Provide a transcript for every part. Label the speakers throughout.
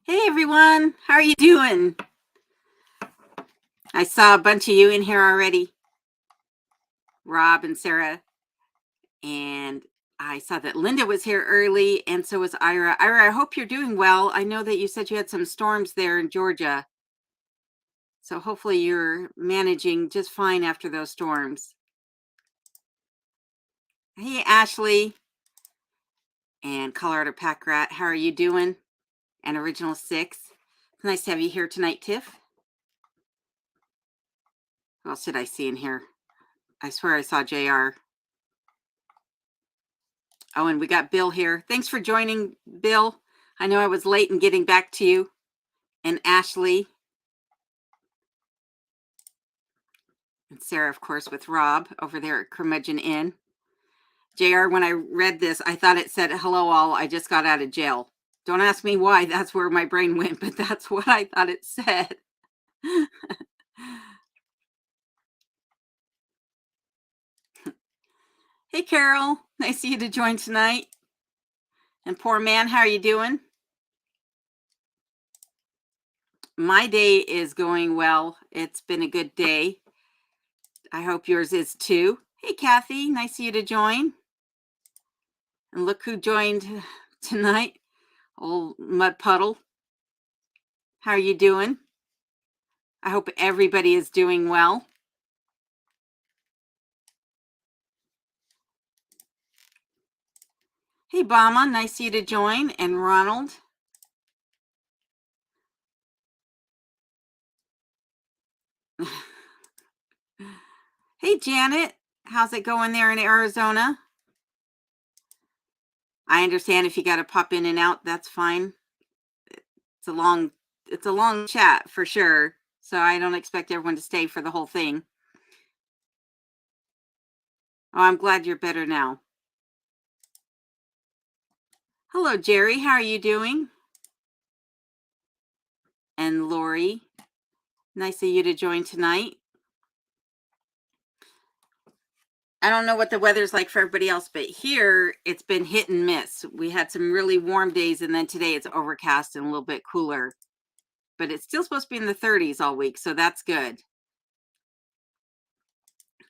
Speaker 1: Hey everyone, how are you doing? I saw a bunch of you in here already, Rob and Sarah, and I saw that Linda was here early, and so was Ira. Ira, I hope you're doing well. I know that you said you had some storms there in Georgia, so hopefully you're managing just fine after those storms. Hey Ashley and Colorado Pack Rat, how are you doing? And Original Six, it's nice to have you here tonight, Tiff. What else did I see in here? I swear I saw JR. Oh, and we got Bill here. Thanks for joining, Bill. I know I was late in getting back to you. And Ashley. And Sarah, of course, with Rob over there at Curmudgeon Inn. JR, when I read this, I thought it said, hello all, I just got out of jail. Don't ask me why, that's where my brain went, but that's what I thought it said. Hey, Carol. Nice of you to join tonight. And poor man, how are you doing? My day is going well. It's been a good day. I hope yours is too. Hey, Kathy. Nice of you to join. And look who joined tonight. Old Mud Puddle. How are you doing? I hope everybody is doing well. Hey, Bama. Nice of you to join. And Ronald. Hey, Janet. How's it going there in Arizona? I understand if you got to pop in and out, that's fine. It's a long chat for sure. So I don't expect everyone to stay for the whole thing. Oh, I'm glad you're better now. Hello, Jerry. How are you doing? And Lori. Nice of you to join tonight. I don't know what the weather's like for everybody else, but here it's been hit and miss. We had some really warm days, and then today it's overcast and a little bit cooler. But it's still supposed to be in the 30s all week, so that's good.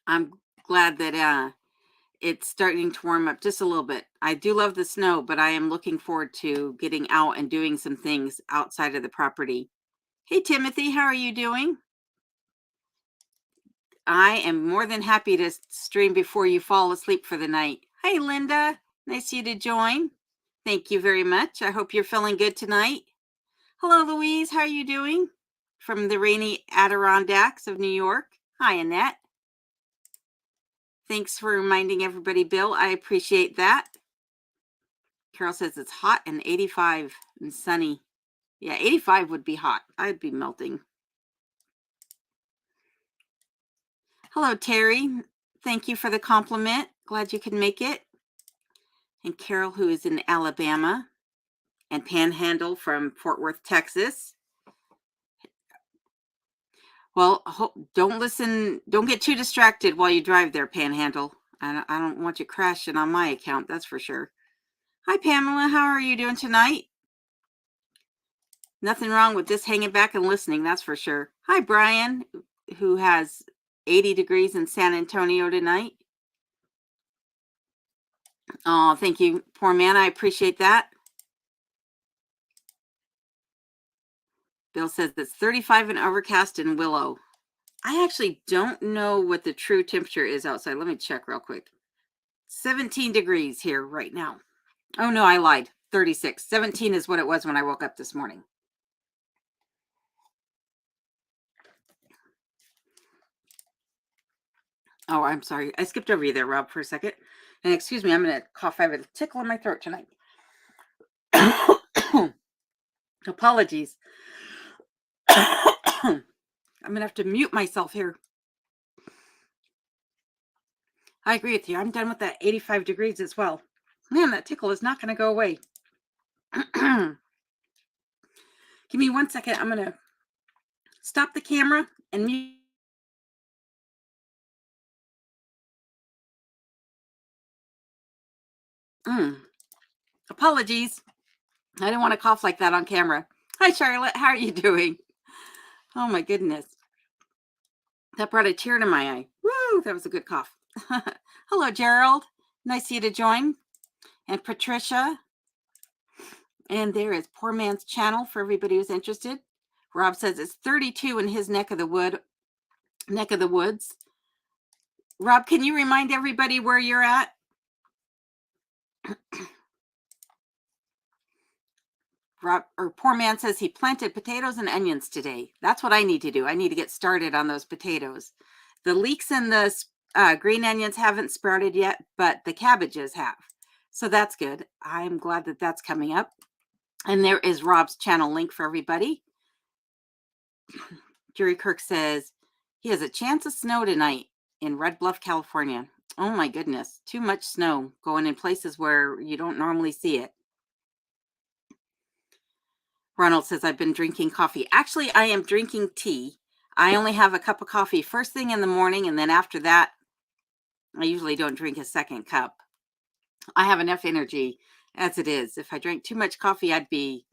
Speaker 1: I'm glad that it's starting to warm up just a little bit. I do love the snow, but I am looking forward to getting out and doing some things outside of the property. Hey, Timothy, how are you doing? I am more than happy to stream before you fall asleep for the night. Hi, Linda. Nice of you to join. Thank you very much. I hope you're feeling good tonight. Hello, Louise. How are you doing? From the rainy Adirondacks of New York. Hi, Annette. Thanks for reminding everybody, Bill. I appreciate that. Carol says it's hot and 85 and sunny. Yeah, 85 would be hot. I'd be melting. Hello, Terry. Thank you for the compliment. Glad you could make it. And Carol, who is in Alabama, and Panhandle from Fort Worth, Texas. Well, don't get too distracted while you drive there, Panhandle. I don't want you crashing on my account, that's for sure. Hi, Pamela. How are you doing tonight? Nothing wrong with just hanging back and listening, that's for sure. Hi, Brian, who has 80 degrees in San Antonio tonight. Oh, thank you, poor man. I appreciate that. Bill says it's 35 and overcast in Willow. I actually don't know what the true temperature is outside. Let me check real quick. 17 degrees here right now. Oh, no, I lied. 36. 17 is what it was when I woke up this morning. Oh, I'm sorry. I skipped over you there, Rob, for a second. And excuse me, I'm going to cough. I have a tickle in my throat tonight. Apologies. I'm going to have to mute myself here. I agree with you. I'm done with that 85 degrees as well. Man, that tickle is not going to go away. Give me 1 second. I'm going to stop the camera and mute. Apologies. I didn't want to cough like that on camera. Hi, Charlotte. How are you doing? Oh, my goodness. That brought a tear to my eye. Woo, that was a good cough. Hello, Gerald. Nice of you to join. And Patricia. And there is Poor Man's Channel for everybody who's interested. Rob says it's 32 in his neck of the woods. Rob, can you remind everybody where you're at? Rob, or Poor Man says he planted potatoes and onions today. That's what I need to do. I need to get started on those potatoes. The leeks and the green onions haven't sprouted yet, but the cabbages have. So that's good. I'm glad that that's coming up. And there is Rob's channel link for everybody. Jerry Kirk says he has a chance of snow tonight in Red Bluff, California. Oh my goodness, too much snow going in places where you don't normally see it. Ronald says, I've been drinking coffee. Actually, I am drinking tea. I only have a cup of coffee first thing in the morning, and then after that, I usually don't drink a second cup. I have enough energy as it is. If I drank too much coffee, I'd be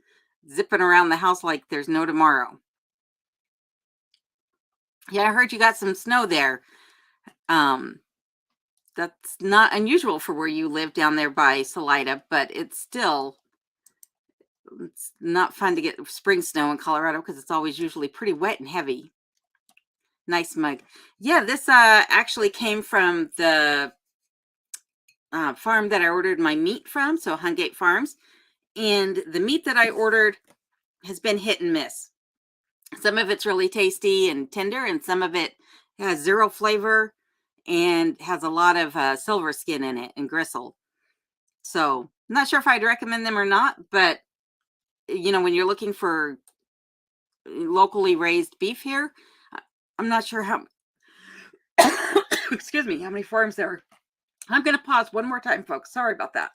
Speaker 1: zipping around the house like there's no tomorrow. Yeah, I heard you got some snow there. That's not unusual for where you live down there by Salida, but it's not fun to get spring snow in Colorado because it's always usually pretty wet and heavy. Nice mug. Yeah, this actually came from the farm that I ordered my meat from, so Hungate Farms. And the meat that I ordered has been hit and miss. Some of it's really tasty and tender, and some of it has zero flavor and has a lot of silver skin in it and gristle. So I'm not sure if I'd recommend them or not, but you know, when you're looking for locally raised beef here, I'm not sure how, excuse me, how many farms there are. I'm going to pause one more time, folks. Sorry about that.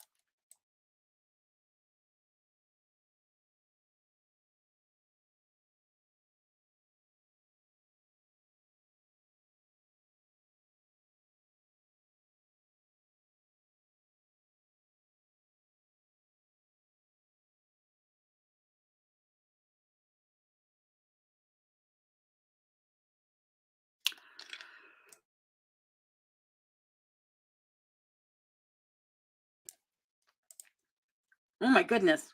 Speaker 1: Oh my goodness.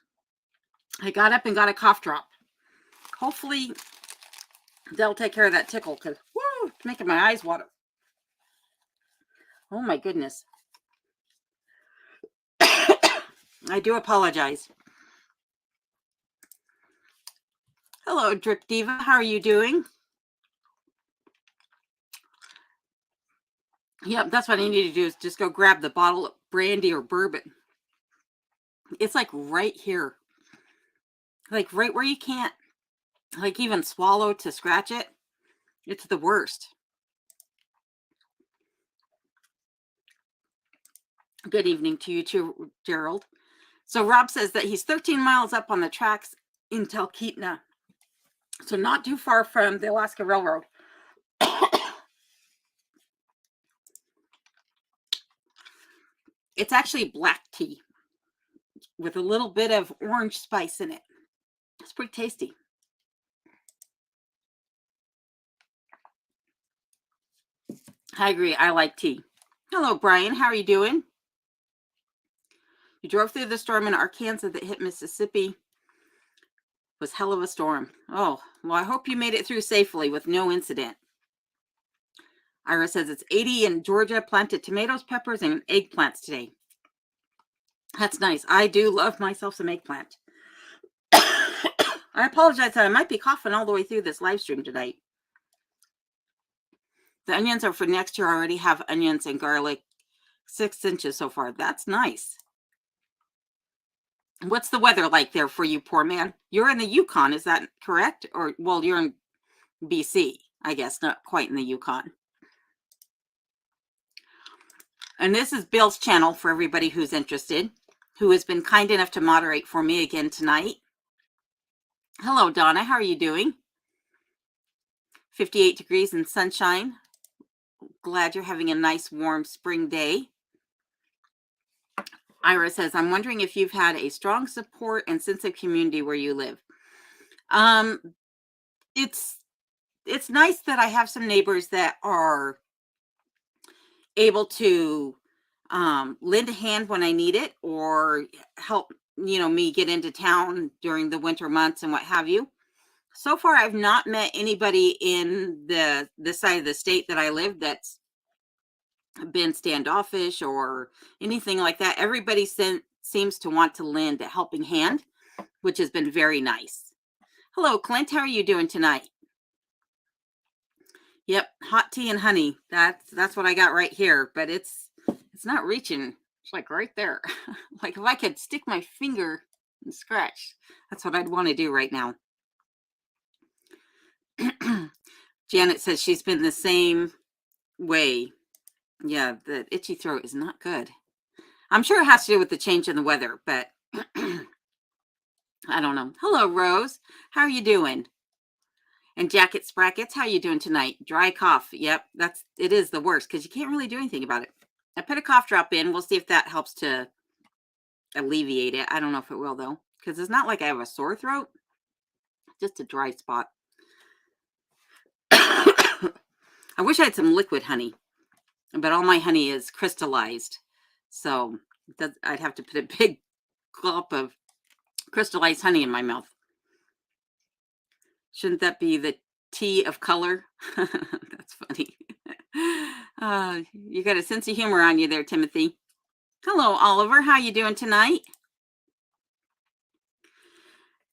Speaker 1: I got up and got a cough drop. Hopefully they'll take care of that tickle because, woo, it's making my eyes water. Oh my goodness. I do apologize. Hello, Drip Diva. How are you doing? Yep, that's what I need to do is just go grab the bottle of brandy or bourbon. It's like right here. Like right where you can't like even swallow to scratch it. It's the worst. Good evening to you too, Gerald. So Rob says that he's 13 miles up on the tracks in Talkeetna. So not too far from the Alaska Railroad. It's actually black tea with a little bit of orange spice in it. It's pretty tasty. I agree. I like tea. Hello, Brian. How are you doing? You drove through the storm in Arkansas that hit Mississippi. It was hell of a storm. Oh, well, I hope you made it through safely with no incident. Ira says it's 80 in Georgia, planted tomatoes, peppers, and eggplants today. That's nice. I do love myself some eggplant. I apologize that I might be coughing all the way through this live stream tonight. The onions are for next year. I already have onions and garlic, 6 inches so far. That's nice. What's the weather like there for you, Poor Man? You're in the Yukon, is that correct? Or, well, you're in BC, I guess, not quite in the Yukon. And this is Bill's channel for everybody who's interested, who has been kind enough to moderate for me again tonight. Hello, Donna. How are you doing? 58 degrees and sunshine. Glad you're having a nice, warm spring day. Ira says, I'm wondering if you've had a strong support and sense of community where you live. Um, it's nice that I have some neighbors that are able to lend a hand when I need it, or help, me get into town during the winter months and what have you. So far, I've not met anybody in this side of the state that I live that's been standoffish or anything like that. Everybody seems to want to lend a helping hand, which has been very nice. Hello, Clint. How are you doing tonight? Yep, hot tea and honey. That's what I got right here, but it's not reaching. It's like right there. Like if I could stick my finger and scratch, that's what I'd want to do right now. Janet says she's been the same way. Yeah, the itchy throat is not good. I'm sure it has to do with the change in the weather, but I don't know. Hello, Rose. How are you doing? And Jacket Sprackets, how are you doing tonight? Dry cough. Yep, it is the worst because you can't really do anything about it. I put a cough drop in. We'll see if that helps to alleviate it. I don't know if it will, though, because it's not like I have a sore throat, just a dry spot. I wish I had some liquid honey, but all my honey is crystallized. So I'd have to put a big glop of crystallized honey in my mouth. Shouldn't that be the tea of color? That's funny. You got a sense of humor on you there, Timothy. Hello, Oliver. How you doing tonight?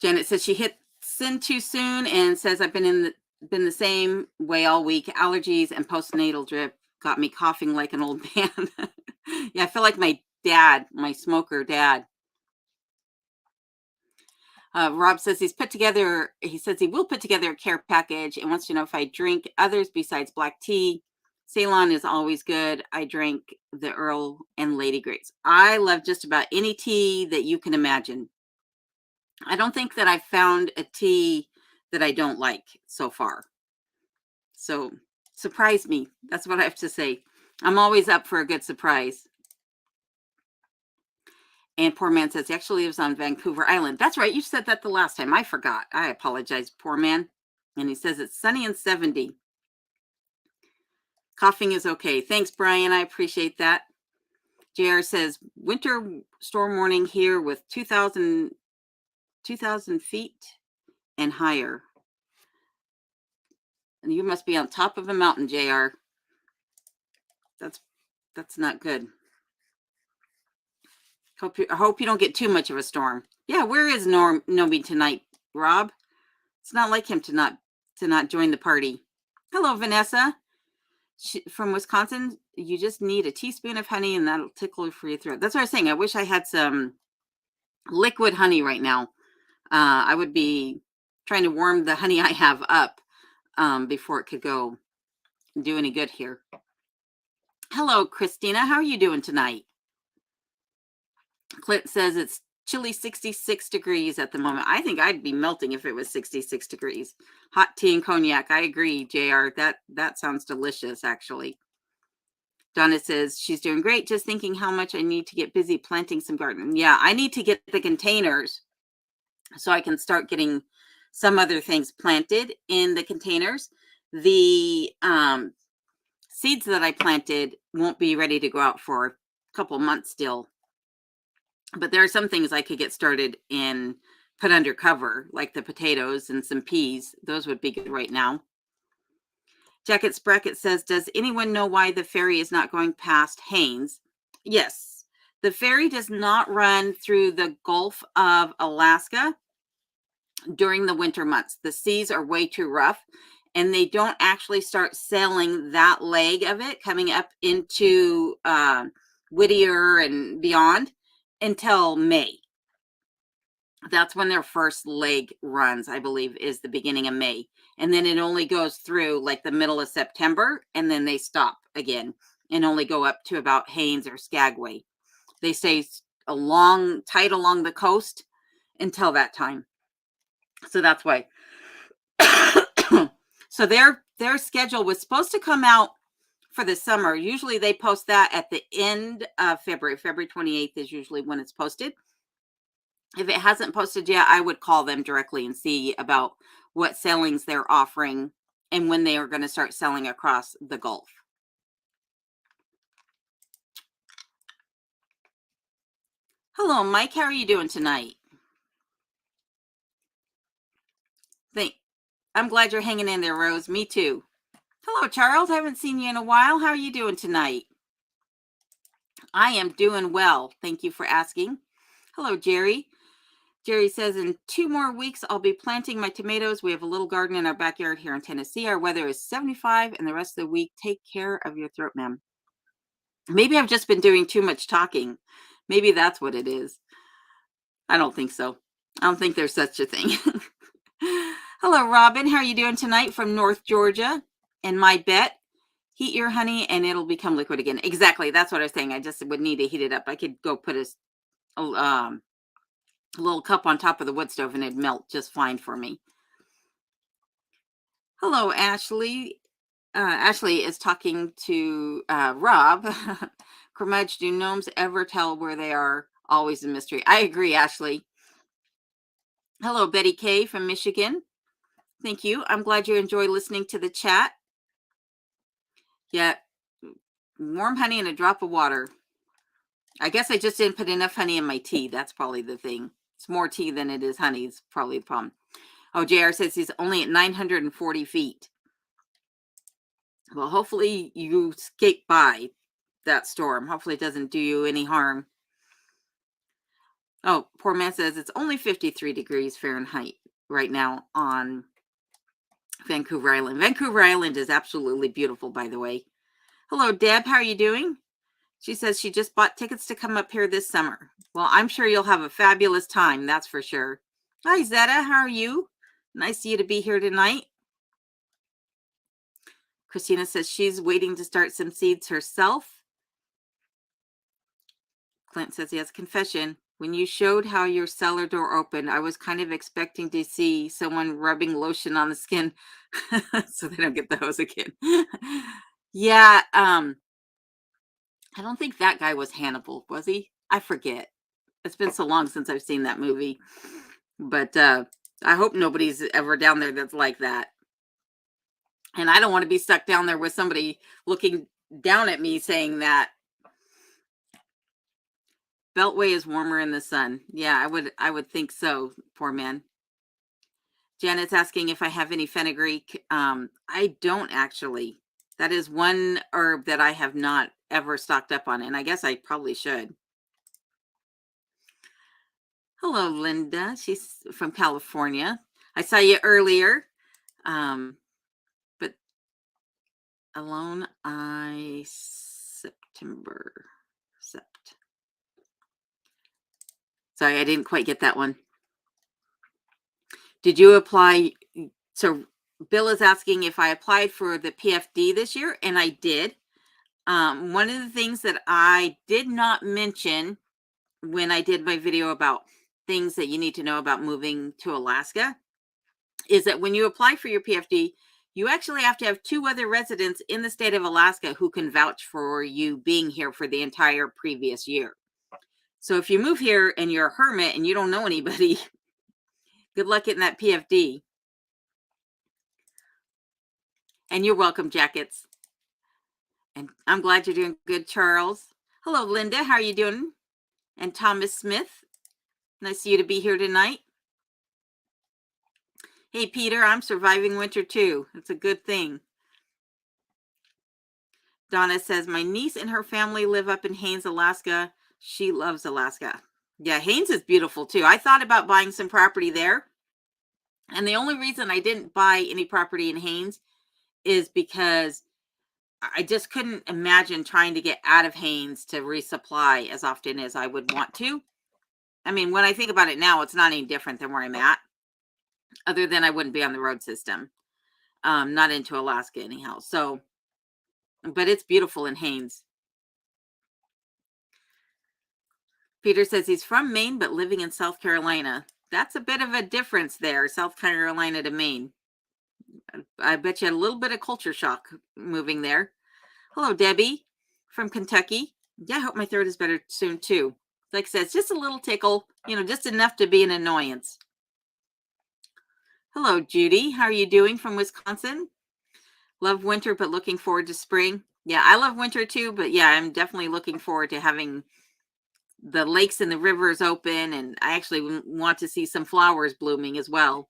Speaker 1: Janet says she hit send too soon and says I've been the same way all week. Allergies and postnatal drip got me coughing like an old man. Yeah, I feel like my dad, my smoker dad. Rob says he says he will put together a care package and wants to know if I drink others besides black tea. Ceylon is always good. I drink the Earl and Lady Grapes. I love just about any tea that you can imagine. I don't think that I've found a tea that I don't like so far. So surprise me. That's what I have to say. I'm always up for a good surprise. And poor man says he actually lives on Vancouver Island. That's right. You said that the last time. I forgot. I apologize, poor man. And he says it's sunny and 70. Coughing is okay. Thanks, Brian. I appreciate that. JR says winter storm warning here with 2,000 feet and higher. And you must be on top of a mountain, JR. That's not good. I hope you don't get too much of a storm. Yeah, where is Nomi tonight, Rob? It's not like him to not join the party. Hello, Vanessa. From Wisconsin, you just need a teaspoon of honey and that'll tickle for your throat. That's what I was saying. I wish I had some liquid honey right now. I would be trying to warm the honey I have up before it could go do any good here. Hello, Christina. How are you doing tonight? Clint says it's chilly 66 degrees at the moment. I think I'd be melting if it was 66 degrees. Hot tea and cognac. I agree, JR. That sounds delicious, actually. Donna says she's doing great. Just thinking how much I need to get busy planting some garden. Yeah, I need to get the containers so I can start getting some other things planted in the containers. The seeds that I planted won't be ready to go out for a couple months still. But there are some things I could get started and put under cover, like the potatoes and some peas. Those would be good right now. Jacket Spracket says, does anyone know why the ferry is not going past Haines? Yes, the ferry does not run through the Gulf of Alaska during the winter months. The seas are way too rough, and they don't actually start sailing that leg of it coming up into Whittier and beyond until May. That's when their first leg runs, I believe, is the beginning of May. And then it only goes through like the middle of September, and then they stop again and only go up to about Haines or Skagway. They stay tight along the coast until that time. So that's why. So their schedule was supposed to come out for the summer. Usually they post that at the end of February. February 28th is usually when it's posted. If it hasn't posted yet, I would call them directly and see about what sailings they're offering and when they are going to start selling across the Gulf. Hello, Mike. How are you doing tonight? I'm glad you're hanging in there, Rose. Me too. Hello, Charles. I haven't seen you in a while. How are you doing tonight? I am doing well. Thank you for asking. Hello, Jerry. Jerry says, in 2 more weeks, I'll be planting my tomatoes. We have a little garden in our backyard here in Tennessee. Our weather is 75 and the rest of the week. Take care of your throat, ma'am. Maybe I've just been doing too much talking. Maybe that's what it is. I don't think so. I don't think there's such a thing. Hello, Robin. How are you doing tonight from North Georgia? And my bet, heat your honey and it'll become liquid again. Exactly. That's what I was saying. I just would need to heat it up. I could go put a little cup on top of the wood stove and it'd melt just fine for me. Hello, Ashley. Ashley is talking to Rob. Curmudge, do gnomes ever tell where they are? Always a mystery. I agree, Ashley. Hello, Betty K from Michigan. Thank you. I'm glad you enjoy listening to the chat. Yeah, warm honey and a drop of water. I guess I just didn't put enough honey in my tea. That's probably the thing. It's more tea than it is honey. It's probably the problem. Oh, JR says he's only at 940 feet. Well, hopefully you skate by that storm. Hopefully it doesn't do you any harm. Oh, poor man says it's only 53 degrees Fahrenheit right now on Vancouver Island. Vancouver Island is absolutely beautiful, by the way. Hello, Deb. How are you doing? She says she just bought tickets to come up here this summer. Well, I'm sure you'll have a fabulous time. That's for sure. Hi, Zetta. How are you? Nice of you to be here tonight. Christina says she's waiting to start some seeds herself. Clint says he has a confession. When you showed how your cellar door opened, I was kind of expecting to see someone rubbing lotion on the skin so they don't get the hose again. Yeah, I don't think that guy was Hannibal, was he? I forget. It's been so long since I've seen that movie. But I hope nobody's ever down there that's like that. And I don't want to be stuck down there with somebody looking down at me saying that. Beltway is warmer in the sun. Yeah, I would think so. Poor man. Janet's asking if I have any fenugreek. I don't actually. That is one herb that I have not ever stocked up on, and I guess I probably should. Hello, Linda. She's from California. I saw you earlier. But alone September. Sorry, I didn't quite get that one. Did you apply? So Bill is asking if I applied for the PFD this year, and I did. One of the things that I did not mention when I did my video about things that you need to know about moving to Alaska is that when you apply for your PFD, you actually have to have 2 other residents in the state of Alaska who can vouch for you being here for the entire previous year. So if you move here and you're a hermit and you don't know anybody, good luck getting that PFD. And you're welcome, Jackets. And I'm glad you're doing good, Charles. Hello, Linda. How are you doing? And Thomas Smith. Nice of you to be here tonight. Hey, Peter, I'm surviving winter too. It's a good thing. Donna says, my niece and her family live up in Haines, Alaska. She loves Alaska. Yeah, Haines is beautiful too. I thought about buying some property there. And the only reason I didn't buy any property in Haines is because I just couldn't imagine trying to get out of Haines to resupply as often as I would want to. I mean, when I think about it now, it's not any different than where I'm at, other than I wouldn't be on the road system. Not into Alaska anyhow. So, but it's beautiful in Haines. Peter says he's from Maine, but living in South Carolina. That's a bit of a difference there, South Carolina to Maine. I bet you had a little bit of culture shock moving there. Hello, Debbie from Kentucky. Yeah, I hope my throat is better soon too. Like I said, it's just a little tickle, just enough to be an annoyance. Hello, Judy. How are you doing from Wisconsin? Love winter, but looking forward to spring. Yeah, I love winter too, but yeah, I'm definitely looking forward to having the lakes and the rivers open, and I actually want to see some flowers blooming as well.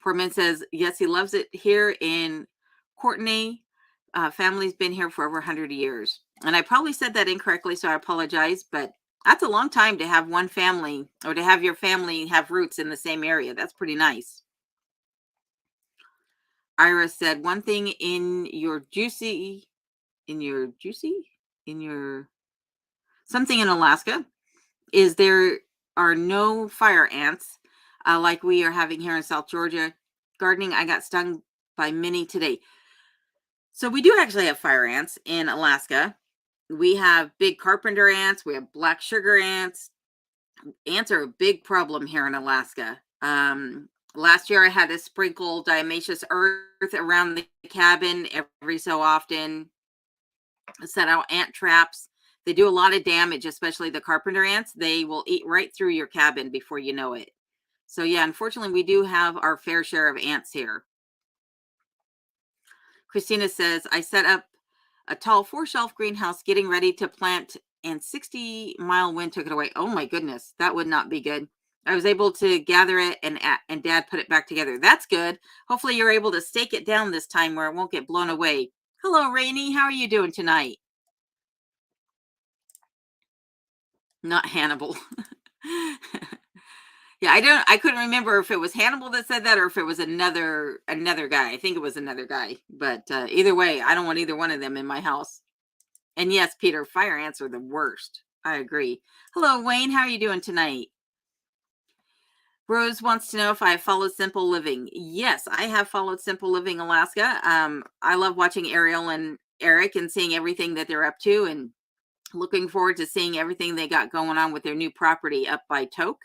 Speaker 1: Portman says, yes, he loves it here in Courtenay. Family's been here for over 100 years. And I probably said that incorrectly, so I apologize, but that's a long time to have one family or to have your family have roots in the same area. That's pretty nice. Ira said, one thing in your something in Alaska is there are no fire ants like we are having here in South Georgia. Gardening, I got stung by many today. So we do actually have fire ants in Alaska. We have big carpenter ants. We have black sugar ants. Ants are a big problem here in Alaska. Last year I had to sprinkle diatomaceous earth around the cabin every so often, set out ant traps. They do a lot of damage, especially the carpenter ants. They will eat right through your cabin before you know it. So yeah, unfortunately, we do have our fair share of ants here. Christina says, I set up a tall 4-shelf greenhouse getting ready to plant, and 60-mile wind took it away. Oh my goodness, that would not be good. I was able to gather it, and Dad put it back together. That's good. Hopefully you're able to stake it down this time where it won't get blown away. Hello, Rainey. How are you doing tonight? Not Hannibal. Yeah, I couldn't remember if it was Hannibal that said that or if it was another guy. I think it was another guy. But either way, I don't want either one of them in my house. And yes, Peter, fire ants are the worst. I agree. Hello, Wayne. How are you doing tonight? Rose wants to know if I followed Simple Living. Yes, I have followed Simple Living Alaska. I love watching Ariel and Eric and seeing everything that they're up to, and looking forward to seeing everything they got going on with their new property up by Toke.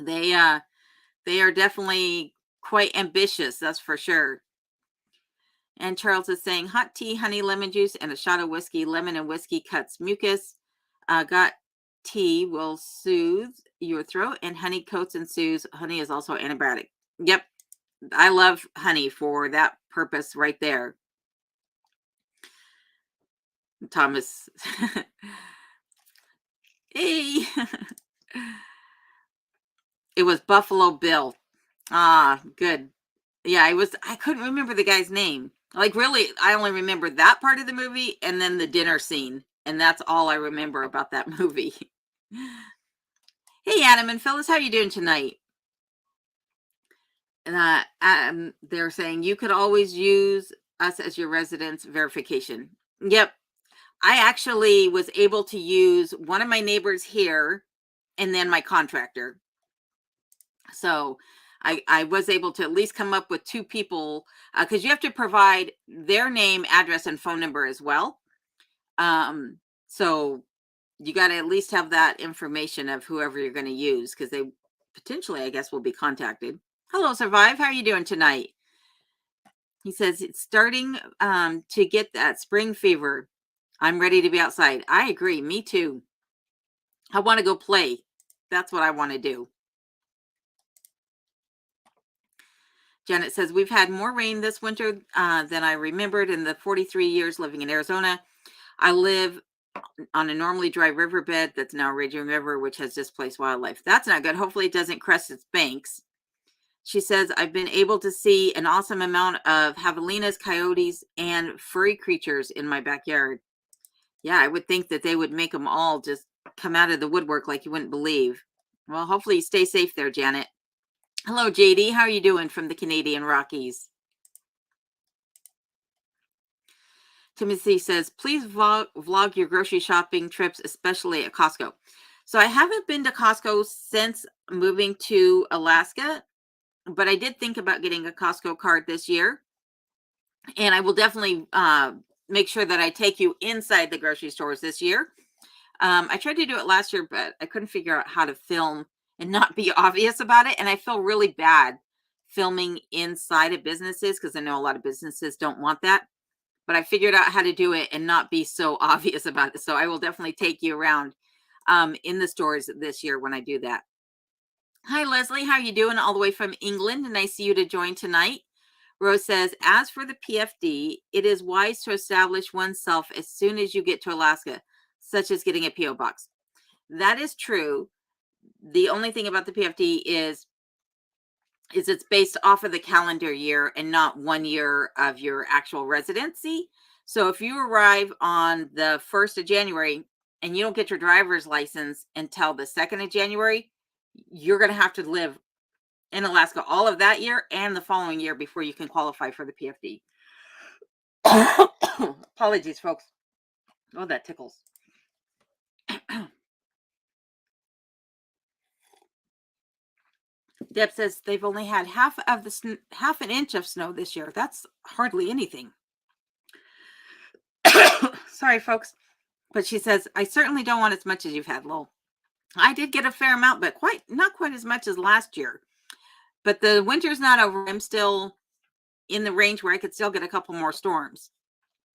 Speaker 1: They are definitely quite ambitious, that's for sure. And Charles is saying hot tea, honey, lemon juice, and a shot of whiskey. Lemon and whiskey cuts mucus. Got tea will soothe your throat, and honey coats and soothes. Honey is also antibiotic. Yep, I love honey for that purpose right there. Thomas. Hey. It was Buffalo Bill. Ah, good. Yeah, I couldn't remember the guy's name. Like, really, I only remember that part of the movie and then the dinner scene. And that's all I remember about that movie. Hey, Adam and Phyllis, how are you doing tonight? And they're saying you could always use us as your residence verification. Yep. I actually was able to use one of my neighbors here and then my contractor. So I was able to at least come up with 2 people, because you have to provide their name, address, and phone number as well. So you got to at least have that information of whoever you're going to use, because they potentially, I guess, will be contacted. Hello, Survive. How are you doing tonight? He says it's starting to get that spring fever. I'm ready to be outside. I agree. Me too. I want to go play. That's what I want to do. Janet says, we've had more rain this winter than I remembered in the 43 years living in Arizona. I live on a normally dry riverbed that's now a raging river, which has displaced wildlife. That's not good. Hopefully it doesn't crest its banks. She says, I've been able to see an awesome amount of javelinas, coyotes, and furry creatures in my backyard. Yeah, I would think that they would make them all just come out of the woodwork like you wouldn't believe. Well, hopefully you stay safe there, Janet. Hello, JD. How are you doing from the Canadian Rockies? Timothy says, please vlog your grocery shopping trips, especially at Costco. So I haven't been to Costco since moving to Alaska, but I did think about getting a Costco card this year. And I will definitely make sure that I take you inside the grocery stores this year. I tried to do it last year, but I couldn't figure out how to film and not be obvious about it. And I feel really bad filming inside of businesses because I know a lot of businesses don't want that. but I figured out how to do it and not be so obvious about it. So I will definitely take you around in the stores this year when I do that. Hi, Leslie. How are you doing? All the way from England. Nice of you to join tonight. Rose says, as for the PFD, it is wise to establish oneself as soon as you get to Alaska, such as getting a P.O. box. That is true. The only thing about the PFD is it's based off of the calendar year and not 1 year of your actual residency. So if you arrive on the 1st of January and you don't get your driver's license until the 2nd of January, you're going to have to live in Alaska all of that year and the following year before you can qualify for the PFD. Apologies, folks. Oh, that tickles. Deb says they've only had half an inch of snow this year. That's hardly anything. Sorry, folks. But she says, I certainly don't want as much as you've had, Lowell. I did get a fair amount, but not quite as much as last year. But the winter's not over. I'm still in the range where I could still get a couple more storms.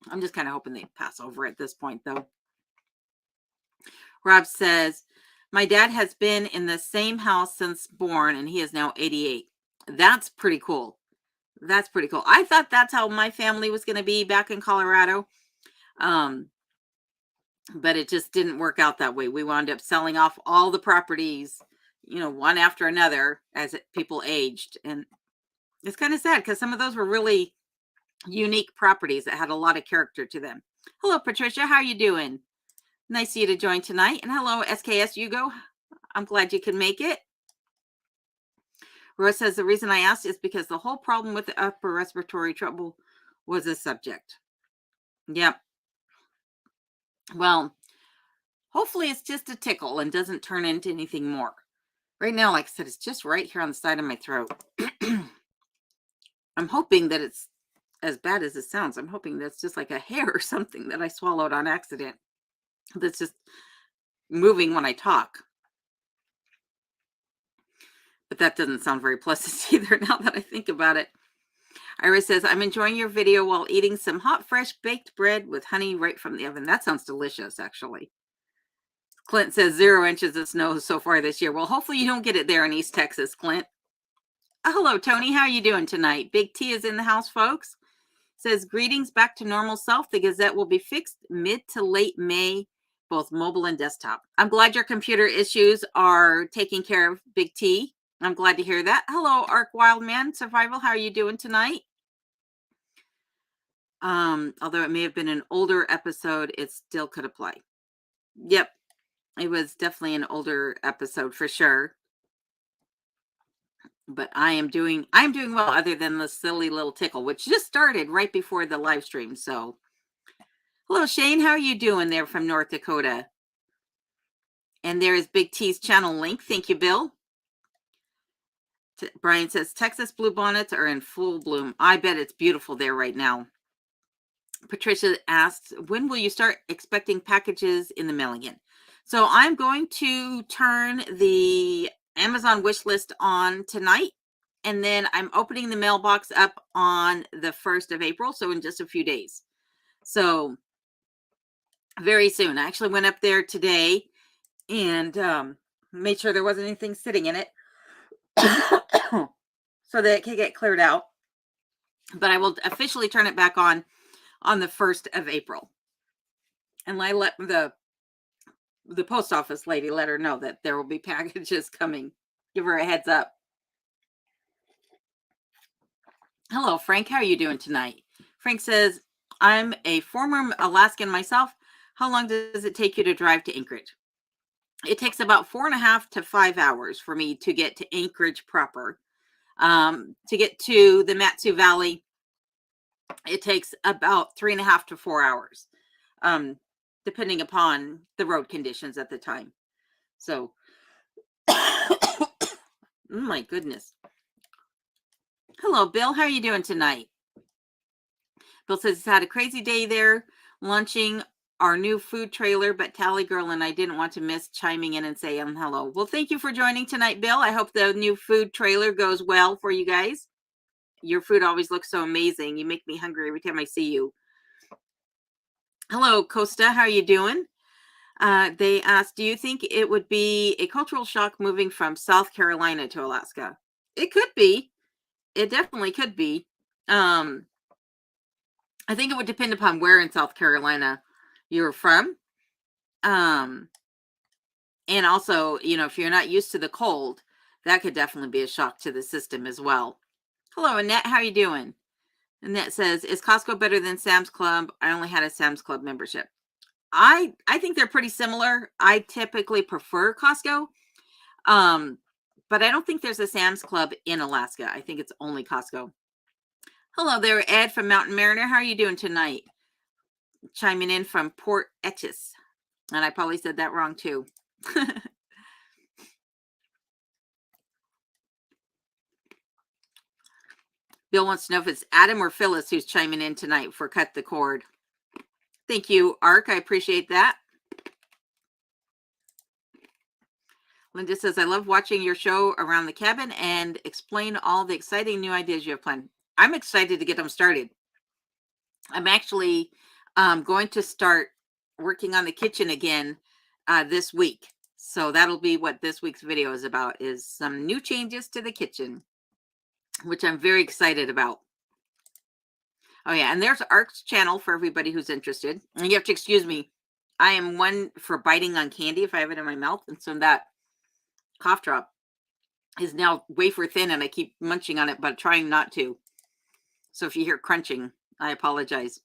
Speaker 1: I'm just kind of hoping they pass over at this point, though. Rob says, my dad has been in the same house since born, and he is now 88. That's pretty cool. That's pretty cool. I thought that's how my family was going to be back in Colorado. But it just didn't work out that way. We wound up selling off all the properties, one after another as people aged. And it's kind of sad because some of those were really unique properties that had a lot of character to them. Hello, Patricia. How are you doing? Nice of you to join tonight. And hello, SKS Hugo. I'm glad you can make it. Rose says the reason I asked is because the whole problem with the upper respiratory trouble was a subject. Yep. Well, hopefully it's just a tickle and doesn't turn into anything more. Right now, like I said, it's just right here on the side of my throat. I'm hoping that it's as bad as it sounds. I'm hoping that's just like a hair or something that I swallowed on accident that's just moving when I talk. But that doesn't sound very pleasant either now that I think about it. Iris says, I'm enjoying your video while eating some hot, fresh baked bread with honey right from the oven. That sounds delicious, actually. Clint says 0 inches of snow so far this year. Well, hopefully you don't get it there in East Texas, Clint. Hello, Tony. How are you doing tonight? Big T is in the house, folks. Says, greetings back to normal self. The Gazette will be fixed mid to late May, both mobile and desktop. I'm glad your computer issues are taken care of, Big T. I'm glad to hear that. Hello, Arc Wildman Survival. How are you doing tonight? Although it may have been an older episode, it still could apply. Yep. It was definitely an older episode for sure. But I'm doing well, other than the silly little tickle, which just started right before the live stream. So hello, Shane. How are you doing there from North Dakota? And there is Big T's channel link. Thank you, Bill. Brian says, Texas bluebonnets are in full bloom. I bet it's beautiful there right now. Patricia asks, when will you start expecting packages in the mail again? So I'm going to turn the Amazon wish list on tonight, and then I'm opening the mailbox up on the 1st of April, so in just a few days. So very soon. I actually went up there today and made sure there wasn't anything sitting in it so that it can get cleared out. But I will officially turn it back on the 1st of April. And I let the post office lady let her know that there will be packages coming. Give her a heads up. Hello, Frank. How are you doing tonight? Frank says, I'm a former Alaskan myself. How long does it take you to drive to Anchorage? It takes about 4.5 to 5 hours for me to get to Anchorage proper. To get to the Matsu Valley, it takes about 3.5 to 4 hours, depending upon the road conditions at the time. So, oh my goodness. Hello, Bill. How are you doing tonight? Bill says he's had a crazy day there, launching our new food trailer, but Tally Girl and I didn't want to miss chiming in and saying hello. Well, thank you for joining tonight, Bill. I hope the new food trailer goes well for you guys. Your food always looks so amazing. You make me hungry every time I see you. Hello, Costa. How are you doing? They asked, do you think it would be a cultural shock moving from South Carolina to Alaska? It could be. It definitely could be. Um, I think it would depend upon where in South Carolina you're from. Um, and also, if you're not used to the cold, that could definitely be a shock to the system as well. Hello, Annette. How are you doing? Annette says, is Costco better than Sam's Club? I only had a Sam's Club membership. I think they're pretty similar. I typically prefer Costco. Um, but I don't think there's a Sam's Club in Alaska. I think it's only Costco. Hello there, Ed from Mountain Mariner. How are you doing tonight? Chiming in from Port Etches. And I probably said that wrong too. Bill wants to know if it's Adam or Phyllis who's chiming in tonight for Cut the Cord. Thank you, Ark. I appreciate that. Linda says, I love watching your show around the cabin and explain all the exciting new ideas you have planned. I'm excited to get them started. I'm actually going to start working on the kitchen again this week. So that'll be what this week's video is about, is some new changes to the kitchen, which I'm very excited about. Oh yeah, and there's Ark's channel for everybody who's interested. And you have to excuse me. I am one for biting on candy if I have it in my mouth. And so that cough drop is now wafer thin and I keep munching on it, but trying not to. So if you hear crunching, I apologize.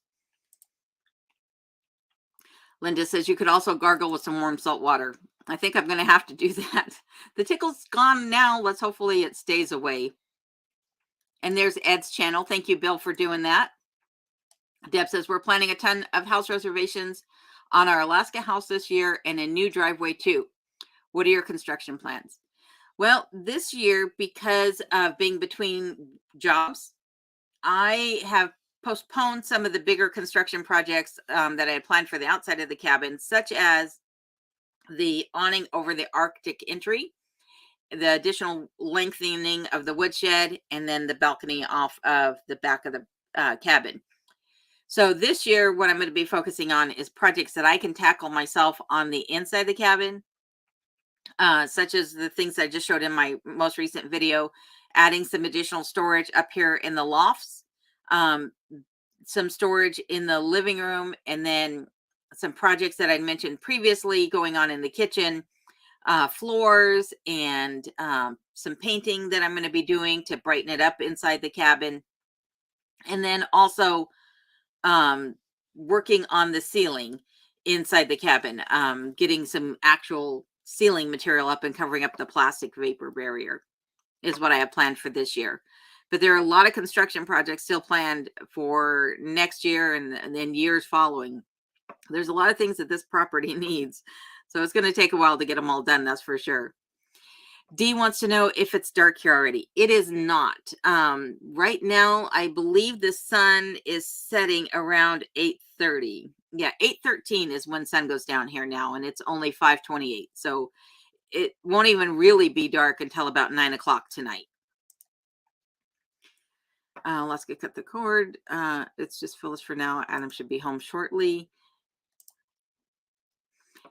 Speaker 1: Linda says you could also gargle with some warm salt water. I think I'm going to have to do that. The tickle's gone now. Let's hopefully it stays away. And there's Ed's channel. Thank you, Bill, for doing that. Deb says we're planning a ton of house reservations on our Alaska house this year and a new driveway too. What are your construction plans? Well, this year, because of being between jobs, I have postponed some of the bigger construction projects that I had planned for the outside of the cabin, such as the awning over the Arctic entry, the additional lengthening of the woodshed, and then the balcony off of the back of the cabin. So this year, what I'm going to be focusing on is projects that I can tackle myself on the inside of the cabin, such as the things I just showed in my most recent video, adding some additional storage up here in the lofts, some storage in the living room, and then some projects that I mentioned previously going on in the kitchen, floors, and some painting that I'm going to be doing to brighten it up inside the cabin. And then also working on the ceiling inside the cabin, getting some actual ceiling material up and covering up the plastic vapor barrier is what I have planned for this year. But there are a lot of construction projects still planned for next year and then years following. There's a lot of things that this property needs. So it's going to take a while to get them all done, that's for sure. Dee wants to know if it's dark here already. It is not. Right now, I believe the sun is setting around 8:30. Yeah, 8:13 is when sun goes down here now, and it's only 5:28. So it won't even really be dark until about 9 o'clock tonight. Let's get cut the cord. It's just Phyllis for now. Adam should be home shortly.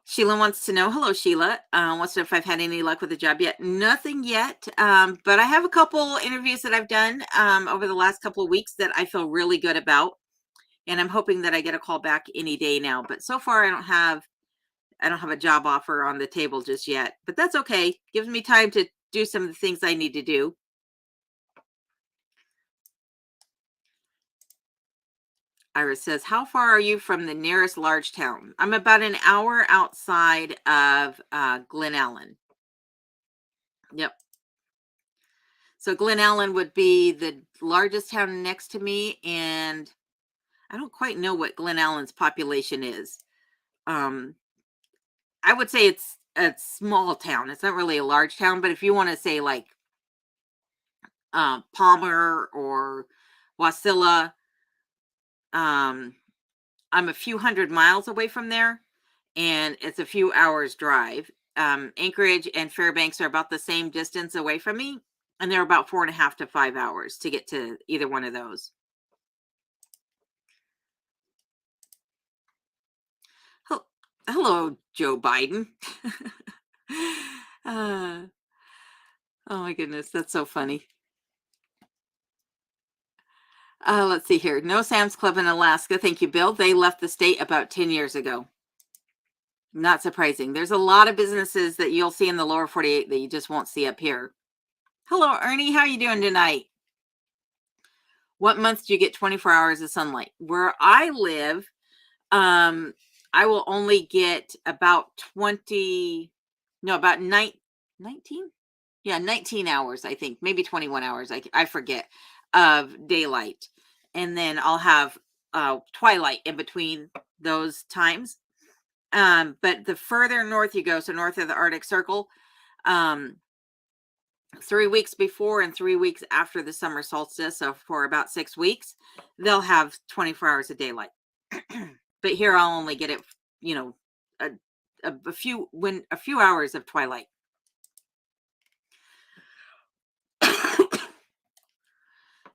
Speaker 1: Sheila wants to know, hello, Sheila. Wants to know if I've had any luck with the job yet. Nothing yet, but I have a couple interviews that I've done over the last couple of weeks that I feel really good about. And I'm hoping that I get a call back any day now. But so far, I don't have a job offer on the table just yet. But that's okay. Gives me time to do some of the things I need to do. Iris says, how far are you from the nearest large town? I'm about an hour outside of Glen Allen. Yep. So Glen Allen would be the largest town next to me, and I don't quite know what Glen Allen's population is. I would say it's a small town. It's not really a large town, but if you want to say like Palmer or Wasilla, I'm a few hundred miles away from there, and it's a few hours drive. Anchorage and Fairbanks are about the same distance away from me, and they're about 4.5 to 5 hours to get to either one of those. Hello, Joe Biden. uh, oh my goodness, that's so funny. Let's see here. No Sam's Club in Alaska. Thank you, Bill. They left the state about 10 years ago. Not surprising. There's a lot of businesses that you'll see in the lower 48 that you just won't see up here. Hello, Ernie. How you doing tonight? What month do you get 24 hours of sunlight? Where I live, I will only get about 19. Yeah, 19 hours, I think, maybe 21 hours. I forget, of daylight. And then I'll have twilight in between those times. But the further north you go, so north of the Arctic Circle, 3 weeks before and 3 weeks after the summer solstice, so for about 6 weeks, they'll have 24 hours of daylight. But here I'll only get it, a few hours of twilight.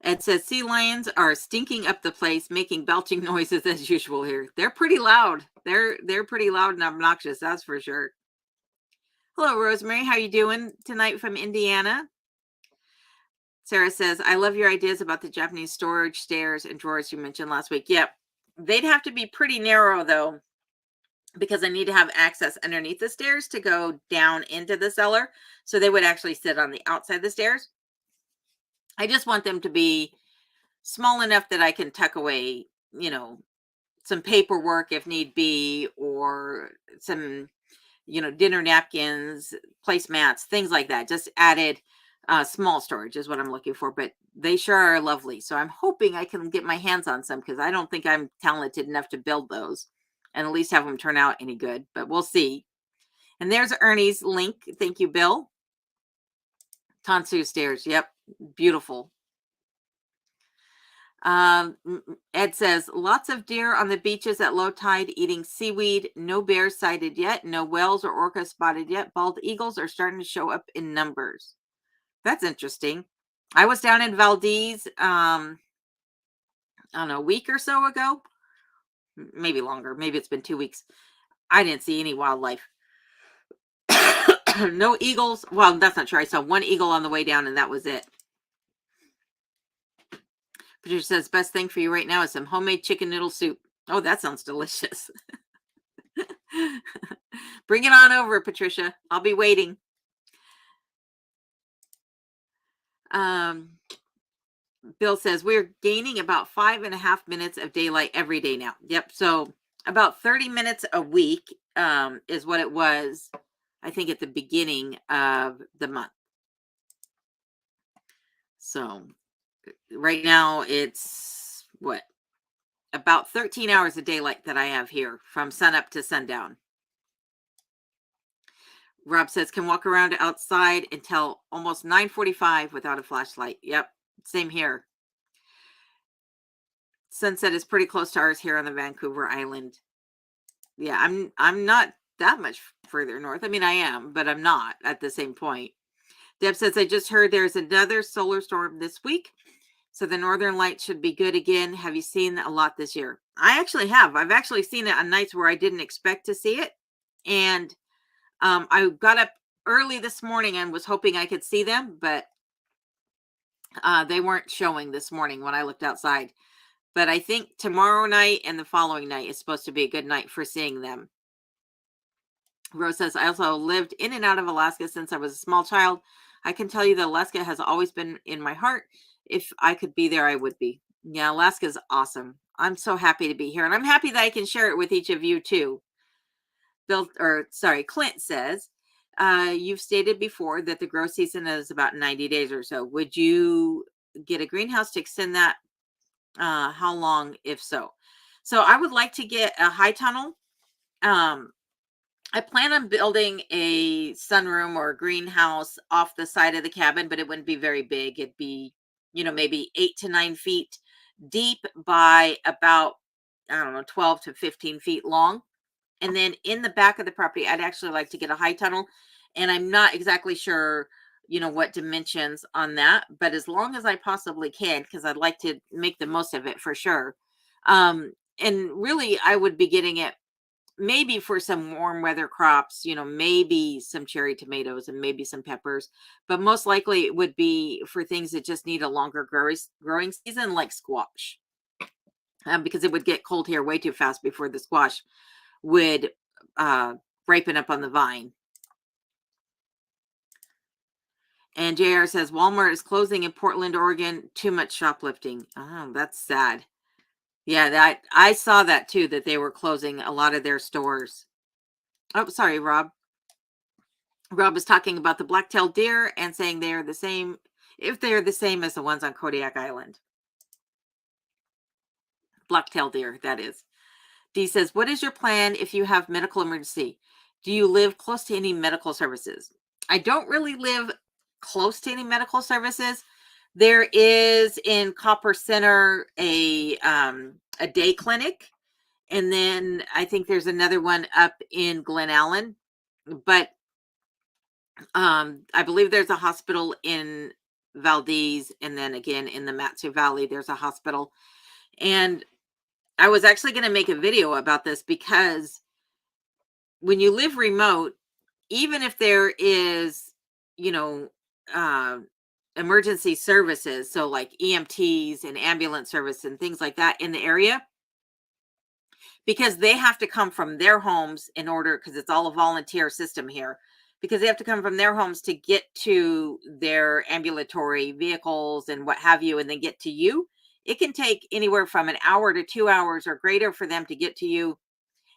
Speaker 1: It says sea lions are stinking up the place, making belching noises as usual here. They're pretty loud. They're pretty loud and obnoxious, that's for sure. Hello, Rosemary. How you doing tonight from Indiana? Sarah says, I love your ideas about the Japanese storage stairs and drawers you mentioned last week. Yep. They'd have to be pretty narrow, though, because I need to have access underneath the stairs to go down into the cellar. So they would actually sit on the outside of the stairs. I just want them to be small enough that I can tuck away, some paperwork if need be, or some, dinner napkins, placemats, things like that. Just added small storage is what I'm looking for, but they sure are lovely. So I'm hoping I can get my hands on some, because I don't think I'm talented enough to build those and at least have them turn out any good, but we'll see. And there's Ernie's link. Thank you, Bill. Tansu stairs. Yep. Beautiful. Ed says, lots of deer on the beaches at low tide eating seaweed. No bears sighted yet. No whales or orcas spotted yet. Bald eagles are starting to show up in numbers. That's interesting. I was down in Valdez, I don't know, a week or so ago. Maybe longer. Maybe it's been 2 weeks. I didn't see any wildlife. No eagles. Well, that's not true. I saw one eagle on the way down, and that was it. Patricia says, best thing for you right now is some homemade chicken noodle soup. Oh, that sounds delicious. Bring it on over, Patricia. I'll be waiting. Bill says, we're gaining about 5.5 minutes of daylight every day now. Yep. So about 30 minutes a week is what it was, I think, at the beginning of the month. So right now it's about 13 hours of daylight that I have here from sunup to sundown. Rob says, can walk around outside until almost 9:45 without a flashlight. Yep, same here. Sunset is pretty close to ours here on the Vancouver Island. Yeah, I'm not that much further north. I mean, I am, but I'm not at the same point. Deb says, I just heard there's another solar storm this week, so the northern lights should be good again. Have you seen a lot this year? I actually have. I've actually seen it on nights where I didn't expect to see it. And I got up early this morning and was hoping I could see them, but they weren't showing this morning when I looked outside. But I think tomorrow night and the following night is supposed to be a good night for seeing them. Rose says, I also lived in and out of Alaska since I was a small child. I can tell you that Alaska has always been in my heart. If I could be there, I would be. Yeah, Alaska is awesome. I'm so happy to be here. And I'm happy that I can share it with each of you too. Clint says, you've stated before that the grow season is about 90 days or so. Would you get a greenhouse to extend that? How long, if so? So I would like to get a high tunnel. I plan on building a sunroom or a greenhouse off the side of the cabin, but it wouldn't be very big. It'd be, maybe 8 to 9 feet deep by about, 12 to 15 feet long. And then in the back of the property, I'd actually like to get a high tunnel. And I'm not exactly sure, what dimensions on that, but as long as I possibly can, because I'd like to make the most of it for sure. And really, I would be getting it maybe for some warm weather crops, maybe some cherry tomatoes and maybe some peppers, but most likely it would be for things that just need a longer growing season, like squash, because it would get cold here way too fast before the squash would ripen up on the vine. And JR says Walmart is closing in Portland, Oregon. Too much shoplifting. Oh, that's sad. Yeah, that I saw that too, that they were closing a lot of their stores. Oh, sorry, Rob. Rob is talking about the black-tailed deer and saying they are the same, if they are the same as the ones on Kodiak Island. Black-tailed deer, that is. Dee says, what is your plan if you have medical emergency? Do you live close to any medical services? I don't really live close to any medical services. There is in Copper Center a day clinic, and then I think there's another one up in Glen Allen, but I believe there's a hospital in Valdez, and then again in the Matsu Valley there's a hospital. And I was actually going to make a video about this, because when you live remote, even if there is, you know, uh, emergency services, so like EMTs and ambulance service and things like that in the area, because they have to come from their homes in order, because it's all a volunteer system here, because they have to come from their homes to get to their ambulatory vehicles and what have you, and then get to you. It can take anywhere from an hour to 2 hours or greater for them to get to you.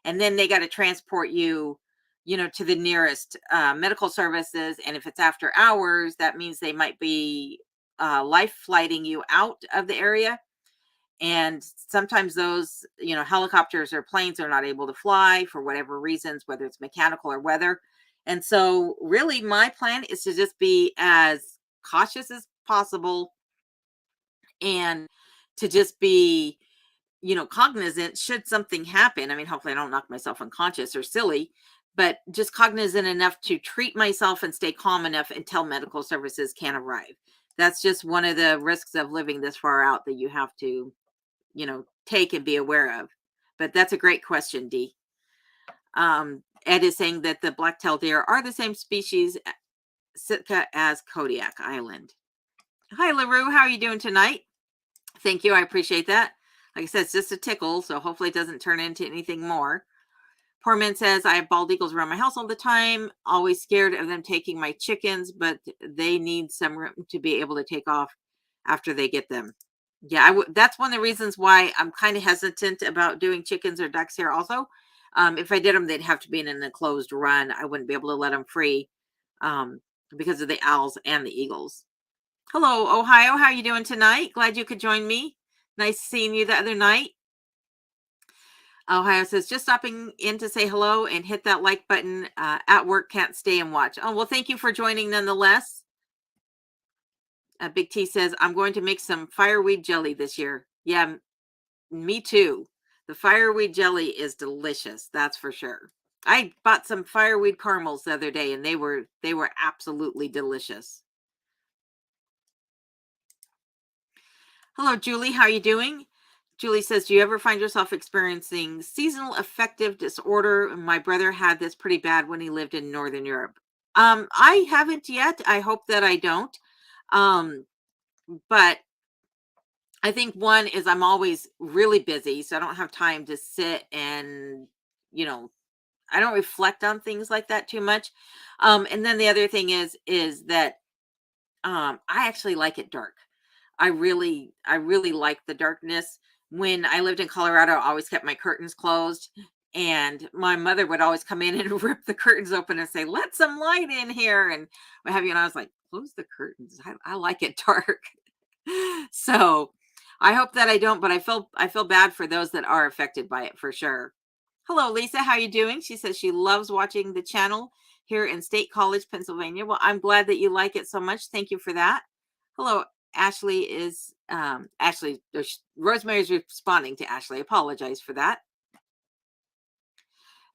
Speaker 1: And then they got to transport you, to the nearest medical services. And if it's after hours, that means they might be life flighting you out of the area. And sometimes those, helicopters or planes are not able to fly for whatever reasons, whether it's mechanical or weather. And so really my plan is to just be as cautious as possible, and to just be, cognizant should something happen. I mean, hopefully I don't knock myself unconscious or silly, but just cognizant enough to treat myself and stay calm enough until medical services can arrive. That's just one of the risks of living this far out that you have to, take and be aware of. But that's a great question, Dee. Ed is saying that the black-tailed deer are the same species, Sitka, as Kodiak Island. Hi, LaRue. How are you doing tonight? Thank you. I appreciate that. Like I said, it's just a tickle, so hopefully it doesn't turn into anything more. Poor Man says, I have bald eagles around my house all the time, always scared of them taking my chickens, but they need some room to be able to take off after they get them. Yeah, that's one of the reasons why I'm kind of hesitant about doing chickens or ducks here also. If I did them, they'd have to be in an enclosed run. I wouldn't be able to let them free because of the owls and the eagles. Hello, Ohio. How are you doing tonight? Glad you could join me. Nice seeing you the other night. Ohio says, just stopping in to say hello and hit that like button. At work, can't stay and watch. Oh, well, thank you for joining nonetheless. Big T says, I'm going to make some fireweed jelly this year. Yeah, me too. The fireweed jelly is delicious. That's for sure. I bought some fireweed caramels the other day, and they were absolutely delicious. Hello, Julie. How are you doing? Julie says, do you ever find yourself experiencing seasonal affective disorder? My brother had this pretty bad when he lived in Northern Europe. I haven't yet. I hope that I don't. But I think one is I'm always really busy, so I don't have time to sit and, I don't reflect on things like that too much. And then the other thing is that I actually like it dark. I really like the darkness. When I lived in Colorado, I always kept my curtains closed, and my mother would always come in and rip the curtains open and say, "Let some light in here," and what have you. And I was like, "Close the curtains. I like it dark." So I hope that I don't, but I feel bad for those that are affected by it for sure. Hello, Lisa. How are you doing? She says she loves watching the channel here in State College, Pennsylvania. Well, I'm glad that you like it so much. Thank you for that. Hello, Ashley is Ashley. Rosemary is responding to Ashley. Apologize for that.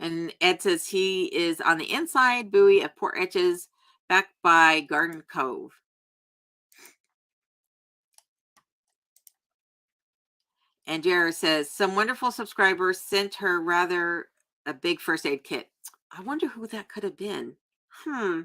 Speaker 1: And Ed says he is on the inside buoy of Port Etches, back by Garden Cove. And Jared says some wonderful subscribers sent her rather A big first aid kit. I wonder who that could have been. I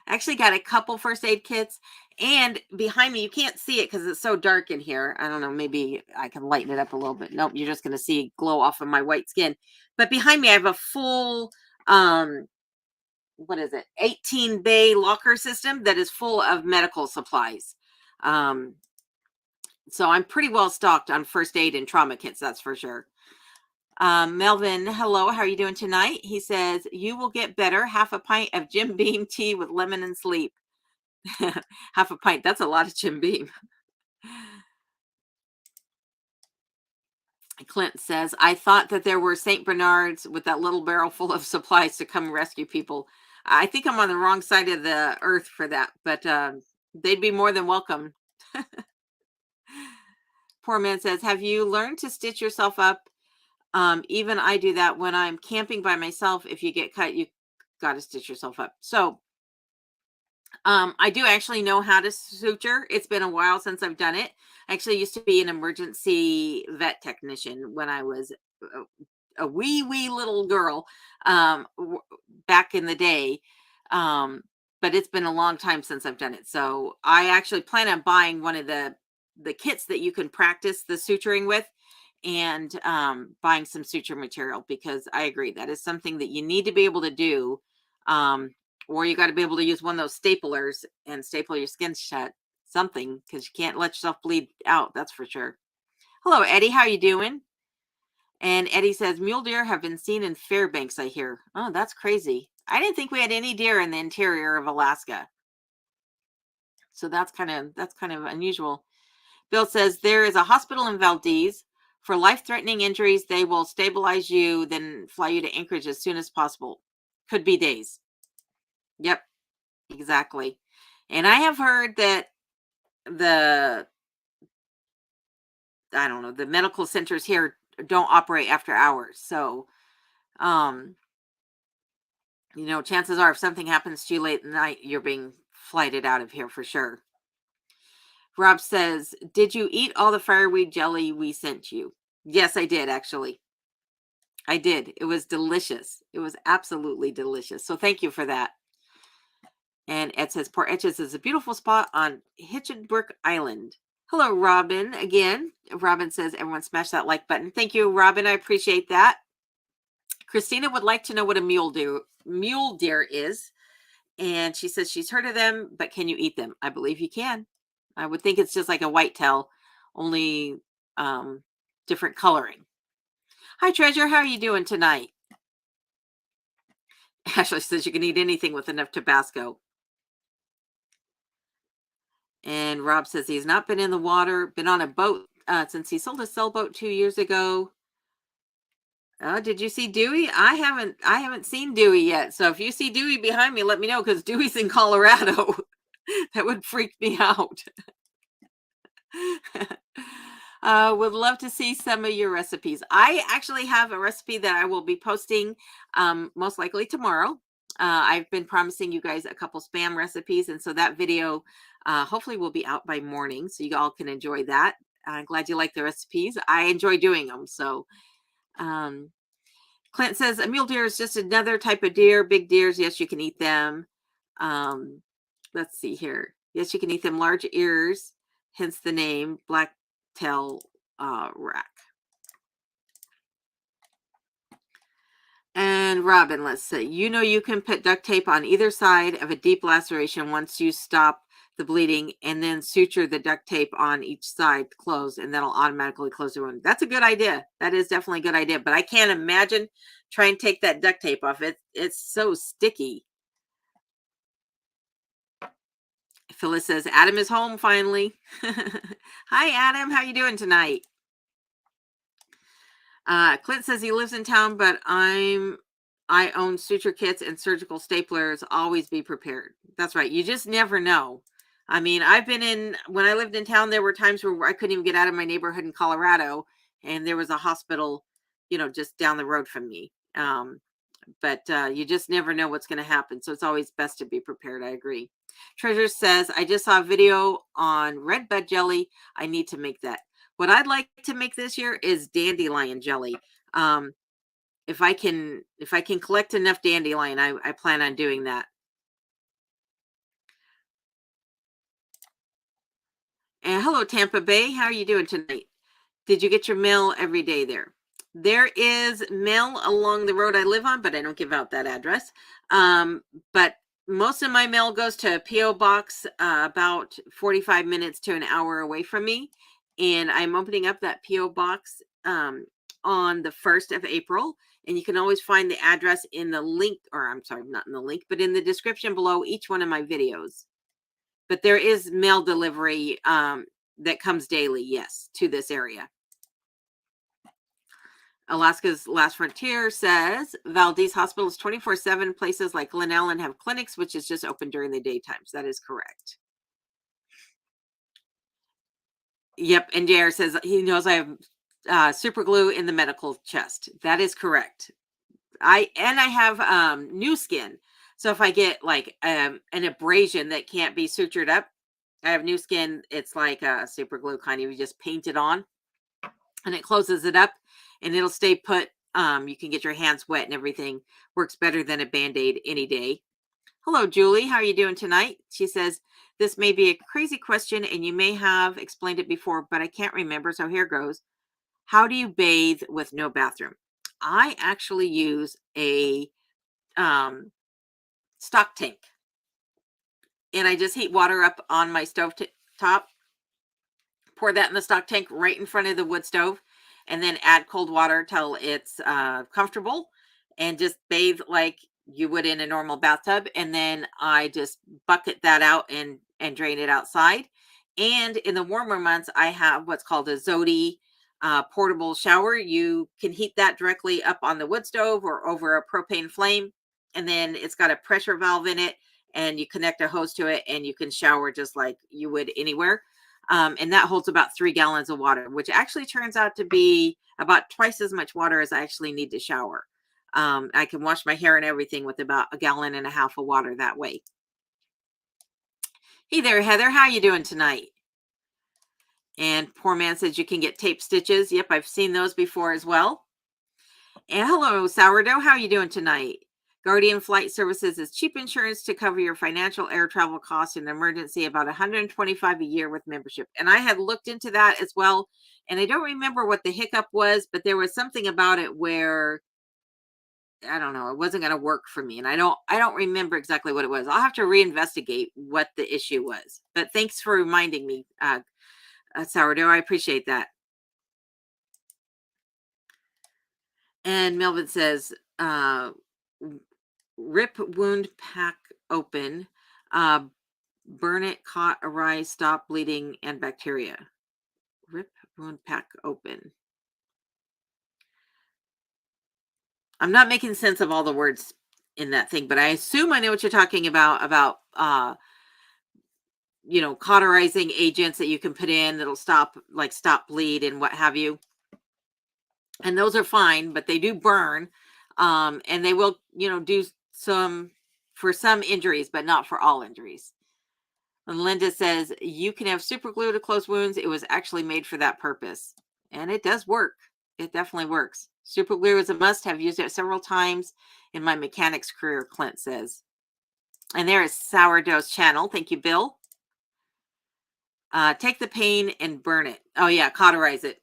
Speaker 1: actually got a couple first aid kits, and behind me, you can't see it because it's so dark in here. I don't know, maybe I can lighten it up a little bit. Nope, you're just going to see glow off of my white skin. But behind me, I have a full, what is it, 18 bay locker system that is full of medical supplies. So I'm pretty well stocked on first aid and trauma kits, that's for sure. Melvin, hello, how are you doing tonight? He says, you will get better. Half a pint of Jim Beam tea with lemon and sleep. Half a pint. That's a lot of Jim Beam. Clint says, I thought that there were St. Bernards with that little barrel full of supplies to come rescue people. I think I'm on the wrong side of the earth for that, but they'd be more than welcome. Poor man says, have you learned to stitch yourself up? Even I do that when I'm camping by myself. If you get cut, you got to stitch yourself up. So I do actually know how to suture. It's been a while since I've done it. I actually used to be an emergency vet technician when I was a wee little girl back in the day. But it's been a long time since I've done it. So I actually plan on buying one of the kits that you can practice the suturing with, and buying some suture material, because I agree that is something that you need to be able to do. Or you got to be able to use one of those staplers and staple your skin shut, something, because you can't let yourself bleed out. That's for sure. Hello, Eddie. How you doing? And Eddie says, mule deer have been seen in Fairbanks, I hear. Oh, that's crazy. I didn't think we had any deer in the interior of Alaska. So that's kind of unusual. Bill says, there is a hospital in Valdez. For life-threatening injuries, they will stabilize you, then fly you to Anchorage as soon as possible. Could be days. Yep, exactly. And I have heard that the medical centers here don't operate after hours. So, chances are if something happens to you late at night, you're being flighted out of here for sure. Rob says, did you eat all the fireweed jelly we sent you? Yes, I did, actually. I did. It was delicious. It was absolutely delicious. So thank you for that. And Ed says, Port Etches is a beautiful spot on Hitchenbrook Island. Hello, Robin. Again, Robin says, everyone smash that like button. Thank you, Robin. I appreciate that. Christina would like to know what a mule deer is. And she says she's heard of them, but can you eat them? I believe you can. I would think it's just like a whitetail, only different coloring. Hi, Treasure. How are you doing tonight? Ashley says you can eat anything with enough Tabasco. And Rob says he's not been in the water, been on a boat since he sold a sailboat 2 years ago. Did you see Dewey? I haven't seen Dewey yet. So if you see Dewey behind me, let me know, because Dewey's in Colorado. That would freak me out. Would love to see some of your recipes. I actually have a recipe that I will be posting most likely tomorrow. I've been promising you guys a couple spam recipes, and so that video hopefully will be out by morning, so you all can enjoy that. I'm glad you like the recipes. I enjoy doing them. So Clint says a mule deer is just another type of deer. Big deers, yes, you can eat them. Let's see here. Yes, you can eat them. Large ears, hence the name blacktail rack. And Robin, let's say, you can put duct tape on either side of a deep laceration once you stop the bleeding, and then suture the duct tape on each side closed, and that'll automatically close the wound. That's a good idea. That is definitely a good idea, but I can't imagine trying to take that duct tape off. It's so sticky. Phyllis says, Adam is home finally. Hi, Adam. How you doing tonight? Clint says he lives in town, but I own suture kits and surgical staplers. Always be prepared. That's right. You just never know. I mean, when I lived in town, there were times where I couldn't even get out of my neighborhood in Colorado, and there was a hospital, just down the road from me. But you just never know what's going to happen. So it's always best to be prepared. I agree. Treasure says, I just saw a video on red bud jelly. I need to make that. What I'd like to make this year is dandelion jelly. if I can collect enough dandelion, I plan on doing that. And hello, Tampa Bay. How are you doing tonight? Did you get your mail every day there? There is mail along the road I live on, but I don't give out that address. But most of my mail goes to a P.O. box about 45 minutes to an hour away from me. And I'm opening up that P.O. box on the 1st of April. And you can always find the address in the link, or I'm sorry, not in the link, but in the description below each one of my videos. But there is mail delivery that comes daily, yes, to this area. Alaska's Last Frontier says Valdez Hospital is 24/7. Places like Glen Ellen have clinics, which is just open during the daytimes. That is correct. Yep. And JR says he knows I have super glue in the medical chest. That is correct. I have new skin. So if I get like an abrasion that can't be sutured up, I have new skin. It's like a super glue kind of, you just paint it on and it closes it up and it'll stay put. You can get your hands wet and everything. Works better than a Band-Aid any day. Hello, Julie. How are you doing tonight? She says, this may be a crazy question and you may have explained it before, but I can't remember. So here goes. How do you bathe with no bathroom? I actually use a stock tank and I just heat water up on my stove top, pour that in the stock tank right in front of the wood stove, and then add cold water till it's comfortable and just bathe like you would in a normal bathtub. And then I just bucket that out and drain it outside. And in the warmer months, I have what's called a Zodi portable shower. You can heat that directly up on the wood stove or over a propane flame. And then it's got a pressure valve in it and you connect a hose to it and you can shower just like you would anywhere. And that holds about 3 gallons of water, which actually turns out to be about twice as much water as I actually need to shower. I can wash my hair and everything with about 1.5 gallons of water that way. Hey there, Heather. How you doing tonight? And Poor Man says you can get tape stitches. Yep, I've seen those before as well. And hello, Sourdough. How are you doing tonight? Guardian Flight Services is cheap insurance to cover your financial air travel costs in an emergency, about $125 a year with membership. And I had looked into that as well. And I don't remember what the hiccup was, but there was something about it where I don't know, it wasn't going to work for me. And I don't remember exactly what it was. I'll have to reinvestigate what the issue was. But thanks for reminding me, Sourdough. I appreciate that. And Melvin says, rip wound, pack open, burn it, caught, arise, stop bleeding and bacteria. Rip wound, pack open. I'm not making sense of all the words in that thing, but I assume I know what you're talking about cauterizing agents that you can put in that'll stop bleed and what have you. And those are fine, but they do burn. And they will, do some for some injuries, but not for all injuries. And Linda says, you can have super glue to close wounds. It was actually made for that purpose. And it does work. It definitely works. Super glue is a must. Have used it several times in my mechanic's career, Clint says. And there is Sourdough's channel. Thank you, Bill. Take the pain and burn it. Oh, yeah, cauterize it.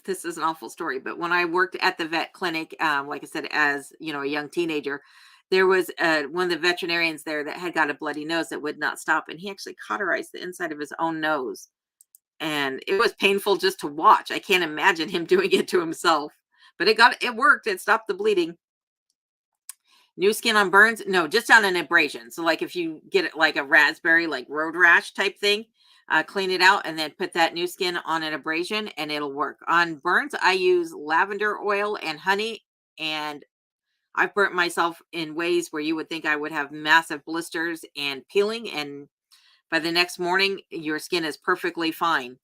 Speaker 1: This is an awful story, but when I worked at the vet clinic, like I said, as a young teenager, there was one of the veterinarians there that had got a bloody nose that would not stop, and he actually cauterized the inside of his own nose, and it was painful just to watch. I can't imagine him doing it to himself, but it worked. It stopped the bleeding. New skin on burns? No, just on an abrasion. So like if you get it like a raspberry, like road rash type thing, clean it out and then put that new skin on an abrasion and it'll work. On burns, I use lavender oil and honey, and I've burnt myself in ways where you would think I would have massive blisters and peeling, and by the next morning, your skin is perfectly fine.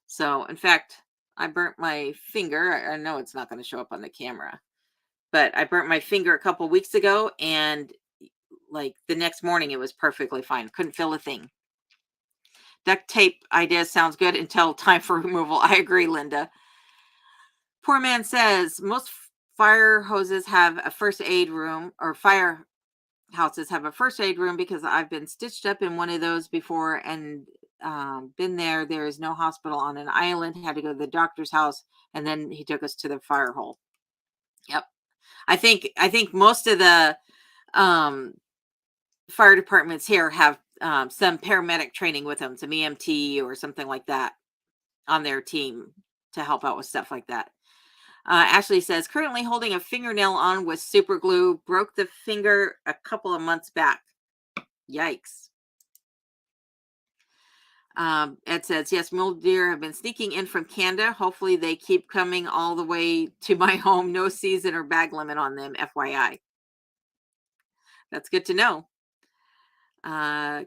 Speaker 1: So in fact, I burnt my finger. I know it's not going to show up on the camera, but I burnt my finger a couple weeks ago, and like the next morning it was perfectly fine. Couldn't feel a thing. Duct tape idea sounds good until time for removal. I agree, Linda. Poor Man says most fire hoses have a first aid room, or fire houses have a first aid room, because I've been stitched up in one of those before and been there. There is no hospital on an island. Had to go to the doctor's house, and then he took us to the fire hole. Yep. I think most of the um, fire departments here have some paramedic training with them, some EMT or something like that on their team to help out with stuff like that. Ashley says, currently holding a fingernail on with super glue. Broke the finger a couple of months back. Yikes. Ed says, yes, mule deer have been sneaking in from Canada. Hopefully they keep coming all the way to my home. No season or bag limit on them, FYI. That's good to know.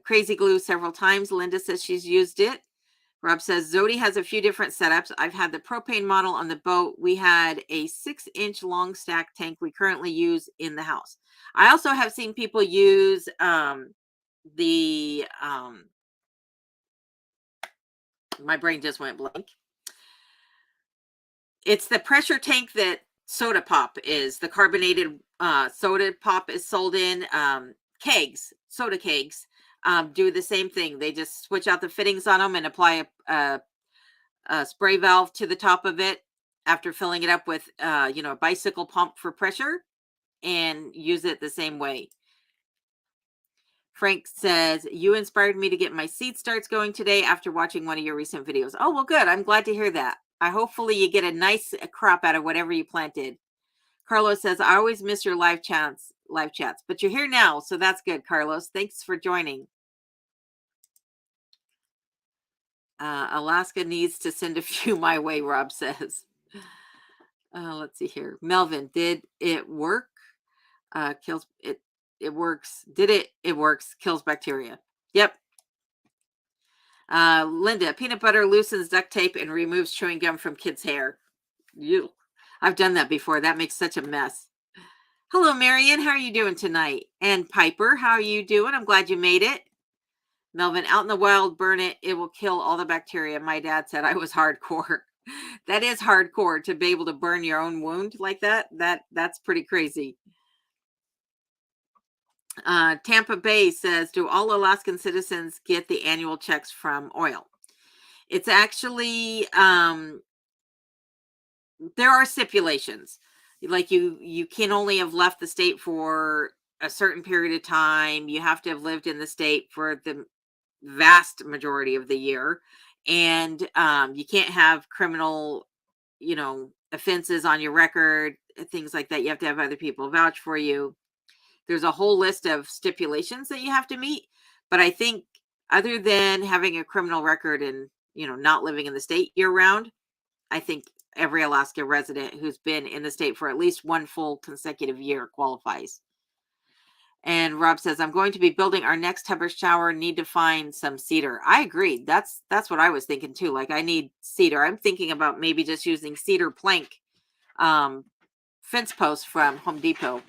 Speaker 1: Crazy glue several times. Linda says she's used it. Rob says, Zodi has a few different setups. I've had the propane model on the boat. We had a 6-inch long stack tank we currently use in the house. I also have seen people use my brain just went blank. It's the pressure tank that soda pop is. The carbonated soda pop is sold in. Kegs, soda kegs, do the same thing. They just switch out the fittings on them and apply a spray valve to the top of it after filling it up with, a bicycle pump for pressure, and use it the same way. Frank says, you inspired me to get my seed starts going today after watching one of your recent videos. Oh, well, good. I'm glad to hear that. Hopefully you get a nice crop out of whatever you planted. Carlos says, I always miss your live chats, but you're here now. So that's good, Carlos. Thanks for joining. Alaska needs to send a few my way, Rob says. Let's see here. Melvin, did it work? Kills it. It works. It works. Kills bacteria. Yep. Linda, peanut butter loosens duct tape and removes chewing gum from kids' hair. Ew. I've done that before. That makes such a mess. Hello, Marion. How are you doing tonight? And Piper, how are you doing? I'm glad you made it. Melvin, out in the wild, burn it. It will kill all the bacteria. My dad said I was hardcore. That is hardcore, to be able to burn your own wound like that. That's pretty crazy. Tampa Bay says, do all Alaskan citizens get the annual checks from oil? It's actually, there are stipulations. Like you can only have left the state for a certain period of time. You have to have lived in the state for the vast majority of the year. And you can't have criminal, offenses on your record, things like that. You have to have other people vouch for you. There's a whole list of stipulations that you have to meet. But I think other than having a criminal record and, not living in the state year round, I think every Alaska resident who's been in the state for at least one full consecutive year qualifies. And Rob says, I'm going to be building our next tub or shower. Need to find some cedar. I agree. That's what I was thinking too. Like, I need cedar. I'm thinking about maybe just using cedar plank fence posts from Home Depot.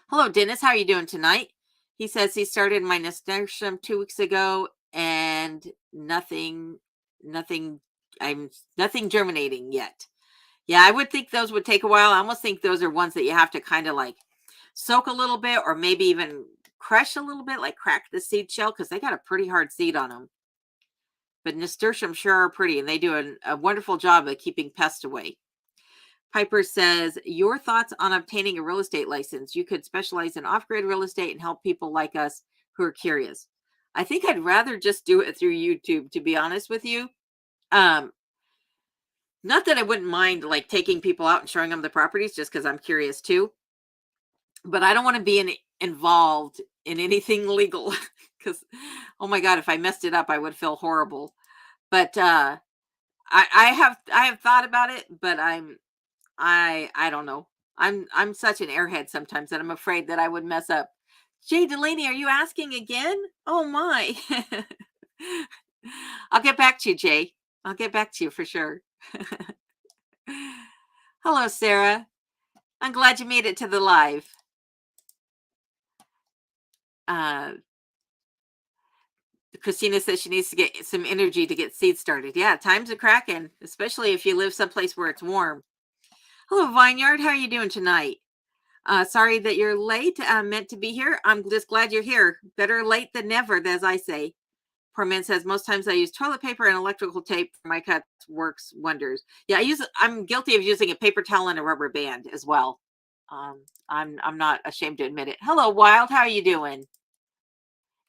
Speaker 1: Hello, Dennis. How are you doing tonight? He says he started my nasturtium 2 weeks ago and nothing germinating yet. Yeah, I would think those would take a while. I almost think those are ones that you have to kind of like soak a little bit, or maybe even crush a little bit, like crack the seed shell, because they got a pretty hard seed on them. But nasturtium sure are pretty, and they do a wonderful job of keeping pests away. Piper says, your thoughts on obtaining a real estate license? You could specialize in off-grid real estate and help people like us who are curious. I think I'd rather just do it through YouTube, to be honest with you. Not that I wouldn't mind like taking people out and showing them the properties, just because I'm curious too. But I don't want to be involved in anything legal, because, oh my God, if I messed it up, I would feel horrible. But I have thought about it, but I don't know. I'm such an airhead sometimes that I'm afraid that I would mess up. Jay Delaney, are you asking again? Oh my. I'll get back to you, Jay. I'll get back to you for sure. Hello, Sarah. I'm glad you made it to the live. Christina says she needs to get some energy to get seeds started. Yeah, times are cracking, especially if you live someplace where it's warm. Hello, Vineyard. How are you doing tonight? Sorry that you're late. Meant to be here. I'm just glad you're here. Better late than never, as I say. Poor man says most times I use toilet paper and electrical tape for my cuts. Works wonders. Yeah, I'm guilty of using a paper towel and a rubber band as well. I'm not ashamed to admit it. Hello, Wild. How are you doing?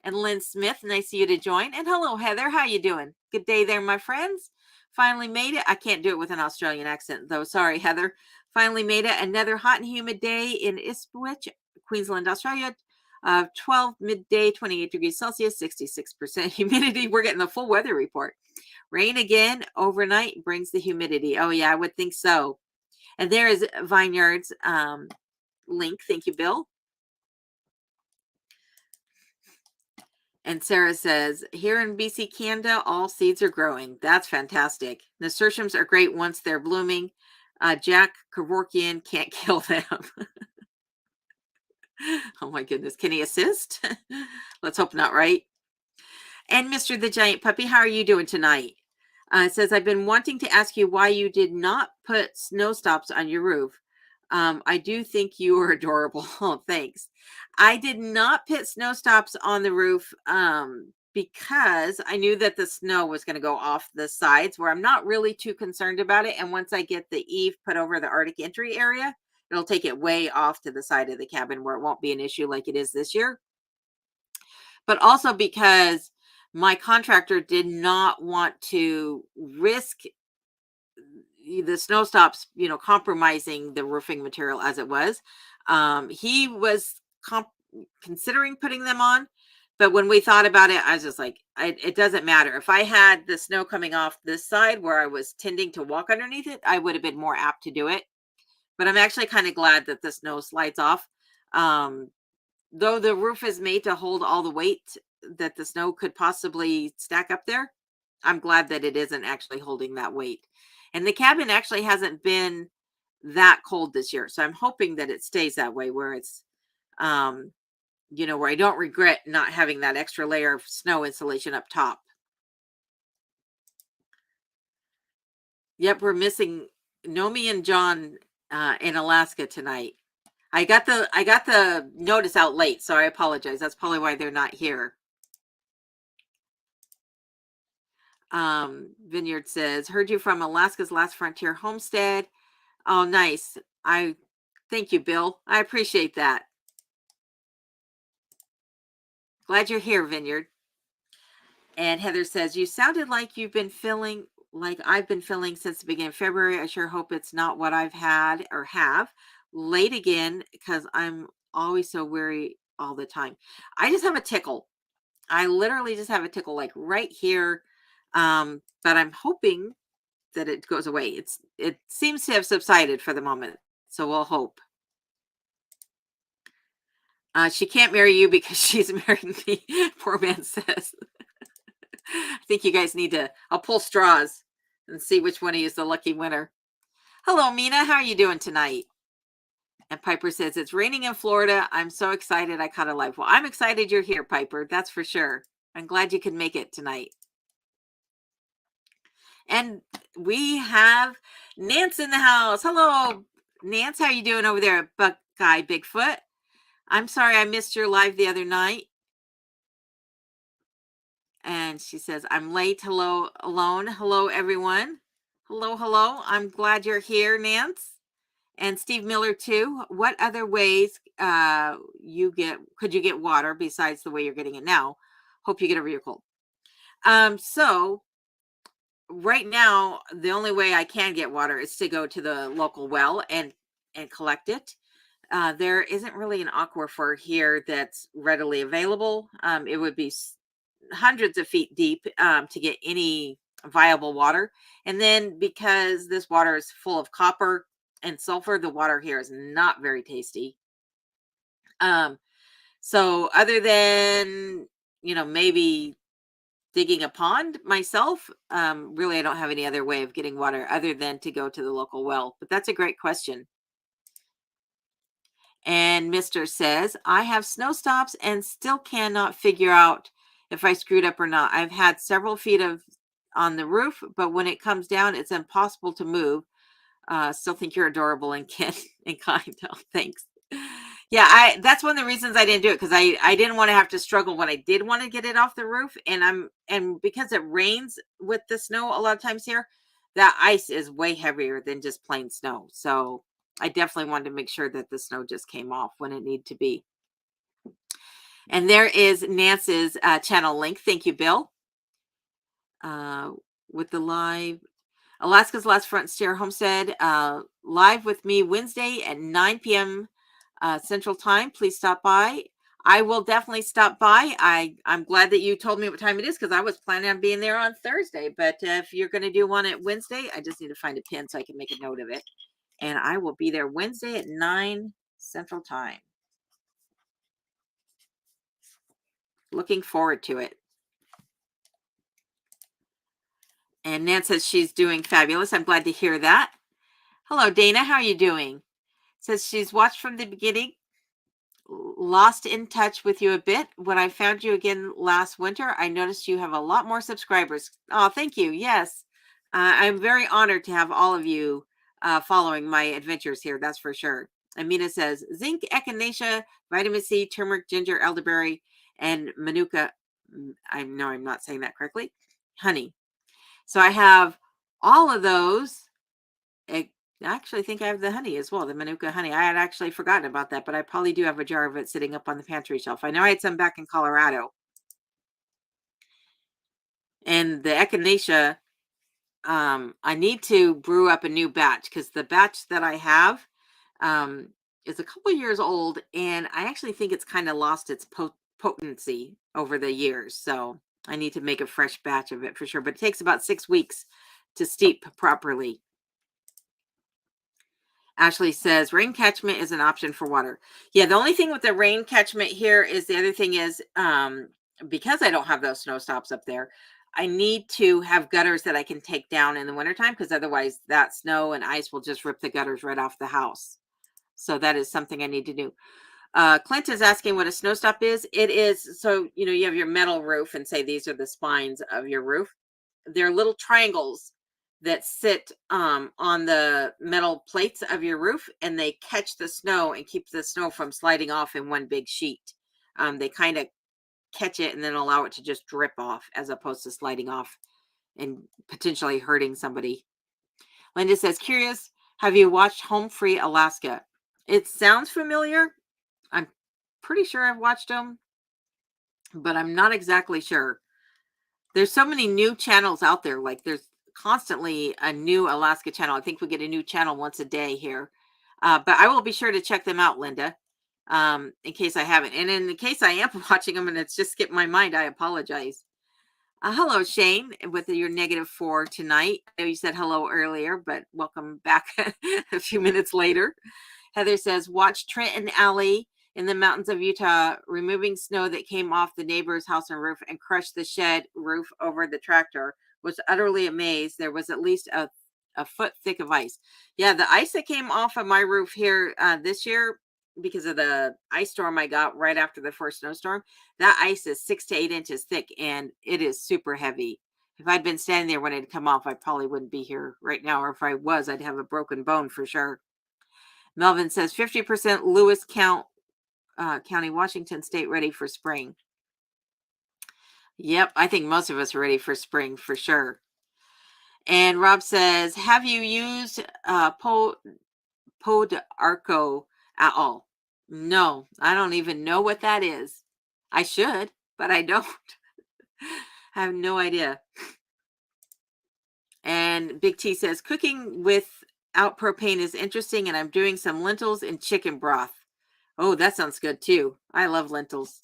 Speaker 1: And Lynn Smith, nice of you to join. And hello, Heather. How you doing? Good day there, my friends. Finally made it. I can't do it with an Australian accent, though. Sorry, Heather. Finally made it. Another hot and humid day in Ipswich, Queensland, Australia. 12 midday, 28 degrees Celsius, 66% humidity. We're getting the full weather report. Rain again overnight brings the humidity. Oh, yeah, I would think so. And there is Vineyard's link. Thank you, Bill. And Sarah says, here in BC, Canada, all seeds are growing. That's fantastic. Nasturtiums are great once they're blooming. Jack Kevorkian can't kill them. Oh my goodness. Can he assist? Let's hope not, right? And Mr. the Giant Puppy, how are you doing tonight? It says, I've been wanting to ask you why you did not put snow stops on your roof. I do think you are adorable. Oh, thanks. I did not put snow stops on the roof because I knew that the snow was going to go off the sides where I'm not really too concerned about it. And once I get the eave put over the Arctic entry area, it'll take it way off to the side of the cabin where it won't be an issue like it is this year. But also because my contractor did not want to risk the snow stops, compromising the roofing material as it was. He was considering putting them on, but when we thought about it, I was just like, it doesn't matter. If I had the snow coming off this side where I was tending to walk underneath it, I would have been more apt to do it. But I'm actually kind of glad that the snow slides off. Though the roof is made to hold all the weight that the snow could possibly stack up there, I'm glad that it isn't actually holding that weight. And the cabin actually hasn't been that cold this year. So I'm hoping that it stays that way where it's, where I don't regret not having that extra layer of snow insulation up top. Yep, we're missing Nomi and John in Alaska tonight. I got the notice out late, so I apologize. That's probably why they're not here. Vineyard says, heard you from Alaska's Last Frontier Homestead. Oh, nice. I thank you, Bill. I appreciate that. Glad you're here, Vineyard. And Heather says, you sounded like you've been feeling like I've been feeling since the beginning of February. I sure hope it's not what I've had or have. Late again, because I'm always so weary all the time. I just have a tickle. I literally just have a tickle like right here. But I'm hoping that it goes away. It seems to have subsided for the moment. So we'll hope. She can't marry you because she's married me. Poor man says. I think you guys need to, I'll pull straws and see which one of you is the lucky winner. Hello, Mina. How are you doing tonight? And Piper says, it's raining in Florida. I'm so excited I caught a live. Well, I'm excited you're here, Piper. That's for sure. I'm glad you could make it tonight. And we have Nance in the house. Hello, Nance. How are you doing over there at Buckeye Bigfoot? I'm sorry I missed your live the other night. And she says, I'm late. Hello, alone. Hello, everyone. Hello, hello. I'm glad you're here, Nance. And Steve Miller, too. What other ways could you get water besides the way you're getting it now? Hope you get over your cold. So right now, the only way I can get water is to go to the local well and collect it. There isn't really an aquifer here that's readily available. It would be hundreds of feet deep to get any viable water. And then because this water is full of copper and sulfur, the water here is not very tasty. So other than, maybe digging a pond myself, really, I don't have any other way of getting water other than to go to the local well. But that's a great question. And Mr. says, I have snow stops and still cannot figure out if I screwed up or not. I've had several feet on the roof, but when it comes down, it's impossible to move. Still think you're adorable and and kind. Oh, thanks. Yeah, that's one of the reasons I didn't do it, because I didn't want to have to struggle when I did want to get it off the roof. And because it rains with the snow a lot of times here, that ice is way heavier than just plain snow. So I definitely wanted to make sure that the snow just came off when it needed to be. And there is Nance's channel link. Thank you, Bill. With the live Alaska's Last Frontier Homestead live with me Wednesday at 9 p.m. Central Time. Please stop by. I will definitely stop by. I'm glad that you told me what time it is, because I was planning on being there on Thursday. But if you're going to do one at Wednesday, I just need to find a pin so I can make a note of it. And I will be there Wednesday at 9 Central Time. Looking forward to it. And Nan says she's doing fabulous. I'm glad to hear that. Hello, Dana. How are you doing? Says she's watched from the beginning. Lost in touch with you a bit. When I found you again last winter, I noticed you have a lot more subscribers. Oh, thank you. Yes. I'm very honored to have all of you following my adventures here. That's for sure. Amina says zinc, echinacea, vitamin C, turmeric, ginger, elderberry, and manuka. I know I'm not saying that correctly. Honey. So I have all of those. I actually think I have the honey as well, the manuka honey. I had actually forgotten about that, but I probably do have a jar of it sitting up on the pantry shelf. I know I had some back in Colorado. And the echinacea, I need to brew up a new batch, because the batch that I have is a couple years old, and I actually think it's kind of lost its potency over the years. So I need to make a fresh batch of it for sure. But it takes about 6 weeks to steep properly. Ashley says rain catchment is an option for water. Yeah, the only thing with the rain catchment here is, the other thing is, because I don't have those snow stops up there, I need to have gutters that I can take down in the wintertime, because otherwise that snow and ice will just rip the gutters right off the house. So that is something I need to do. Clint is asking what a snow stop is. It is, so, you have your metal roof, and say these are the spines of your roof. They're little triangles that sit on the metal plates of your roof, and they catch the snow and keep the snow from sliding off in one big sheet. They kind of catch it and then allow it to just drip off, as opposed to sliding off and potentially hurting somebody. Linda says, curious, have you watched Home Free Alaska? It sounds familiar. I'm pretty sure I've watched them, but I'm not exactly sure. There's so many new channels out there. Like, there's constantly a new Alaska channel. I think we get a new channel once a day here. But I will be sure to check them out, Linda, in case I haven't. And in the case I am watching them and it's just skipped my mind, I apologize. Hello, Shane, with your -4 tonight. I know you said hello earlier, but welcome back a few minutes later. Heather says, watch Trent and Allie in the mountains of Utah removing snow that came off the neighbor's house and roof and crushed the shed roof over the tractor. Was utterly amazed. There was at least a foot thick of ice. Yeah, the ice that came off of my roof here this year, because of the ice storm I got right after the first snowstorm, that ice is 6 to 8 inches thick, and it is super heavy. If I'd been standing there when it had come off, I probably wouldn't be here right now. Or if I was, I'd have a broken bone for sure. Melvin says 50% Lewis County, Washington State ready for spring. Yep, I think most of us are ready for spring for sure. And Rob says, have you used Podarco at all? No, I don't even know what that is. I should, but I don't. I have no idea. And Big T says, cooking without propane is interesting, and I'm doing some lentils and chicken broth. Oh, that sounds good too. I love lentils.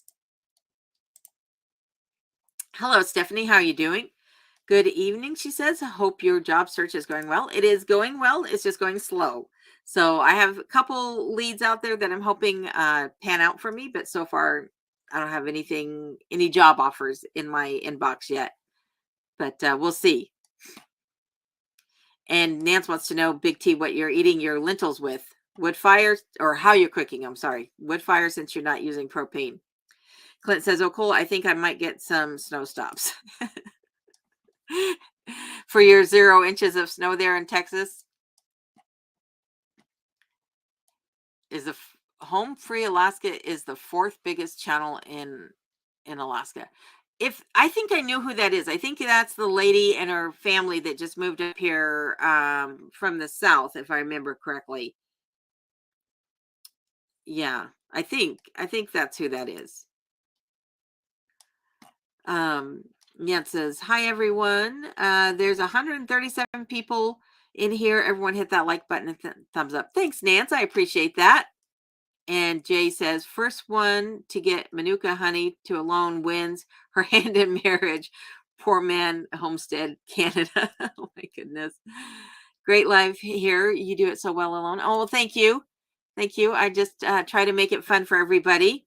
Speaker 1: Hello, Stephanie. How are you doing? Good evening, she says. I hope your job search is going well. It is going well. It's just going slow. So I have a couple leads out there that I'm hoping pan out for me, but so far I don't have any job offers in my inbox yet. But we'll see. And Nance wants to know, Big T, what you're eating your lentils with. Wood fire, or how you're cooking. I'm sorry. Wood fire, since you're not using propane. Clint says, oh, cool. I think I might get some snow stops. For your 0 inches of snow there in Texas. is Home Free Alaska is the fourth biggest channel in Alaska. If I think I knew who that is. I think that's the lady and her family that just moved up here from the south, if I remember correctly. Yeah, I think that's who that is. Um, yeah, it says, "Hi everyone. There's 137 people in here. Everyone hit that like button and thumbs up. Thanks, Nance. I appreciate that." And Jay says, "First one to get Manuka honey to alone wins her hand in marriage. Poor man, Homestead, Canada." Oh my goodness. Great live here. You do it so well alone. Oh, well, thank you. Thank you. I just try to make it fun for everybody.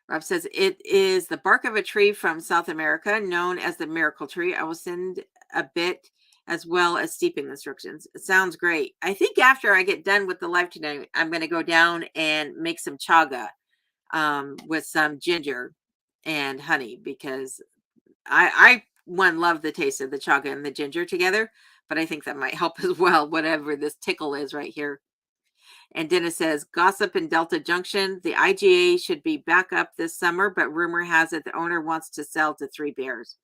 Speaker 1: Rob says, "It is the bark of a tree from South America known as the miracle tree. I will send a bit as well as steeping instructions." It sounds great. I think after I get done with the live today, I'm going to go down and make some chaga with some ginger and honey, because I one love the taste of the chaga and the ginger together, but I think that might help as well, whatever this tickle is right here. And Dennis says, "Gossip in Delta Junction. The IGA should be back up this summer, but rumor has it the owner wants to sell to Three Bears."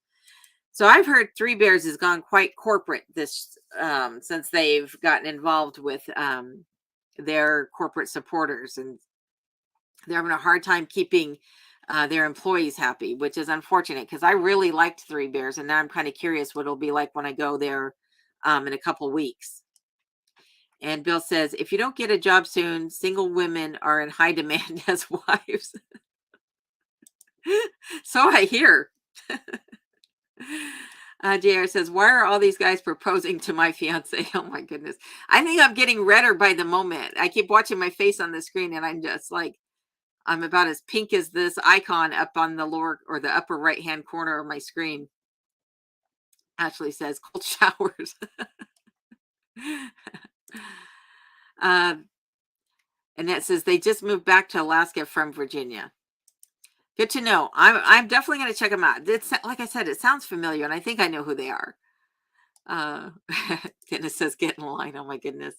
Speaker 1: So I've heard Three Bears has gone quite corporate this since they've gotten involved with their corporate supporters, and they're having a hard time keeping their employees happy, which is unfortunate because I really liked Three Bears, and now I'm kind of curious what it'll be like when I go there in a couple weeks. And Bill says, "If you don't get a job soon, single women are in high demand as wives." So I hear. JR says, "Why are all these guys proposing to my fiance?" Oh my goodness. I think I'm getting redder by the moment. I keep watching my face on the screen and I'm just like, I'm about as pink as this icon up on the lower or the upper right hand corner of my screen. Ashley says, "Cold showers." uh, and that says they just moved back to Alaska from Virginia. Good to know. I'm definitely going to check them out. It's like I said, it sounds familiar, and I think I know who they are. Uh, Dennis says, "Get in line." Oh my goodness.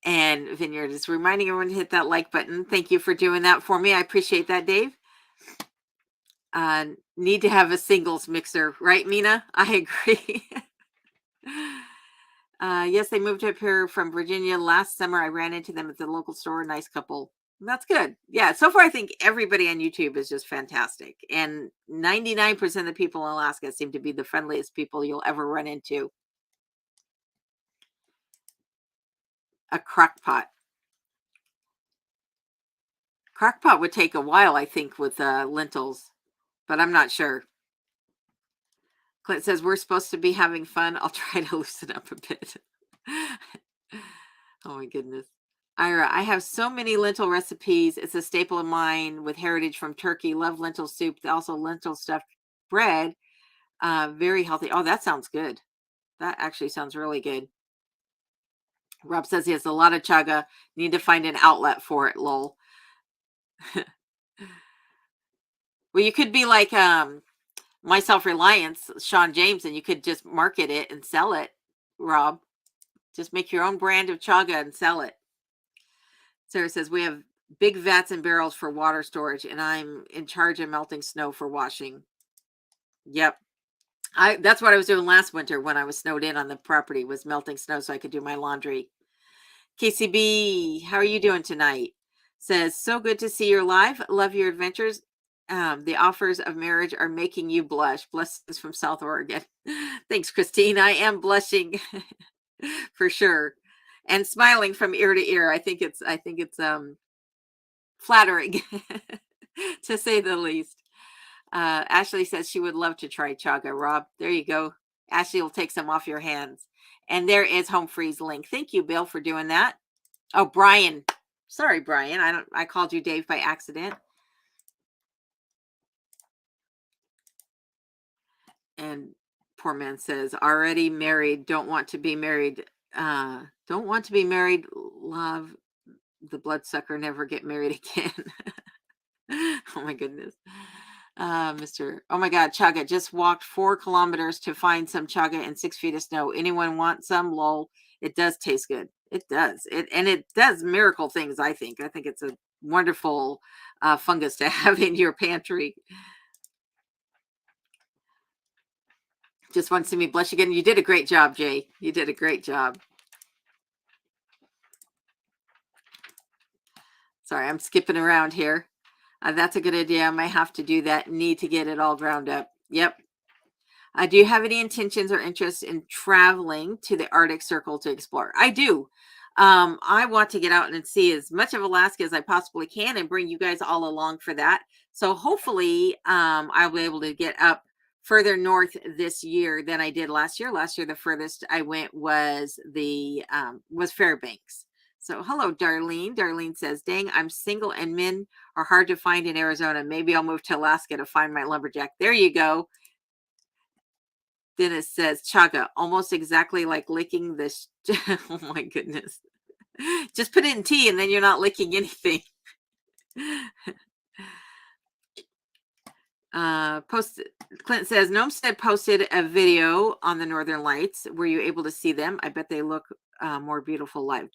Speaker 1: And Vineyard is reminding everyone to hit that like button. Thank you for doing that for me. I appreciate that, Dave. Need to have a singles mixer, right, Mina? I agree. Yes, they moved up here from Virginia last summer. I ran into them at the local store. Nice couple. That's good. Yeah, so far I think everybody on YouTube is just fantastic. And 99% of the people in Alaska seem to be the friendliest people you'll ever run into. A crock pot. Crock pot would take a while, I think, with lentils, but I'm not sure. Clint says, "We're supposed to be having fun. I'll try to loosen up a bit." Oh my goodness. Ira, "I have so many lentil recipes. It's a staple of mine with heritage from Turkey. Love lentil soup. Also lentil stuffed bread. Very healthy." Oh, that sounds good. That actually sounds really good. Rob says he has a lot of chaga. Need to find an outlet for it, lol. Well, you could be like My Self-Reliance, Sean James, and you could just market it and sell it, Rob. Just make your own brand of chaga and sell it. Sarah says, "We have big vats and barrels for water storage, and I'm in charge of melting snow for washing." Yep. That's what I was doing last winter when I was snowed in on the property, was melting snow so I could do my laundry. KCB, how are you doing tonight? Says, "So good to see you're live. Love your adventures. The offers of marriage are making you blush. Blessings from South Oregon." Thanks, Christine. I am blushing for sure, and smiling from ear to ear. I think it's flattering to say the least. Ashley says she would love to try chaga. Rob, there you go. Ashley will take some off your hands. And there is Home Free's link. Thank you, Bill, for doing that. Oh, Brian. Sorry, Brian. I called you Dave by accident. And poor man says, "Already married, don't want to be married. Don't want to be married. Love the bloodsucker, never get married again." Oh my goodness. Oh my God, chaga, "Just walked 4 kilometers to find some chaga and 6 feet of snow. Anyone want some? Lol. It does taste good. It does. And it does miracle things, I think. I think it's a wonderful fungus to have in your pantry. Just want to see me blush again. You did a great job, Jay. You did a great job. Sorry, I'm skipping around here. That's a good idea. I might have to do that. Need to get it all ground up. Yep. Do you have any intentions or interest in traveling to the Arctic Circle to explore? I do. I want to get out and see as much of Alaska as I possibly can and bring you guys all along for that. So hopefully I'll be able to get up further north this year than I did last year. Last year, the furthest I went was was Fairbanks. So hello, Darlene. Darlene says, dang, I'm single and men are hard to find in Arizona. Maybe I'll move to Alaska to find my lumberjack. There you go. Dennis says, chaga, almost exactly like licking this. Oh my goodness. Just put it in tea and then you're not licking anything. Clint says, Gnomestead posted a video on the Northern Lights. Were you able to see them? I bet they look more beautiful live.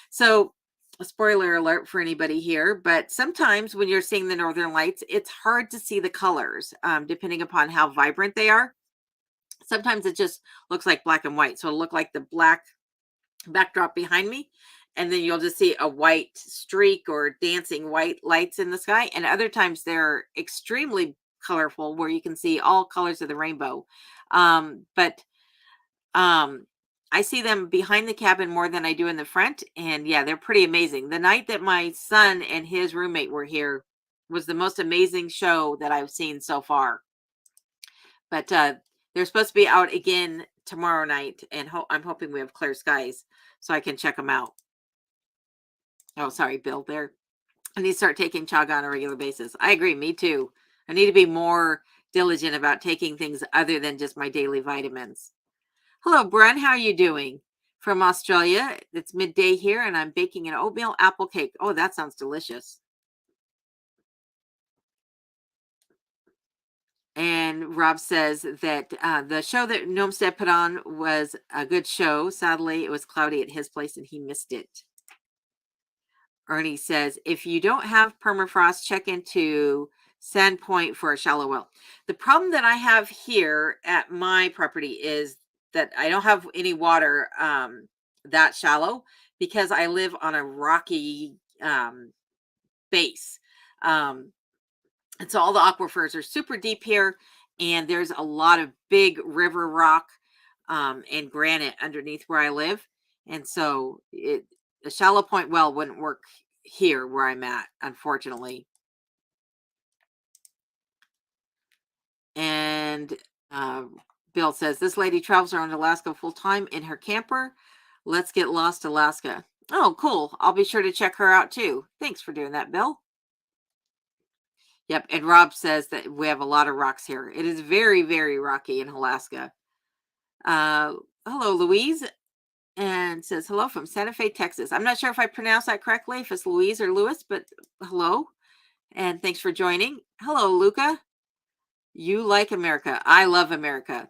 Speaker 1: So a spoiler alert for anybody here, but sometimes when you're seeing the Northern Lights, it's hard to see the colors depending upon how vibrant they are. Sometimes it just looks like black and white. So it'll look like the black backdrop behind me. And then you'll just see a white streak or dancing white lights in the sky. And other times they're extremely colorful where you can see all colors of the rainbow. But I see them behind the cabin more than I do in the front. And yeah, they're pretty amazing. The night that my son and his roommate were here was the most amazing show that I've seen so far. But they're supposed to be out again tomorrow night, and I'm hoping we have clear skies so I can check them out. Oh, sorry, Bill. There, I need to start taking chaga on a regular basis. I agree. Me too. I need to be more diligent about taking things other than just my daily vitamins. Hello, Brun. How are you doing? From Australia. It's midday here, and I'm baking an oatmeal apple cake. Oh, that sounds delicious. And Rob says that the show that Gnomestead put on was a good show. Sadly, it was cloudy at his place and he missed it. Ernie says, if you don't have permafrost, check into Sandpoint for a shallow well. The problem that I have here at my property is that I don't have any water that shallow because I live on a rocky base. And so all the aquifers are super deep here, and there's a lot of big river rock and granite underneath where I live. And so a shallow point well wouldn't work here where I'm at, unfortunately. And Bill says, this lady travels around Alaska full time in her camper. Let's get lost, Alaska. Oh, cool. I'll be sure to check her out too. Thanks for doing that, Bill. Yep. And Rob says that we have a lot of rocks here. It is very, very rocky in Alaska. Hello, Louise. And says, hello from Santa Fe, Texas. I'm not sure if I pronounced that correctly, if it's Louise or Lewis, but hello. And thanks for joining. Hello, Luca. You like America. I love America.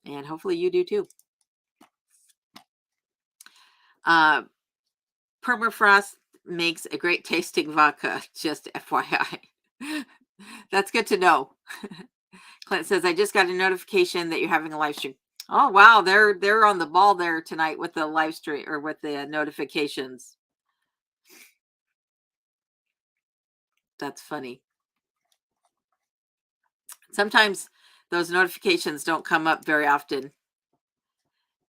Speaker 1: And hopefully you do too. Permafrost makes a great tasting vodka, just FYI. That's good to know. Clint says, I just got a notification that you're having a live stream. Oh, wow. They're on the ball there tonight with the live stream or with the notifications. That's funny. Sometimes those notifications don't come up very often.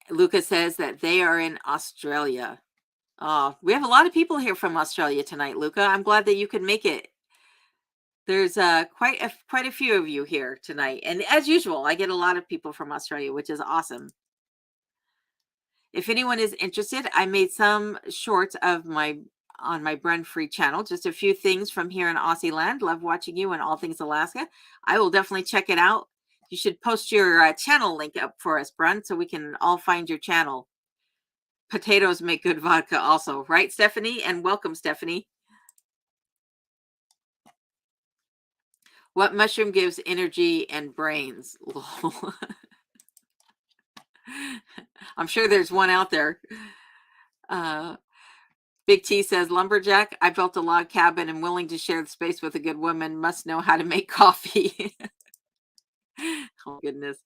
Speaker 1: Lucas says that they are in Australia. We have a lot of people here from Australia tonight, Luca. I'm glad that you could make it. There's quite a few of you here tonight. And as usual, I get a lot of people from Australia, which is awesome. If anyone is interested, I made some shorts of on my Brun Free channel. Just a few things from here in Aussie land. Love watching you and all things Alaska. I will definitely check it out. You should post your channel link up for us, Brun, so we can all find your channel. Potatoes make good vodka also, right, Stephanie? And welcome, Stephanie. What mushroom gives energy and brains? I'm sure there's one out there. Uh, Big T says, lumberjack, I built a log cabin and willing to share the space with a good woman, must know how to make coffee. Oh, goodness.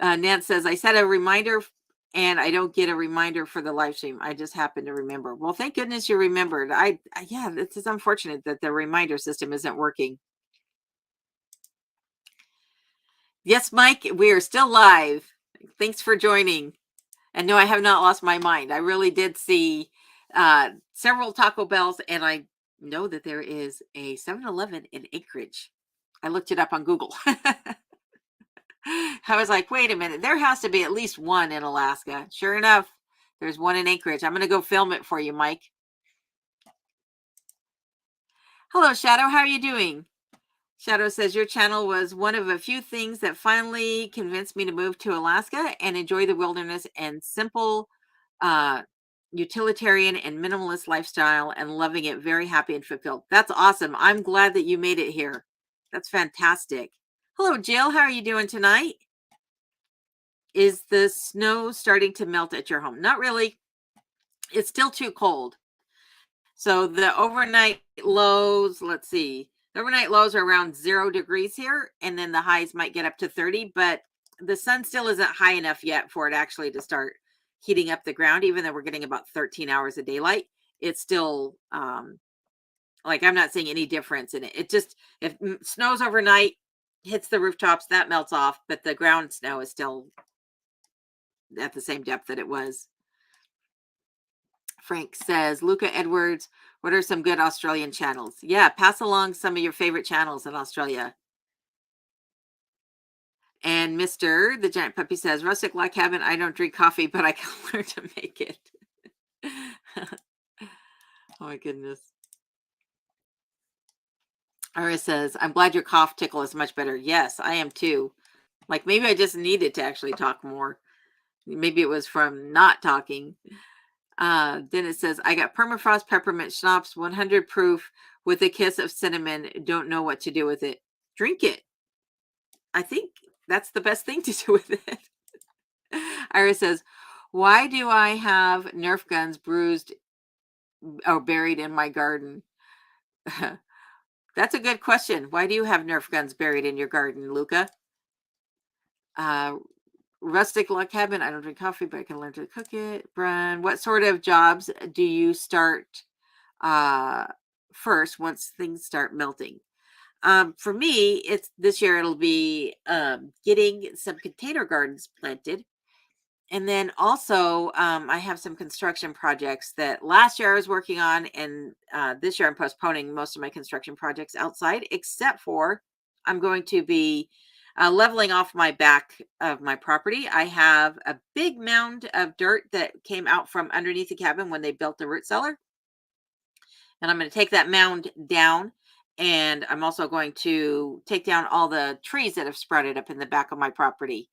Speaker 1: Nance says, I set a reminder and I don't get a reminder for the live stream. I just happen to remember. Well, thank goodness you remembered. Yeah, this is unfortunate that the reminder system isn't working. Yes, Mike, we are still live. Thanks for joining. And no, I have not lost my mind. I really did see several Taco Bells, and I know that there is a 7-Eleven in Anchorage. I looked it up on Google. I was like, wait a minute, there has to be at least one in Alaska. Sure enough, there's one in Anchorage. I'm going to go film it for you, Mike. Hello, Shadow. How are you doing? Shadow says, your channel was one of a few things that finally convinced me to move to Alaska and enjoy the wilderness and simple, utilitarian and minimalist lifestyle, and loving it. Very happy and fulfilled. That's awesome. I'm glad that you made it here. That's fantastic. Hello, Jill. How are you doing tonight? Is the snow starting to melt at your home? Not really. It's still too cold. So the overnight lows, let's see, the overnight lows are around 0 degrees here, and then the highs might get up to 30, but the sun still isn't high enough yet for it actually to start heating up the ground. Even though we're getting about 13 hours of daylight, it's still like, I'm not seeing any difference in it. It just, if snows overnight, hits the rooftops, that melts off, but the ground snow is still at the same depth that it was. Frank says, Luca Edwards, what are some good Australian channels? Yeah, pass along some of your favorite channels in Australia. And Mr. the Giant Puppy says, rustic log cabin, I don't drink coffee, but I can learn to make it. Oh my goodness. Ara says, I'm glad your cough tickle is much better. Yes, I am too. Like, maybe I just needed to actually talk more. Maybe it was from not talking. Then it says, I got permafrost peppermint schnapps, 100 proof with a kiss of cinnamon. Don't know what to do with it. Drink it. I think that's the best thing to do with it. Iris says, why do I have Nerf guns bruised or buried in my garden? That's a good question. Why do you have Nerf guns buried in your garden, Luca? Rustic log cabin. I don't drink coffee, but I can learn to cook it. Brian, what sort of jobs do you start first once things start melting? For me, it's this year it'll be getting some container gardens planted. And then also I have some construction projects that last year I was working on, and this year I'm postponing most of my construction projects outside, except for I'm going to be leveling off my back of my property. I have a big mound of dirt that came out from underneath the cabin when they built the root cellar. And I'm going to take that mound down. And I'm also going to take down all the trees that have sprouted up in the back of my property.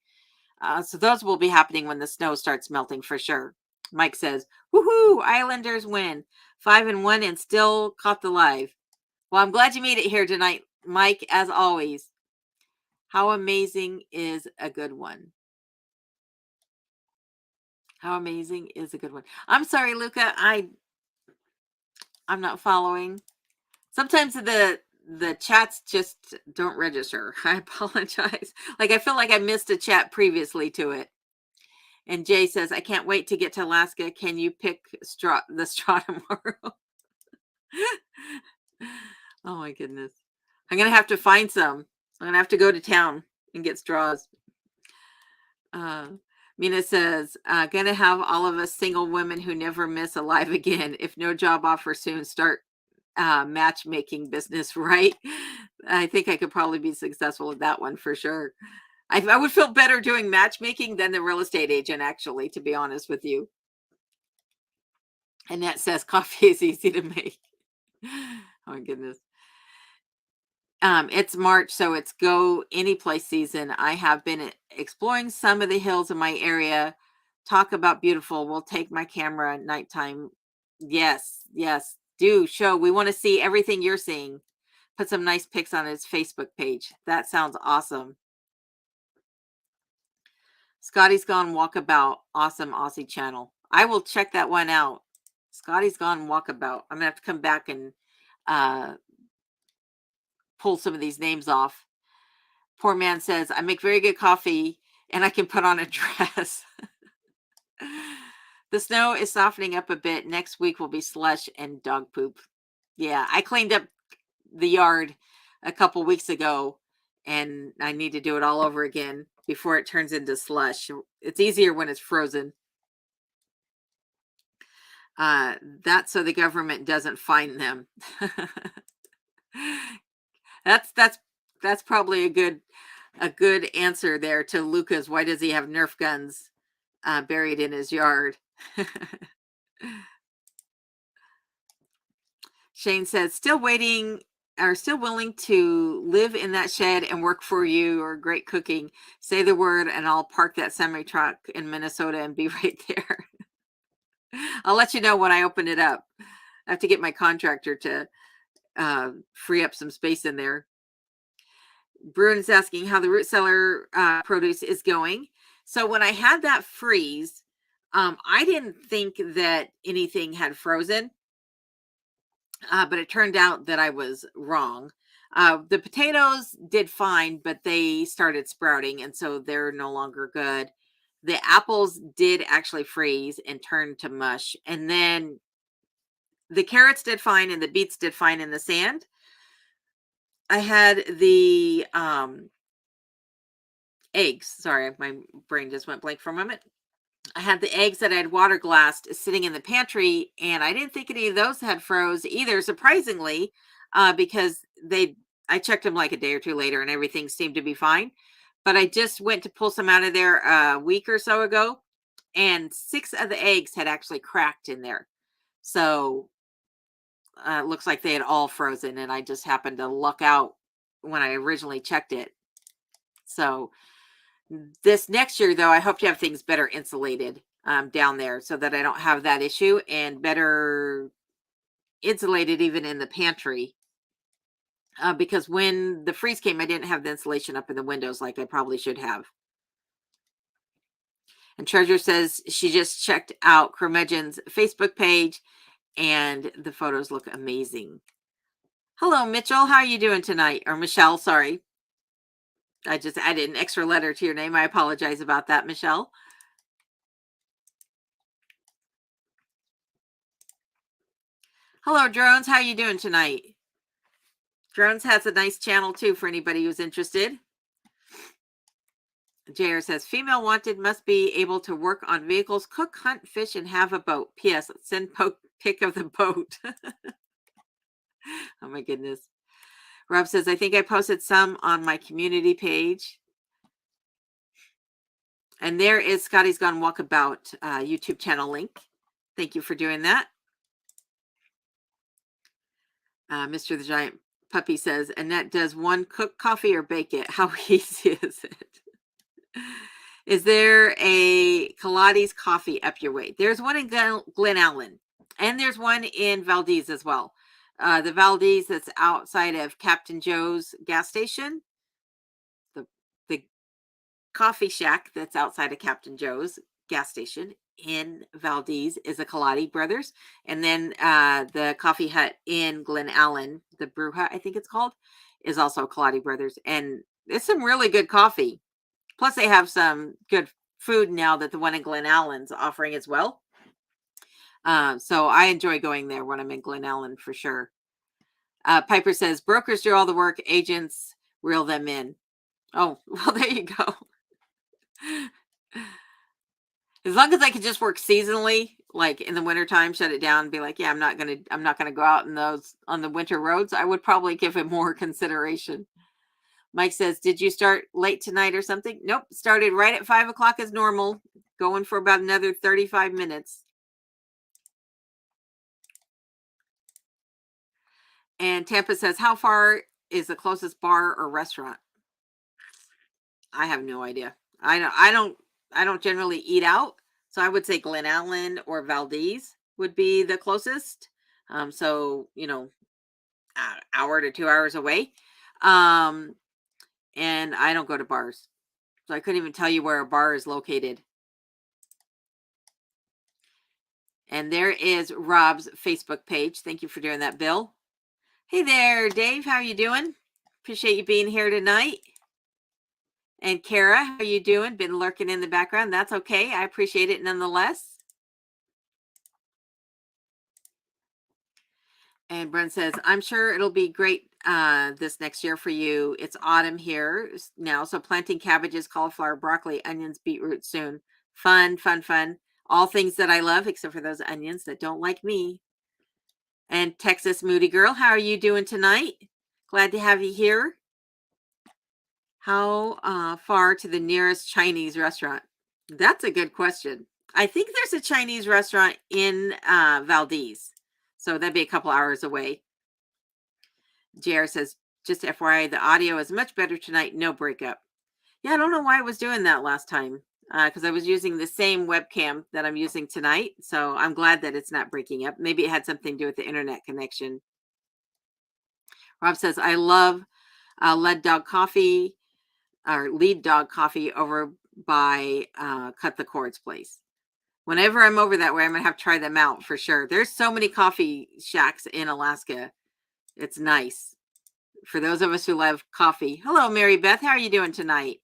Speaker 1: So those will be happening when the snow starts melting for sure. Mike says, woohoo, Islanders win. 5-1 and still caught the live. Well, I'm glad you made it here tonight, Mike, as always. How amazing is a good one? How amazing is a good one? I'm sorry, Luca. I'm not following. Sometimes the chats just don't register. I apologize. Like, I feel like I missed a chat previously to it. And Jay says, I can't wait to get to Alaska. Can you pick the straw tomorrow? Oh my goodness. I'm going to have to find some. I'm going to have to go to town and get straws. Mina says, going to have all of us single women who never miss a live again. If no job offer soon, start matchmaking business, right? I think I could probably be successful with that one for sure. I would feel better doing matchmaking than the real estate agent, actually, to be honest with you. And that says coffee is easy to make. Oh my goodness. It's March, so it's go any place season. I have been exploring some of the hills in my area. Talk about beautiful. We'll take my camera at nighttime. Yes, yes, do show. We want to see everything you're seeing. Put some nice pics on his Facebook page. That sounds awesome. Scotty's Gone Walkabout. Awesome Aussie channel. I will check that one out. Scotty's Gone Walkabout. I'm going to have to come back and pull some of these names off. Poor man says, I make very good coffee and I can put on a dress. The snow is softening up a bit. Next week will be slush and dog poop. Yeah, I cleaned up the yard a couple weeks ago and I need to do it all over again before it turns into slush. It's easier when it's frozen. That's so the government doesn't fine them. That's probably a good answer there to Lucas. Why does he have Nerf guns buried in his yard? Shane says, still waiting or still willing to live in that shed and work for you, or great cooking. Say the word and I'll park that semi truck in Minnesota and be right there. I'll let you know when I open it up. I have to get my contractor to free up some space in there. Bruin is asking how the root cellar produce is going. So when I had that freeze, I didn't think that anything had frozen, but it turned out that I was wrong. The potatoes did fine, but they started sprouting, and so they're no longer good. The apples did actually freeze and turn to mush, and then the carrots did fine, and the beets did fine in the sand. I had the eggs. Sorry, my brain just went blank for a moment. I had the eggs that I had water glassed sitting in the pantry, and I didn't think any of those had froze either, surprisingly, because I checked them like a day or two later, and everything seemed to be fine. But I just went to pull some out of there a week or so ago, and 6 of the eggs had actually cracked in there. So it looks like they had all frozen, and I just happened to luck out when I originally checked it. So this next year, though, I hope to have things better insulated down there so that I don't have that issue, and better insulated even in the pantry. Because when the freeze came, I didn't have the insulation up in the windows like I probably should have. And Treasure says she just checked out Curmudgeon's Facebook page and the photos look amazing. Hello, Mitchell. How are you doing tonight? Or Michelle, sorry. I just added an extra letter to your name. I apologize about that, Michelle. Hello, Drones. How are you doing tonight? Drones has a nice channel, too, for anybody who's interested. JR says, female wanted must be able to work on vehicles, cook, hunt, fish, and have a boat. P.S. Send pic of the boat. Oh, my goodness. Rob says, I think I posted some on my community page. And there is Scotty's Gone Walkabout YouTube channel link. Thank you for doing that. Mr. the Giant Puppy says, Annette, does one cook coffee or bake it? How easy is it? Is there a Kaladi's coffee up your way? There's one in Glen Allen, and there's one in Valdez as well. The Valdez that's outside of Captain Joe's gas station. The coffee shack that's outside of Captain Joe's gas station in Valdez is a Kaladi Brothers. And then the coffee hut in Glen Allen, the brew hut, I think it's called, is also Kaladi Brothers. And it's some really good coffee. Plus, they have some good food now that the one in Glen Allen's offering as well. So I enjoy going there when I'm in Glen Allen for sure. Piper says, brokers do all the work, agents reel them in. Oh, well, there you go. As long as I could just work seasonally, like in the wintertime, shut it down and be like, yeah, I'm not gonna go out in those on the winter roads, I would probably give it more consideration. Mike says, did you start late tonight or something? Nope. Started right at 5 o'clock as normal. Going for about another 35 minutes. And Tampa says, how far is the closest bar or restaurant? I have no idea. I don't generally eat out. So I would say Glen Allen or Valdez would be the closest. So, hour to 2 hours away. And I don't go to bars. So I couldn't even tell you where a bar is located. And there is Rob's Facebook page. Thank you for doing that, Bill. Hey there, Dave. How are you doing? Appreciate you being here tonight. And Kara, how are you doing? Been lurking in the background. That's okay. I appreciate it nonetheless. And Brent says, I'm sure it'll be great this next year for you. It's autumn here now, so planting cabbages, cauliflower, broccoli, onions, beetroot soon. Fun, fun, fun. All things that I love, except for those onions that don't like me. And Texas Moody Girl, how are you doing tonight? Glad to have you here. How far to the nearest Chinese restaurant? That's a good question. I think there's a Chinese restaurant in Valdez. So that'd be a couple hours away. JR says, just FYI, the audio is much better tonight. No breakup. Yeah, I don't know why I was doing that last time. Because I was using the same webcam that I'm using tonight. So I'm glad that it's not breaking up. Maybe it had something to do with the internet connection. Rob says, I love Lead Dog Coffee or Lead Dog Coffee over by Cut the Cords place. Whenever I'm over that way, I'm going to have to try them out for sure. There's so many coffee shacks in Alaska. It's nice. For those of us who love coffee. Hello, Mary Beth. How are you doing tonight?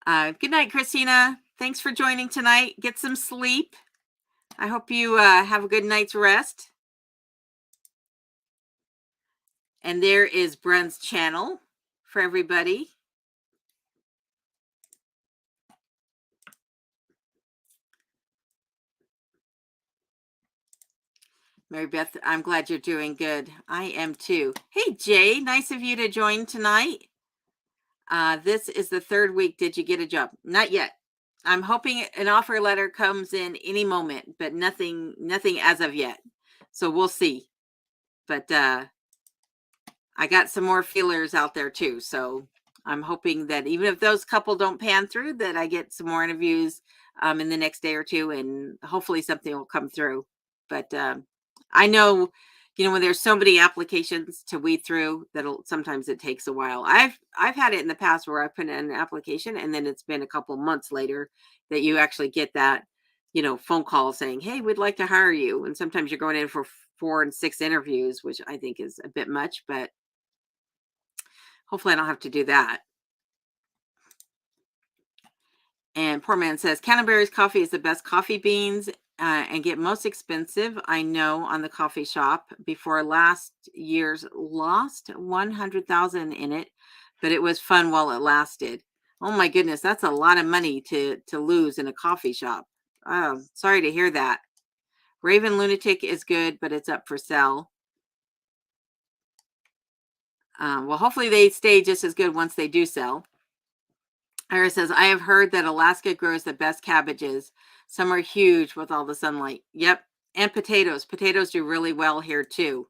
Speaker 1: Good night, Christina. Thanks for joining tonight. Get some sleep. I hope you have a good night's rest. And there is Brent's channel for everybody. Mary Beth, I'm glad you're doing good. I am too. Hey, Jay, nice of you to join tonight. This is the third week. Did you get a job? Not yet. I'm hoping an offer letter comes in any moment, but nothing as of yet. So we'll see. But I got some more feelers out there too. So I'm hoping that even if those couple don't pan through, that I get some more interviews in the next day or two, and hopefully something will come through. But I know, when there's so many applications to weed through, sometimes it takes a while. I've had it in the past where I put in an application and then it's been a couple months later that you actually get that, phone call saying, hey, we'd like to hire you. And sometimes you're going in for 4 and 6 interviews, which I think is a bit much, but hopefully I don't have to do that. And poor man says, Canterbury's coffee is the best coffee beans and get most expensive, I know, on the coffee shop. Before last year's lost 100,000 in it, but it was fun while it lasted. Oh my goodness, that's a lot of money to lose in a coffee shop. Oh, sorry to hear that. Raven Lunatic is good, but it's up for sale. Well, hopefully they stay just as good once they do sell. Ira says, I have heard that Alaska grows the best cabbages. Some are huge with all the sunlight. Yep. And potatoes. Potatoes do really well here too.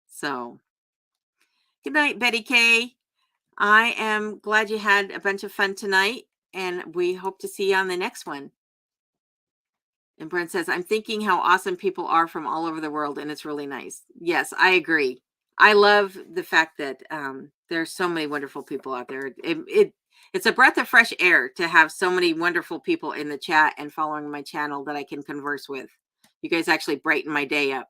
Speaker 1: So good night, Betty K. I am glad you had a bunch of fun tonight, and we hope to see you on the next one. And Brent says, I'm thinking how awesome people are from all over the world, and it's really nice. Yes, I agree. I love the fact that there's so many wonderful people out there. It's a breath of fresh air to have so many wonderful people in the chat and following my channel that I can converse with. You guys actually brighten my day up.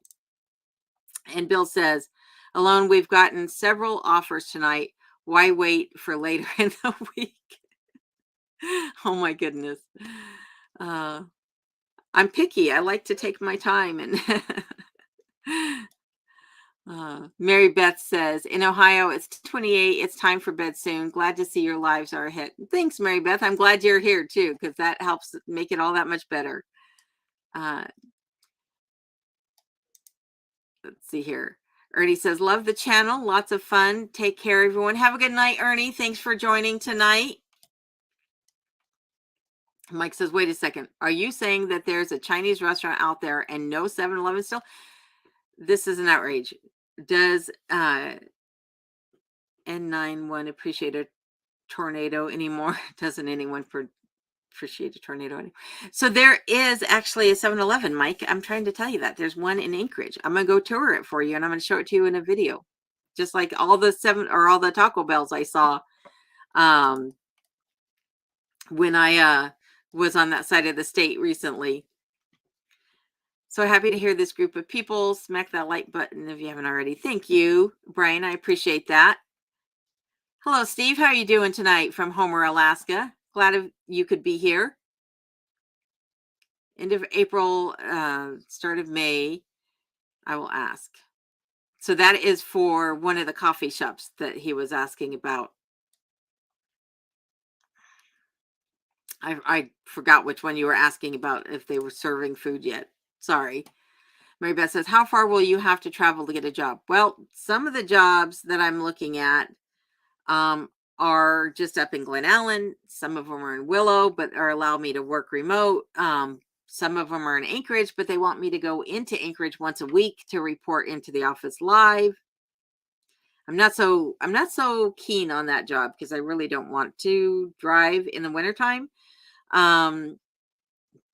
Speaker 1: And Bill says, Alone, we've gotten several offers tonight. Why wait for later in the week? Oh my goodness. I'm picky. I like to take my time. And Mary Beth says, in Ohio, it's 28. It's time for bed soon. Glad to see your lives are ahead. Thanks, Mary Beth. I'm glad you're here too, because that helps make it all that much better. Let's see here. Ernie says, love the channel. Lots of fun. Take care, everyone. Have a good night, Ernie. Thanks for joining tonight. Mike says, wait a second. Are you saying that there's a Chinese restaurant out there and no 7-Eleven still? This is an outrage. Does N91 appreciate a tornado anymore? Doesn't anyone appreciate a tornado anymore? So there is actually a 7-Eleven, Mike. I'm trying to tell you that. There's one in Anchorage. I'm going to go tour it for you, and I'm going to show it to you in a video. just like all the Taco Bells I saw when I was on that side of the state recently. So happy to hear this group of people. Smack that like button if you haven't already. Thank you, Brian. I appreciate that. Hello, Steve. How are you doing tonight from Homer, Alaska? Glad you could be here. End of April, start of May, I will ask. So that is for one of the coffee shops that he was asking about. I forgot which one you were asking about, if they were serving food yet. Sorry. Mary Beth says, how far will you have to travel to get a job? Well, some of the jobs that I'm looking at are just up in Glen Allen. Some of them are in Willow, but are allow me to work remote. Some of them are in Anchorage, but they want me to go into Anchorage once a week to report into the office live. I'm not so keen on that job because I really don't want to drive in the wintertime.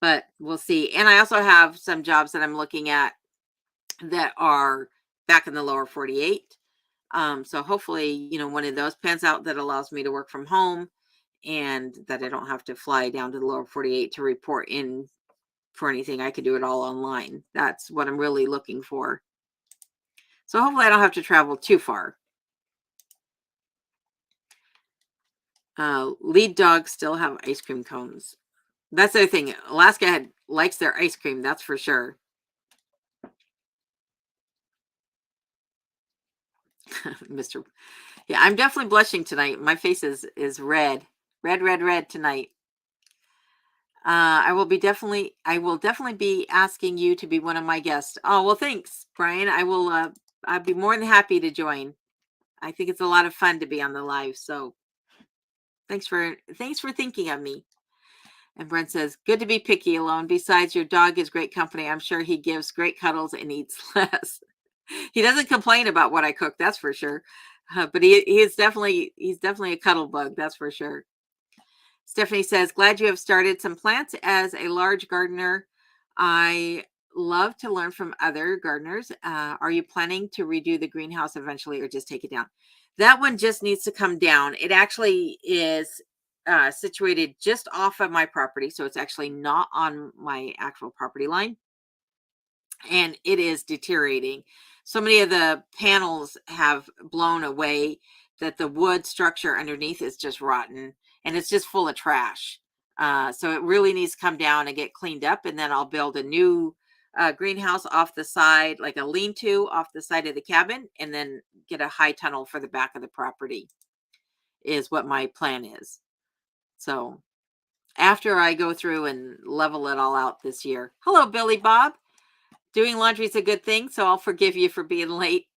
Speaker 1: But we'll see. And I also have some jobs that I'm looking at that are back in the lower 48. So hopefully, one of those pans out that allows me to work from home and that I don't have to fly down to the lower 48 to report in for anything. I could do it all online. That's what I'm really looking for. So hopefully I don't have to travel too far. Lead dogs still have ice cream cones. That's the other thing. Alaska likes their ice cream. That's for sure. Mr. Yeah, I'm definitely blushing tonight. My face is red tonight. I will definitely be asking you to be one of my guests. Oh, well, thanks, Brian. I'd be more than happy to join. I think it's a lot of fun to be on the live. So thanks for thinking of me. And Brent says, good to be picky alone. Besides, your dog is great company. I'm sure he gives great cuddles and eats less. He doesn't complain about what I cook, that's for sure. But he's definitely a cuddle bug, that's for sure. Stephanie says, glad you have started some plants. As a large gardener, I love to learn from other gardeners. Are you planning to redo the greenhouse eventually or just take it down? That one just needs to come down. It actually is situated just off of my property. So it's actually not on my actual property line. And it is deteriorating. So many of the panels have blown away that the wood structure underneath is just rotten and it's just full of trash. So it really needs to come down and get cleaned up. And then I'll build a new greenhouse off the side, like a lean-to off the side of the cabin, and then get a high tunnel for the back of the property is what my plan is. So after I go through and level it all out this year. Hello, Billy Bob. Doing laundry is a good thing, so I'll forgive you for being late.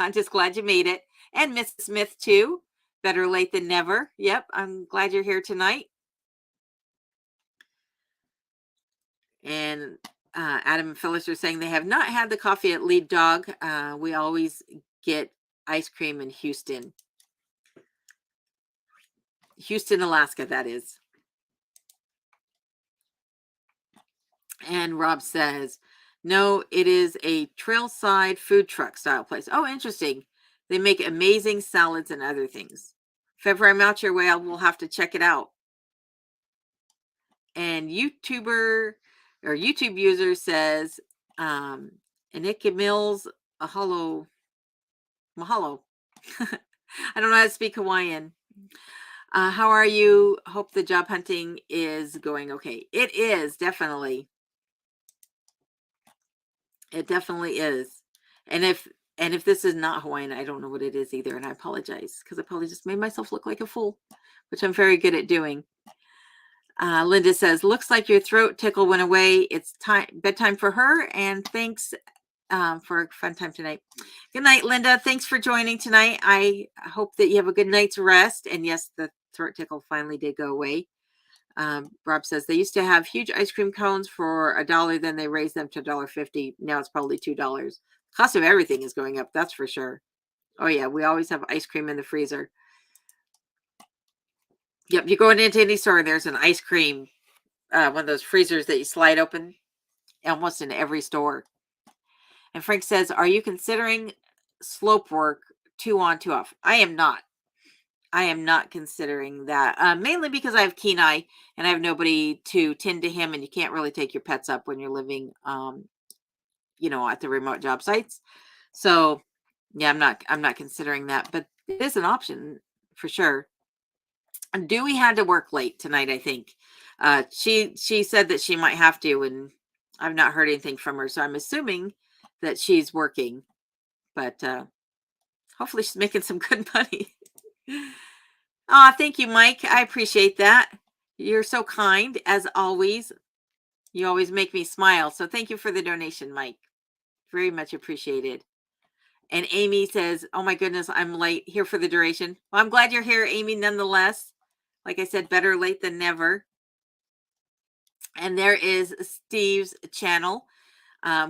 Speaker 1: I'm just glad you made it. And Miss Smith, too. Better late than never. Yep, I'm glad you're here tonight. And Adam and Phyllis are saying they have not had the coffee at Lead Dog. We always get ice cream in Houston. Houston, Alaska, that is. And Rob says, no, it is a trailside food truck style place. Oh, interesting. They make amazing salads and other things. If ever I'm out your way, I will have to check it out. And YouTube user says, Anika Mills, mahalo. I don't know how to speak Hawaiian. How are you? Hope the job hunting is going okay. It is, definitely. It definitely is. And if this is not Hawaiian, I don't know what it is either. And I apologize because I probably just made myself look like a fool, which I'm very good at doing. Linda says, looks like your throat tickle went away. It's bedtime for her. And thanks for a fun time tonight. Good night, Linda. Thanks for joining tonight. I hope that you have a good night's rest. And yes, the throat tickle finally did go away. Rob says they used to have huge ice cream cones for $1, then they raised them to $1.50. Now it's probably $2. Cost of everything is going up, that's for sure. Oh yeah, we always have ice cream in the freezer. Yep, you're going into any store, there's an ice cream, one of those freezers that you slide open, almost in every store. And Frank says, are you considering slope work, 2 on, 2 off. I am not. I am not considering that, mainly because I have Kenai and I have nobody to tend to him, and you can't really take your pets up when you're living, at the remote job sites. So, yeah, I'm not considering that, but it is an option for sure. And Dewey had to work late tonight, I think. She said that she might have to, and I've not heard anything from her, so I'm assuming that she's working. But hopefully, she's making some good money. Ah, thank you, Mike. I appreciate that. You're so kind, as always. You always make me smile. So thank you for the donation, Mike. Very much appreciated. And Amy says, "Oh my goodness, I'm late here for the duration." Well, I'm glad you're here, Amy, nonetheless. Like I said, better late than never. And there is Steve's channel,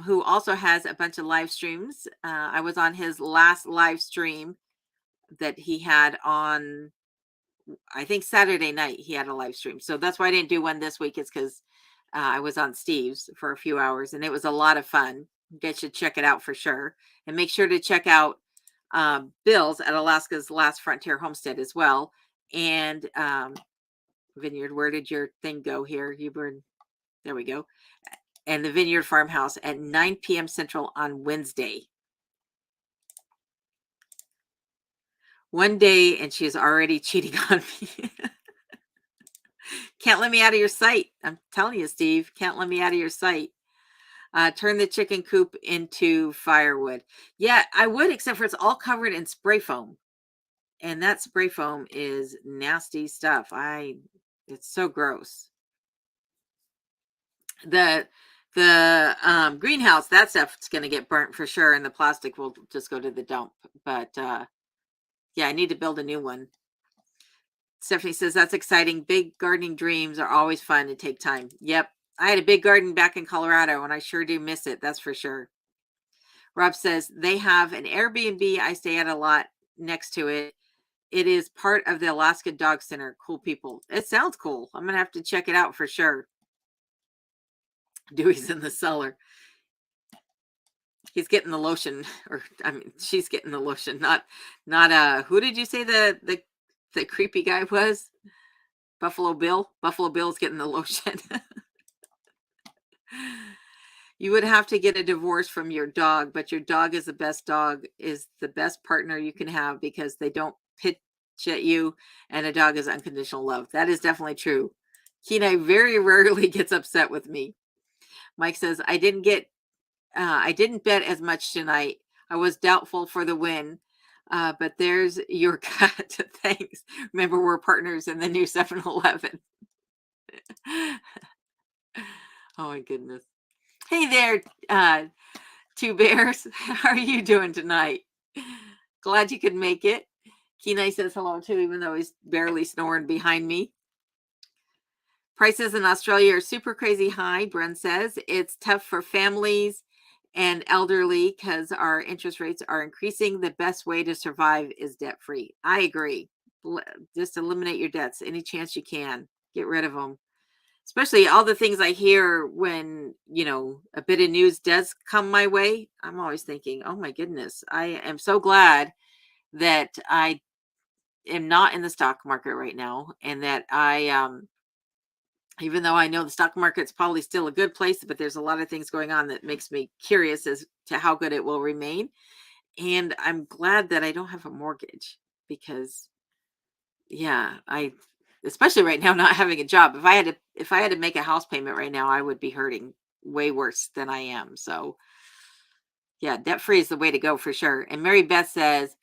Speaker 1: who also has a bunch of live streams. I was on his last live stream that he had on, I think, Saturday night. He had a live stream. So that's why I didn't do one this week, is because I was on Steve's for a few hours, and it was a lot of fun. You guys should check it out for sure. And make sure to check out Bill's at Alaska's Last Frontier Homestead as well. And Vineyard, where did your thing go here? There we go. And the Vineyard Farmhouse at 9 p.m. Central on Wednesday. One day, and she is already cheating on me. Can't let me out of your sight. I'm telling you, Steve, can't let me out of your sight. Turn the chicken coop into firewood. Yeah, I would, except for it's all covered in spray foam. And that spray foam is nasty stuff. It's so gross. The greenhouse, that stuff's going to get burnt for sure, and the plastic will just go to the dump. But yeah, I need to build a new one. Stephanie says, that's exciting. Big gardening dreams are always fun and take time. Yep. I had a big garden back in Colorado, and I sure do miss it. That's for sure. Rob says, they have an Airbnb I stay at a lot next to it. It is part of the Alaska Dog Center. Cool people. It sounds cool. I'm going to have to check it out for sure. Dewey's in the cellar. He's getting the lotion, or I mean, she's getting the lotion. Not who did you say the creepy guy was? Buffalo Bill. Buffalo Bill's getting the lotion. You would have to get a divorce from your dog, but your dog is the best partner you can have, because they don't pitch at you, and a dog is unconditional love. That is definitely true. Kenai very rarely gets upset with me. Mike says, I didn't bet as much tonight. I was doubtful for the win. But there's your cut. Thanks. Remember, we're partners in the new 7-Eleven. Oh my goodness. Hey there, Two Bears. How are you doing tonight? Glad you could make it. Kenai says hello too, even though he's barely snoring behind me. Prices in Australia are super crazy high, Bren says. It's tough for families and elderly because our interest rates are increasing. The best way to survive is debt-free. I agree. Just eliminate your debts any chance you can. Get rid of them. Especially all the things I hear when, a bit of news does come my way. I'm always thinking, oh my goodness, I am so glad that I am not in the stock market right now, and that even though I know the stock market's probably still a good place, but there's a lot of things going on that makes me curious as to how good it will remain. And I'm glad that I don't have a mortgage, because especially right now, not having a job. If I had to make a house payment right now, I would be hurting way worse than I am. So yeah, debt free is the way to go for sure. And Mary Beth says,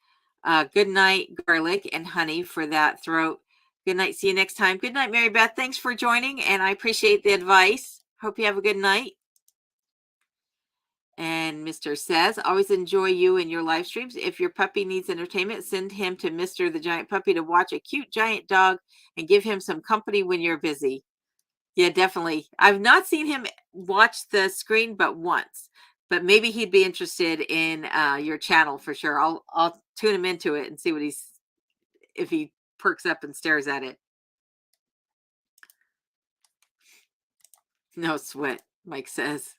Speaker 1: good night, garlic and honey for that throat. Good night. See you next time. Good night, Mary Beth. Thanks for joining, and I appreciate the advice. Hope you have a good night. And Mr. says, always enjoy you and your live streams. If your puppy needs entertainment, send him to Mr. the Giant Puppy to watch a cute giant dog and give him some company when you're busy. Yeah, definitely. I've not seen him watch the screen but once, but maybe he'd be interested in your channel for sure. I'll tune him into it and see if he perks up and stares at it. No sweat, Mike says.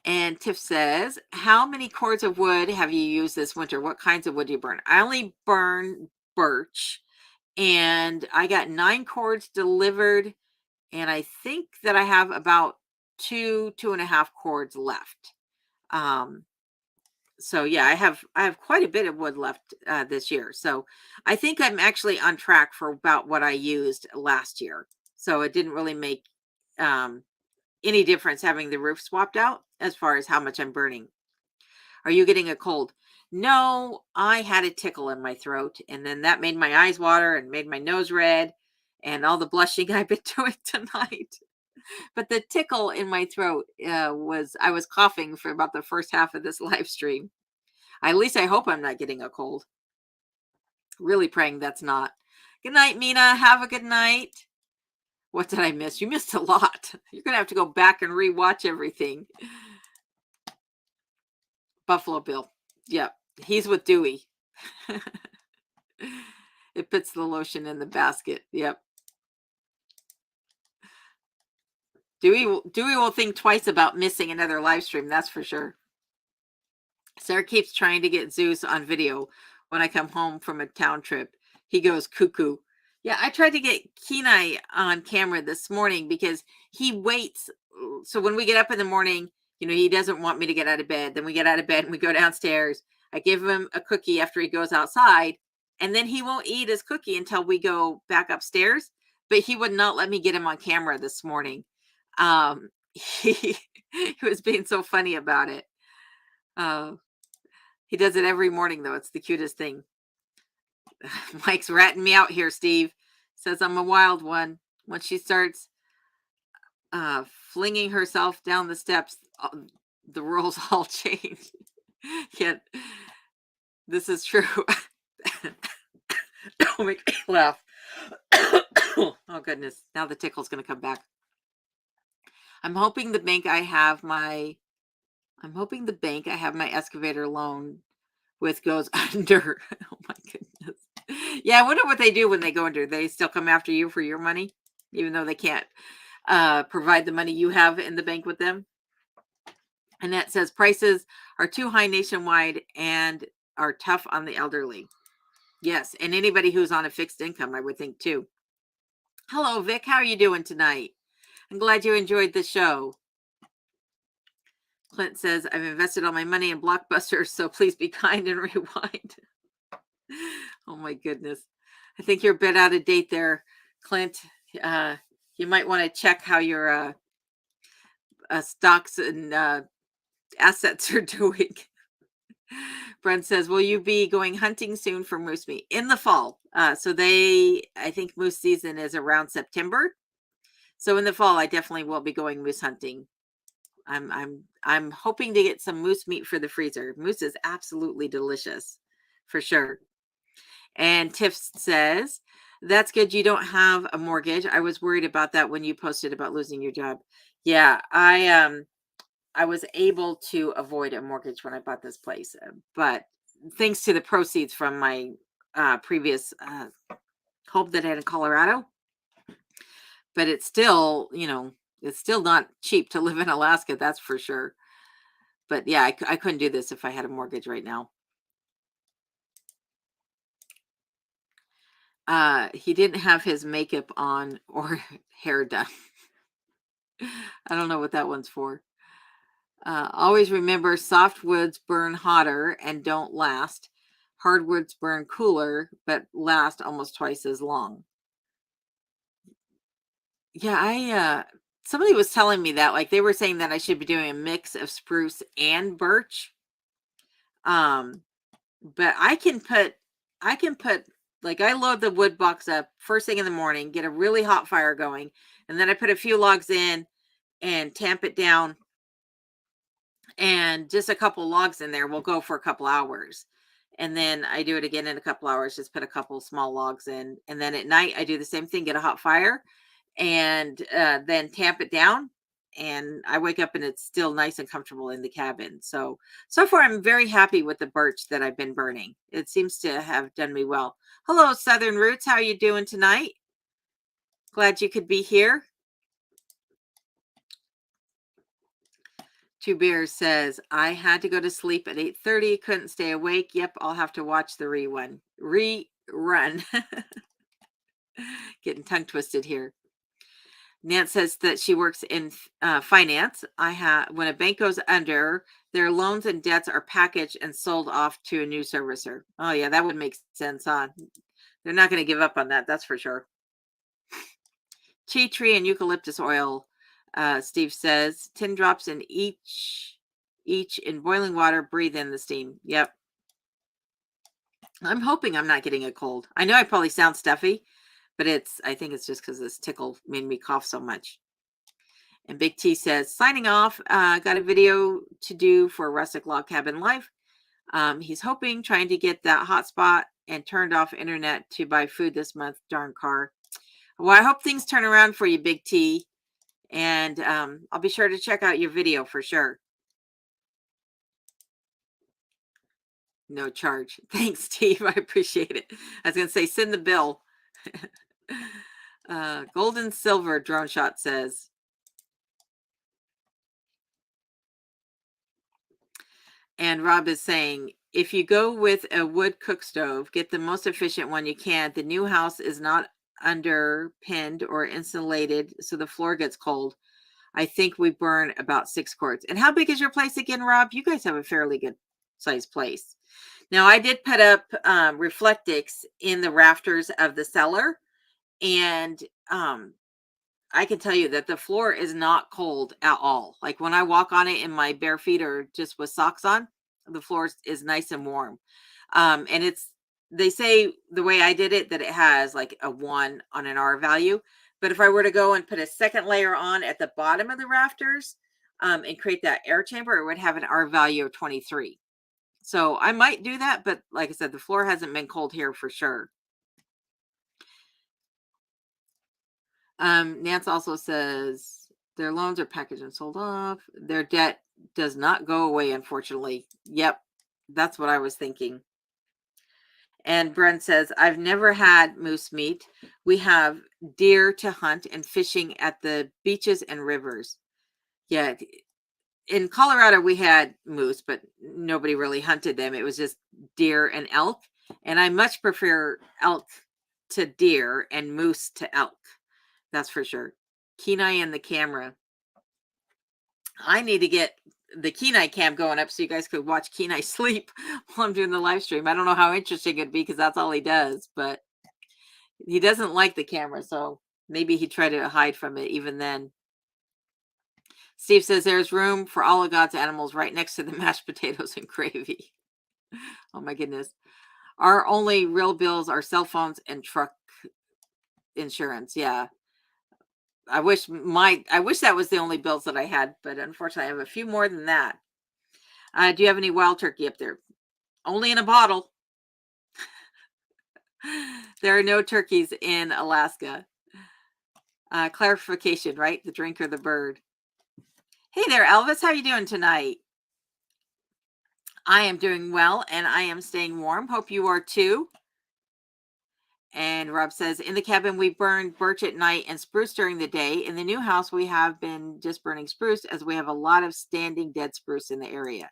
Speaker 1: And Tiff says, how many cords of wood have you used this winter? What kinds of wood do you burn? I only burn birch, and I got 9 cords delivered, and I think that I have about 2.5 cords left. So yeah, I have quite a bit of wood left this year. So I think I'm actually on track for about what I used last year. So it didn't really make um, any difference having the roof swapped out as far as how much I'm burning. Are you getting a cold? No, I had a tickle in my throat, and then that made my eyes water and made my nose red and all the blushing I've been doing tonight. But the tickle in my throat I was coughing for about the first half of this live stream. At least I hope I'm not getting a cold. Really praying that's not. Good night, Mina. Have a good night. What did I miss? You missed a lot. You're going to have to go back and rewatch everything. Buffalo Bill. Yep. He's with Dewey. It puts the lotion in the basket. Yep. Dewey will think twice about missing another live stream. That's for sure. Sarah keeps trying to get Zeus on video when I come home from a town trip. He goes cuckoo. Yeah, I tried to get Kenai on camera this morning because he waits. So when we get up in the morning, he doesn't want me to get out of bed. Then we get out of bed and we go downstairs. I give him a cookie after he goes outside, and then he won't eat his cookie until we go back upstairs. But he would not let me get him on camera this morning. He was being so funny about it. He does it every morning, though. It's the cutest thing. Mike's ratting me out here, Steve. Says I'm a wild one. When she starts flinging herself down the steps, the rules all change. Yet, this is true. Don't make me laugh. Oh, goodness. Now the tickle's going to come back. I'm hoping the bank I have my excavator loan with goes under. Oh my goodness. Yeah, I wonder what they do when they go under. They still come after you for your money, even though they can't provide the money you have in the bank with them. Annette says prices are too high nationwide and are tough on the elderly. Yes, and anybody who's on a fixed income, I would think too. Hello, Vic. How are you doing tonight? I'm glad you enjoyed the show. Clint says, I've invested all my money in Blockbuster, so please be kind and rewind. Oh my goodness. I think you're a bit out of date there, Clint. You might want to check how your stocks and assets are doing. Brent says, will you be going hunting soon for moose meat? In the fall. I think moose season is around September. So in the fall, I definitely will be going moose hunting. I'm hoping to get some moose meat for the freezer. Moose is absolutely delicious, for sure. And Tiff says, that's good you don't have a mortgage. I was worried about that when you posted about losing your job. Yeah, I was able to avoid a mortgage when I bought this place, but thanks to the proceeds from my previous home that I had in Colorado. But it's still, it's still not cheap to live in Alaska, that's for sure. But yeah, I couldn't do this if I had a mortgage right now. He didn't have his makeup on or hair done. I don't know what that one's for. Always remember, soft woods burn hotter and don't last. Hardwoods burn cooler, but last almost twice as long. Yeah, somebody was telling me that, like they were saying that I should be doing a mix of spruce and birch. But I can put, like I load the wood box up first thing in the morning, get a really hot fire going, and then I put a few logs in and tamp it down. And just a couple logs in there will go for a couple hours. And then I do it again in a couple hours, just put a couple small logs in. And then at night, I do the same thing, get a hot fire and then tamp it down. And I wake up and it's still nice and comfortable in the cabin. So far, I'm very happy with the birch that I've been burning. It seems to have done me well. Hello, Southern Roots. How are you doing tonight? Glad you could be here. Two Bears says, I had to go to sleep at 8:30. Couldn't stay awake. Yep, I'll have to watch the rerun. Getting tongue twisted here. Nance says that she works in finance. When a bank goes under, their loans and debts are packaged and sold off to a new servicer. Oh yeah, that would make sense, huh? They're not going to give up on that. That's for sure. Tea tree and eucalyptus oil. Steve says 10 drops in each in boiling water. Breathe in the steam. Yep. I'm hoping I'm not getting a cold. I know I probably sound stuffy, but I think it's just because this tickle made me cough so much. And Big T says, signing off, got a video to do for Rustic Log Cabin Life. He's trying to get that hotspot and turned off internet to buy food this month. Darn car. Well, I hope things turn around for you, Big T. And I'll be sure to check out your video for sure. No charge. Thanks, Steve. I appreciate it. I was going to say, send the bill. Gold and silver, Drone Shot says. And Rob is saying, if you go with a wood cook stove, get the most efficient one you can. The new house is not underpinned or insulated, so the floor gets cold. I think we burn about 6 quarts. And how big is your place again, Rob? You guys have a fairly good sized place. Now, I did put up Reflectix in the rafters of the cellar, and I can tell you that the floor is not cold at all. Like when I walk on it in my bare feet or just with socks on, the floor is nice and warm. And they say the way I did it that it has like a 1 on an R value. But if I were to go and put a second layer on at the bottom of the rafters and create that air chamber, it would have an R value of 23. So I might do that. But like I said, the floor hasn't been cold here for sure. Nance also says their loans are packaged and sold off. Their debt does not go away, unfortunately. Yep, that's what I was thinking. And Brent says, I've never had moose meat. We have deer to hunt and fishing at the beaches and rivers. Yeah, in Colorado, we had moose, but nobody really hunted them. It was just deer and elk. And I much prefer elk to deer and moose to elk. That's for sure. Kenai and the camera. I need to get the Kenai cam going up so you guys could watch Kenai sleep while I'm doing the live stream. I don't know how interesting it'd be because that's all he does, but he doesn't like the camera, so maybe he tried to hide from it even then. Steve says there's room for all of God's animals right next to the mashed potatoes and gravy. Oh my goodness. Our only real bills are cell phones and truck insurance. Yeah. I wish that was the only bills that I had, but unfortunately I have a few more than that. Do you have any wild turkey up there? Only in a bottle. There are no turkeys in Alaska. Clarification, right? The drink or the bird. Hey there, Elvis. How are you doing tonight? I am doing well, and I am staying warm. Hope you are too. And Rob says, in the cabin, we burn birch at night and spruce during the day. In the new house, we have been just burning spruce as we have a lot of standing dead spruce in the area.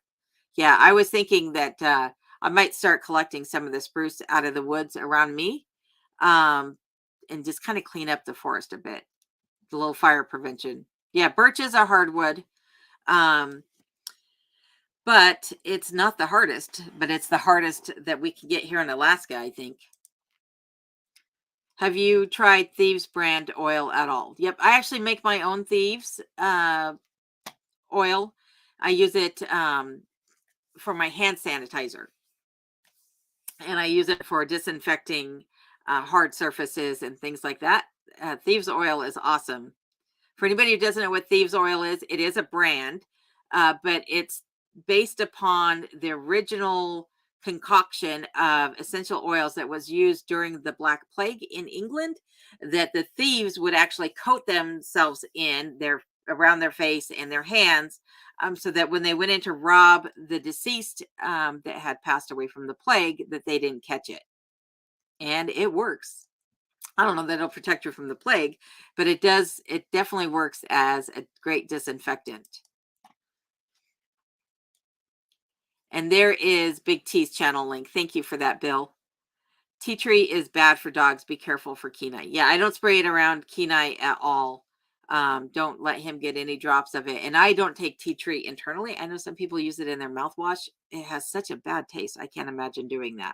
Speaker 1: Yeah, I was thinking that I might start collecting some of the spruce out of the woods around me and just kind of clean up the forest a bit. The little fire prevention. Yeah, birch is a hardwood. But it's not the hardest, but it's the hardest that we can get here in Alaska, I think. Have you tried Thieves brand oil at all? Yep, I actually make my own Thieves oil. I use it for my hand sanitizer. And I use it for disinfecting hard surfaces and things like that. Thieves oil is awesome. For anybody who doesn't know what Thieves oil is, it is a brand, but it's based upon the original concoction of essential oils that was used during the Black Plague in England, that the thieves would actually coat themselves in around their face and their hands, so that when they went in to rob the deceased that had passed away from the plague, that they didn't catch it. And it works. I don't know that it'll protect you from the plague, but it definitely works as a great disinfectant. And there is Big T's channel link. Thank you for that, Bill. Tea tree is bad for dogs. Be careful for Kenai. Yeah, I don't spray it around Kenai at all. Don't let him get any drops of it. And I don't take tea tree internally. I know some people use it in their mouthwash. It has such a bad taste. I can't imagine doing that.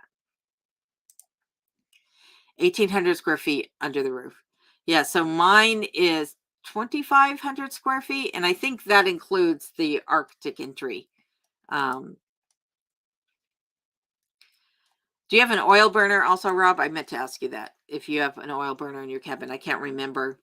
Speaker 1: 1,800 square feet under the roof. Yeah, so mine is 2,500 square feet. And I think that includes the Arctic entry. Do you have an oil burner also, Rob? I meant to ask you that. If you have an oil burner in your cabin, I can't remember.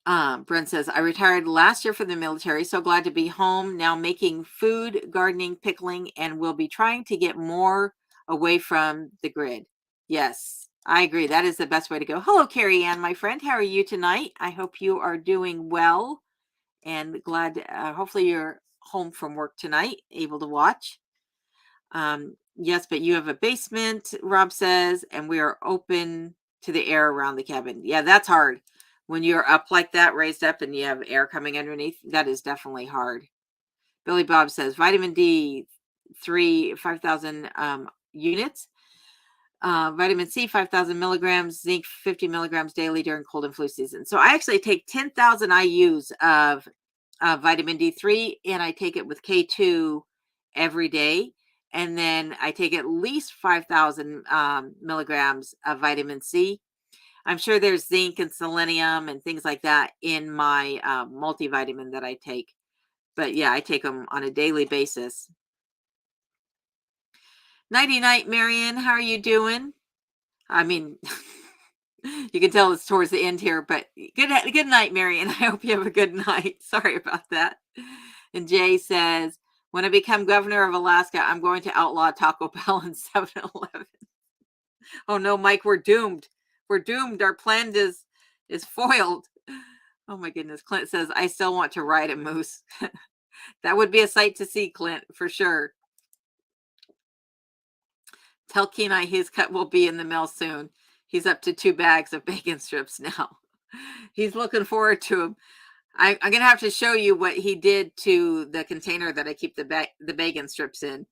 Speaker 1: Brent says, I retired last year from the military. So glad to be home now, making food, gardening, pickling, and will be trying to get more away from the grid. Yes, I agree. That is the best way to go. Hello, Carrie Ann, my friend. How are you tonight? I hope you are doing well and glad. Hopefully you're home from work tonight, able to watch. Yes, but you have a basement, Rob says, and we are open to the air around the cabin. Yeah, that's hard. When you're up like that, raised up, and you have air coming underneath, that is definitely hard. Billy Bob says, vitamin D3, 5,000 units. Vitamin C, 5,000 milligrams. Zinc, 50 milligrams daily during cold and flu season. So I actually take 10,000 IUs of vitamin D3, and I take it with K2 every day. And then I take at least 5,000 milligrams of vitamin C. I'm sure there's zinc and selenium and things like that in my multivitamin that I take. But yeah, I take them on a daily basis. Nighty night, Marion. How are you doing? I mean, you can tell it's towards the end here, but good night, Marion. I hope you have a good night. Sorry about that. And Jay says, when I become governor of Alaska, I'm going to outlaw Taco Bell and 7-Eleven. Oh no, Mike, we're doomed. We're doomed. Our plan is foiled. Oh my goodness. Clint says, I still want to ride a moose. That would be a sight to see, Clint, for sure. Tell Kenai his cut will be in the mail soon. He's up to 2 bags of bacon strips now. He's looking forward to them. I'm going to have to show you what he did to the container that I keep the bacon strips in.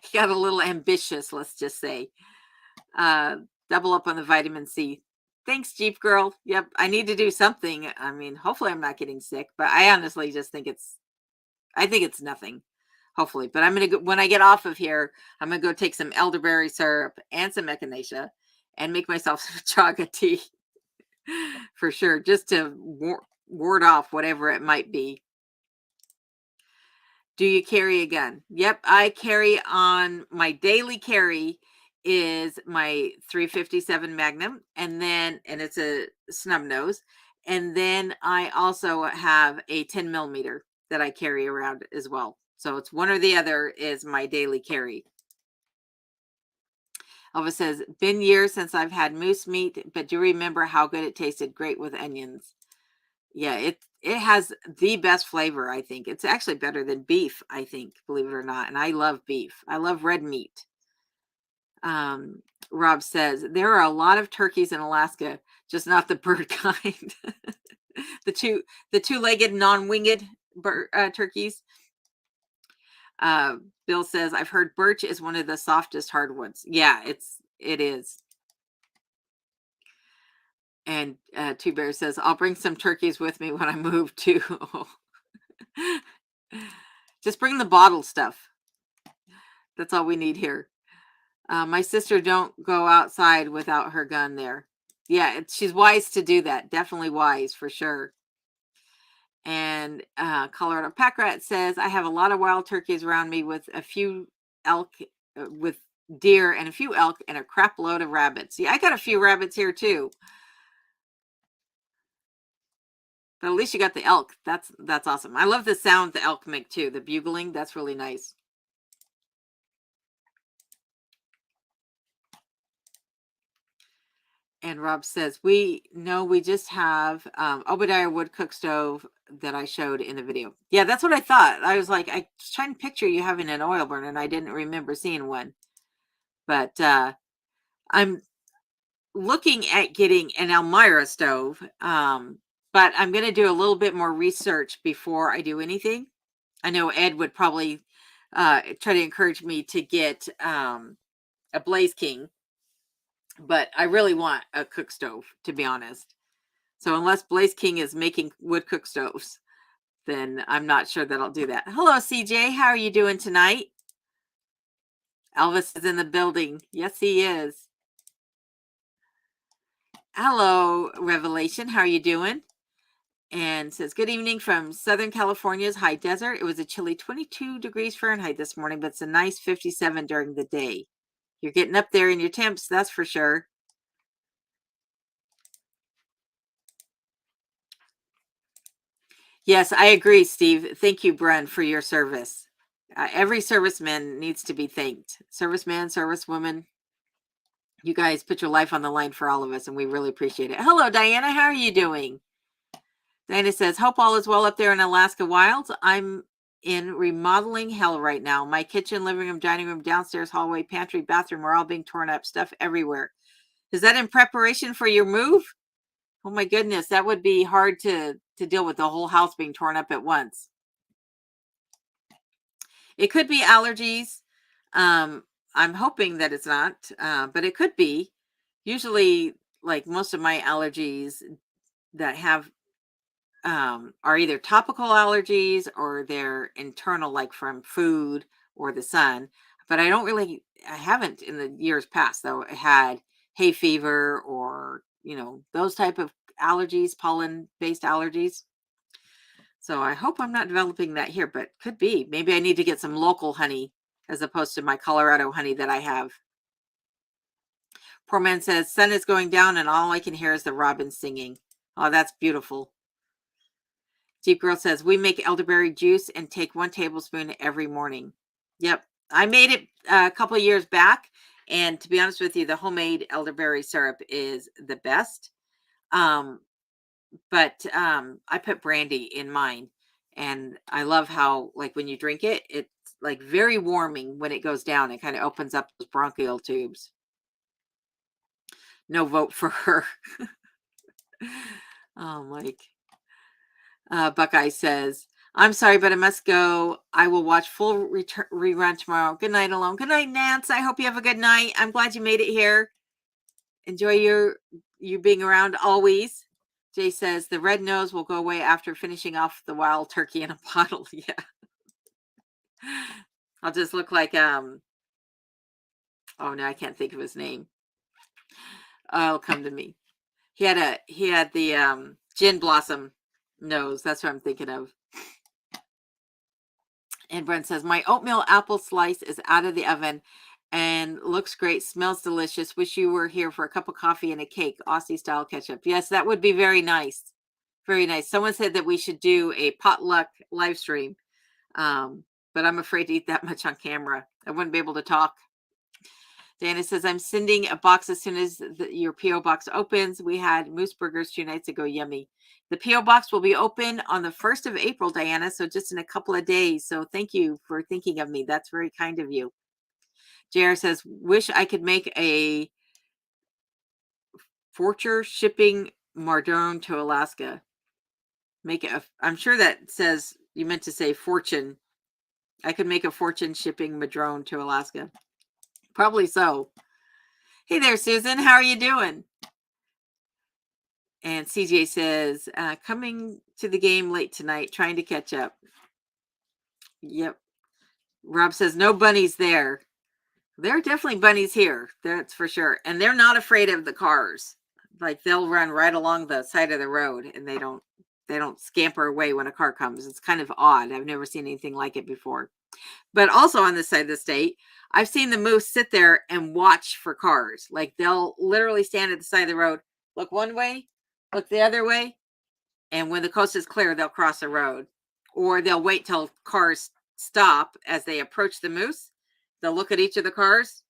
Speaker 1: He got a little ambitious, let's just say. Double up on the vitamin C. Thanks, Jeep Girl. Yep, I need to do something. I mean, hopefully I'm not getting sick, but I honestly just think it's nothing. Hopefully, but I'm going to go, when I get off of here, I'm going to go take some elderberry syrup and some echinacea and make myself some chaga tea for sure, just to ward off whatever it might be. Do you carry a gun? Yep, I carry on. My daily carry is my 357 Magnum, and it's a snub nose. And then I also have a 10 millimeter that I carry around as well. So it's one or the other is my daily carry. Elvis says, been years since I've had moose meat, but do you remember how good it tasted? Great with onions. Yeah, it has the best flavor, I think. It's actually better than beef, I think, believe it or not. And I love beef. I love red meat. Rob says, there are a lot of turkeys in Alaska, just not the bird kind. the two-legged, non-winged turkeys. Bill says, I've heard birch is one of the softest hardwoods. Yeah, it is. And Two Bears says, I'll bring some turkeys with me when I move too. Just bring the bottle stuff. That's all we need here. My sister don't go outside without her gun there. Yeah, she's wise to do that. Definitely wise for sure. And Colorado Pack Rat says, I have a lot of wild turkeys around me with a few elk, with deer and a few elk and a crap load of rabbits. Yeah, I got a few rabbits here too. But at least you got the elk. That's awesome. I love the sound the elk make too. The bugling, that's really nice. And Rob says, we just have Obadiah wood cook stove that I showed in the video. Yeah, that's what I thought. I was like, I was trying to picture you having an oil burner, and I didn't remember seeing one. But I'm looking at getting an Elmira stove. But I'm going to do a little bit more research before I do anything. I know Ed would probably try to encourage me to get a Blaze King, but I really want a cook stove, to be honest. So unless Blaze King is making wood cook stoves, then I'm not sure that I'll do that. Hello, CJ. How are you doing tonight? Elvis is in the building. Yes, he is. Hello, Revelation. How are you doing? And says, good evening from Southern California's high desert. It was a chilly 22 degrees Fahrenheit this morning, but it's a nice 57 during the day. You're getting up there in your temps, that's for sure. Yes, I agree, Steve. Thank you, Bren, for your service. Every serviceman needs to be thanked. Serviceman, servicewoman, you guys put your life on the line for all of us, and we really appreciate it. Hello, Diana. How are you doing? Diana says, hope all is well up there in Alaska wilds. I'm in remodeling hell right now. My kitchen, living room, dining room, downstairs, hallway, pantry, bathroom are all being torn up, stuff everywhere. Is that in preparation for your move? Oh my goodness, that would be hard to deal with, the whole house being torn up at once. It could be allergies. I'm hoping that it's not, but it could be. Usually, like most of my allergies that have are either topical allergies or they're internal, like from food or the sun. But I haven't in the years past, though, had hay fever or, those type of allergies, pollen-based allergies. So I hope I'm not developing that here, but could be. Maybe I need to get some local honey as opposed to my Colorado honey that I have. Poor man says, sun is going down and all I can hear is the robins singing. Oh, that's beautiful. Deep Girl says, we make elderberry juice and take 1 tablespoon every morning. Yep. I made it a couple of years back. And to be honest with you, the homemade elderberry syrup is the best. But I put brandy in mine. And I love how, like, when you drink it, it's like very warming when it goes down. It kind of opens up those bronchial tubes. No vote for her. Oh, Mike. Buckeye says, I'm sorry, but I must go. I will watch full rerun tomorrow. Good night, alone. Good night, Nance. I hope you have a good night. I'm glad you made it here. Enjoy you being around always. Jay says, the red nose will go away after finishing off the wild turkey in a bottle. Yeah. I'll just look like, oh no, I can't think of his name. It'll come to me. He had the gin blossom nose. That's what I'm thinking of. And Brent says, my oatmeal apple slice is out of the oven and looks great. Smells delicious. Wish you were here for a cup of coffee and a cake. Aussie style ketchup. Yes, that would be very nice. Very nice. Someone said that we should do a potluck live stream. But I'm afraid to eat that much on camera. I wouldn't be able to talk. Dana says, I'm sending a box as soon as your P.O. box opens. We had moose burgers 2 nights ago. Yummy. The P.O. box will be open on the 1st of April, Diana, so just in a couple of days. So thank you for thinking of me. That's very kind of you. JR says, wish I could make a fortune shipping Madrone to Alaska. I'm sure that says, you meant to say fortune. I could make a fortune shipping Madrone to Alaska. Probably so. Hey there, Susan. How are you doing? And CJ says, coming to the game late tonight, trying to catch up. Yep. Rob says, no bunnies there. There are definitely bunnies here. That's for sure. And they're not afraid of the cars. Like, they'll run right along the side of the road and they don't scamper away when a car comes. It's kind of odd. I've never seen anything like it before. But also on this side of the state, I've seen the moose sit there and watch for cars. Like, they'll literally stand at the side of the road, look one way, look the other way, and when the coast is clear, they'll cross the road. Or they'll wait till cars stop as they approach the moose. They'll look at each of the cars,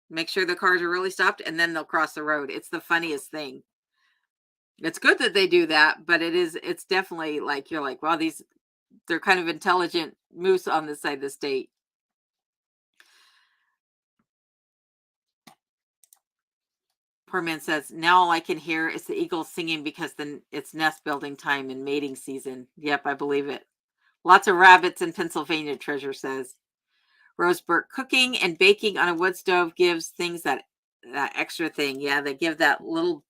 Speaker 1: make sure the cars are really stopped, and then they'll cross the road. It's the funniest thing. It's good that they do that, but it's definitely like, you're like, wow, they're kind of intelligent moose on this side of the state. Poor man says, now all I can hear is the eagles singing because then it's nest building time and mating season. Yep, I believe it. Lots of rabbits in Pennsylvania, Treasure says. Rosebert, cooking and baking on a wood stove gives things that extra thing. Yeah, they give that little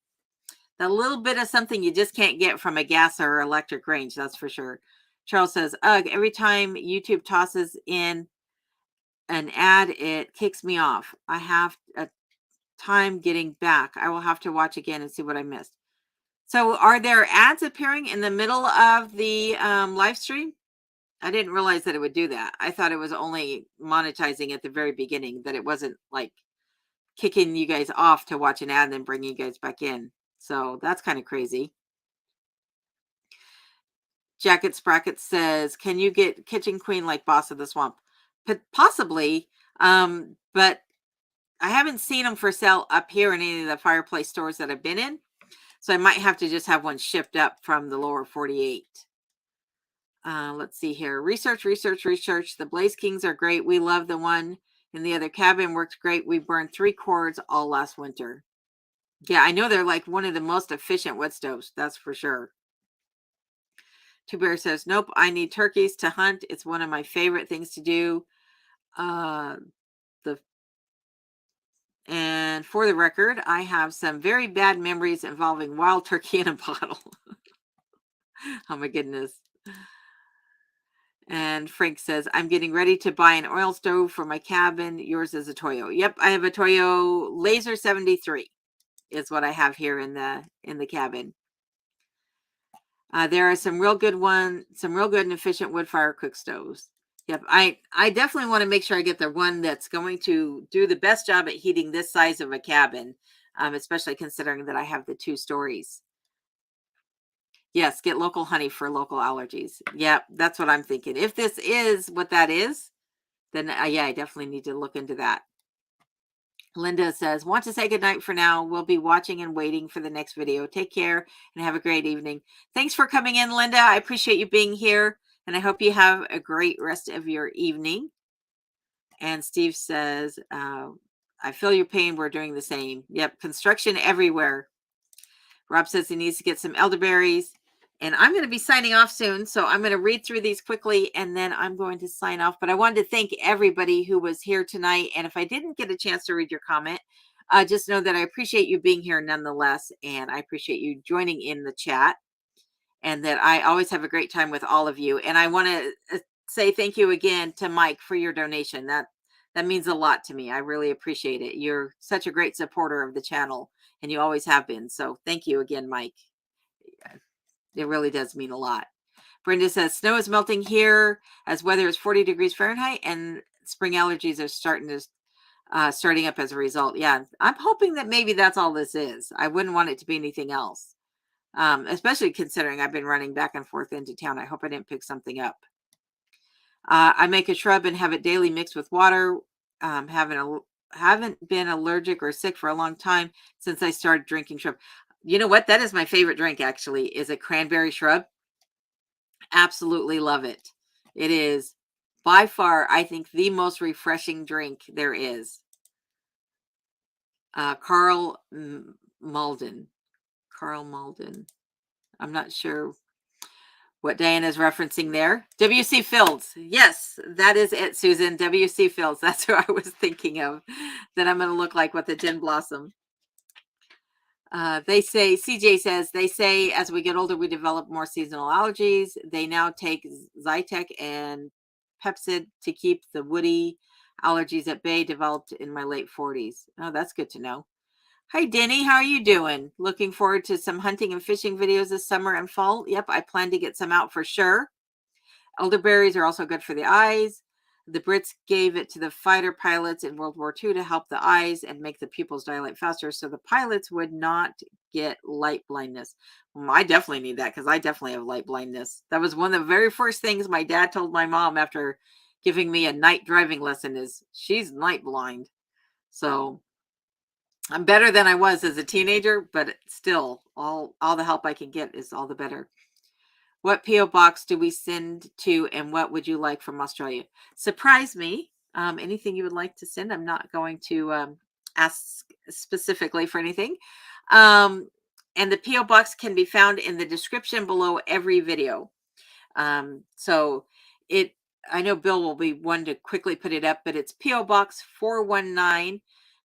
Speaker 1: bit of something you just can't get from a gas or electric range. That's for sure. Charles says, ugh, every time YouTube tosses in an ad, it kicks me off. I have a time getting back. I will have to watch again and see what I missed. So are there ads appearing in the middle of the live stream? I didn't realize that it would do that. I thought it was only monetizing at the very beginning, that it wasn't like kicking you guys off to watch an ad and then bringing you guys back in. So that's kind of crazy. Jacket Sprocket says, can you get Kitchen Queen like Boss of the Swamp? Possibly, but I haven't seen them for sale up here in any of the fireplace stores that I've been in. So I might have to just have one shipped up from the lower 48. Let's see here. Research. The Blaze Kings are great. We love the one in the other cabin. Worked great. We burned 3 cords all last winter. Yeah, I know they're like one of the most efficient wood stoves. That's for sure. Two Bear says, nope, I need turkeys to hunt. It's one of my favorite things to do. And for the record, I have some very bad memories involving wild turkey in a bottle. Oh my goodness. And Frank says, I'm getting ready to buy an oil stove for my cabin. Yours is a Toyo. Yep, I have a Toyo Laser 73 is what I have here in the cabin. There are some real good and efficient wood fire cook stoves. Yep, I definitely want to make sure I get the one that's going to do the best job at heating this size of a cabin, especially considering that I have the 2 stories. Yes, get local honey for local allergies. Yep, that's what I'm thinking. If this is what that is, then yeah, I definitely need to look into that. Linda says, want to say goodnight for now. We'll be watching and waiting for the next video. Take care and have a great evening. Thanks for coming in, Linda. I appreciate you being here, and I hope you have a great rest of your evening. And Steve says, I feel your pain. We're doing the same. Yep, construction everywhere. Rob says he needs to get some elderberries. And I'm going to be signing off soon, so I'm going to read through these quickly, and then I'm going to sign off. But I wanted to thank everybody who was here tonight. And if I didn't get a chance to read your comment, just know that I appreciate you being here nonetheless, and I appreciate you joining in the chat, and that I always have a great time with all of you. And I want to say thank you again to Mike for your donation. That means a lot to me. I really appreciate it. You're such a great supporter of the channel, and you always have been. So thank you again, Mike. It really does mean a lot. Brenda says, snow is melting here as weather is 40 degrees Fahrenheit and spring allergies are starting up as a result. Yeah, I'm hoping that maybe that's all this is. I wouldn't want it to be anything else, especially considering I've been running back and forth into town. I hope I didn't pick something up. I make a shrub and have it daily mixed with water. Haven't been allergic or sick for a long time since I started drinking shrub. You know what? That is my favorite drink, actually, is a cranberry shrub. Absolutely love it. It is by far, I think, the most refreshing drink there is. Carl Malden. I'm not sure what Diana's referencing there. W.C. Fields. Yes, that is it, Susan. W.C. Fields. That's who I was thinking of. That I'm going to look like with the gin blossom. CJ says, they say as we get older, we develop more seasonal allergies. They now take Zytec and Pepsid to keep the woody allergies at bay, developed in my late 40s. Oh, that's good to know. Hi, Denny. How are you doing? Looking forward to some hunting and fishing videos this summer and fall. Yep, I plan to get some out for sure. Elderberries are also good for the eyes. The Brits gave it to the fighter pilots in World War II to help the eyes and make the pupils dilate faster so the pilots would not get light blindness. I definitely need that because I definitely have light blindness. That was one of the very first things my dad told my mom after giving me a night driving lesson is she's night blind. So I'm better than I was as a teenager, but still all the help I can get is all the better. What P.O. box do we send to, and what would you like from Australia? Surprise me. Anything you would like to send. I'm not going to ask specifically for anything. And the P.O. box can be found in the description below every video. So I know Bill will be one to quickly put it up, but it's P.O. Box 419,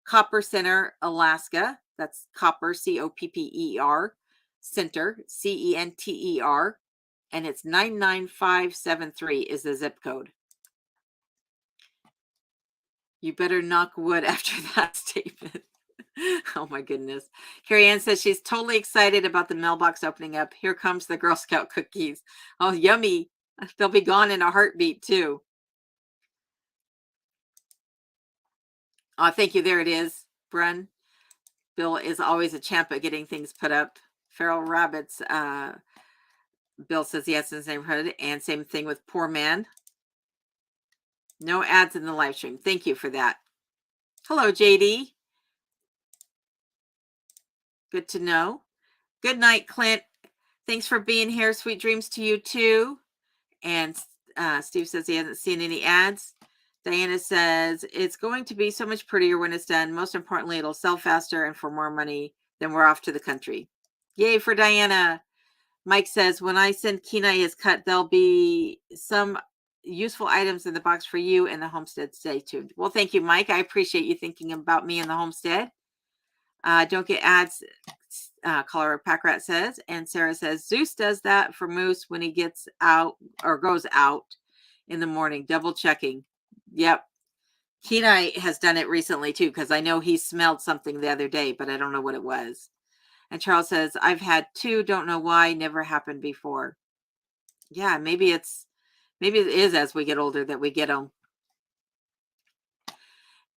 Speaker 1: Copper Center, Alaska. That's Copper, Copper, Center, Center, and it's 99573 is the zip code. You better knock wood after that statement. Oh my goodness. Carrie Ann says she's totally excited about the mailbox opening up. Here comes the Girl Scout cookies. Oh, yummy. They'll be gone in a heartbeat too. Oh, thank you. There it is, Brun. Bill is always a champ at getting things put up. Feral Rabbits. Bill says yes in his neighborhood. And same thing with Poor Man. No ads in the live stream. Thank you for that. Hello, JD. Good to know. Good night, Clint. Thanks for being here. Sweet dreams to you too. And Steve says he hasn't seen any ads. Diana says it's going to be so much prettier when it's done. Most importantly, it'll sell faster and for more money. Then we're off to the country. Yay for Diana. Mike says when I send Kenai his cut, there'll be some useful items in the box for you and the homestead. Stay tuned. Well, thank you, Mike. I appreciate you thinking about me and the homestead. Don't get ads, Colorado Pack Rat says. And Sarah says, Zeus does that for Moose when he gets out or goes out in the morning, double checking. Yep. Kenai has done it recently too, because I know he smelled something the other day, but I don't know what it was. And Charles says, I've had two, don't know why, never happened before. Yeah, maybe it is as we get older that we get them.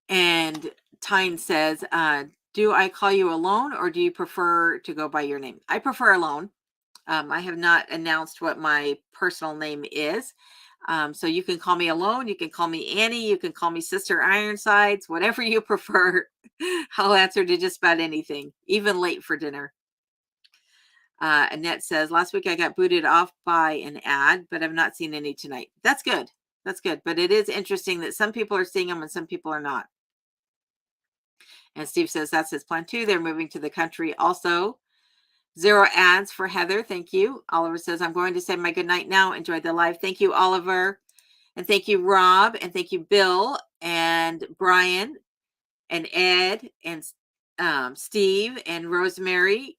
Speaker 1: And Tyne says, do I call you alone or do you prefer to go by your name? I prefer alone. I have not announced what my personal name is. So you can call me alone. You can call me Annie. You can call me Sister Ironsides, whatever you prefer. I'll answer to just about anything, even late for dinner. Annette says, last week I got booted off by an ad, but I've not seen any tonight. That's good. That's good. But it is interesting that some people are seeing them and some people are not. And Steve says that's his plan too. They're moving to the country also. 0 ads for Heather. Thank you. Oliver says, I'm going to say my good night now. Enjoy the live. Thank you, Oliver. And thank you, Rob. And thank you, Bill and Brian and Ed and Steve and Rosemary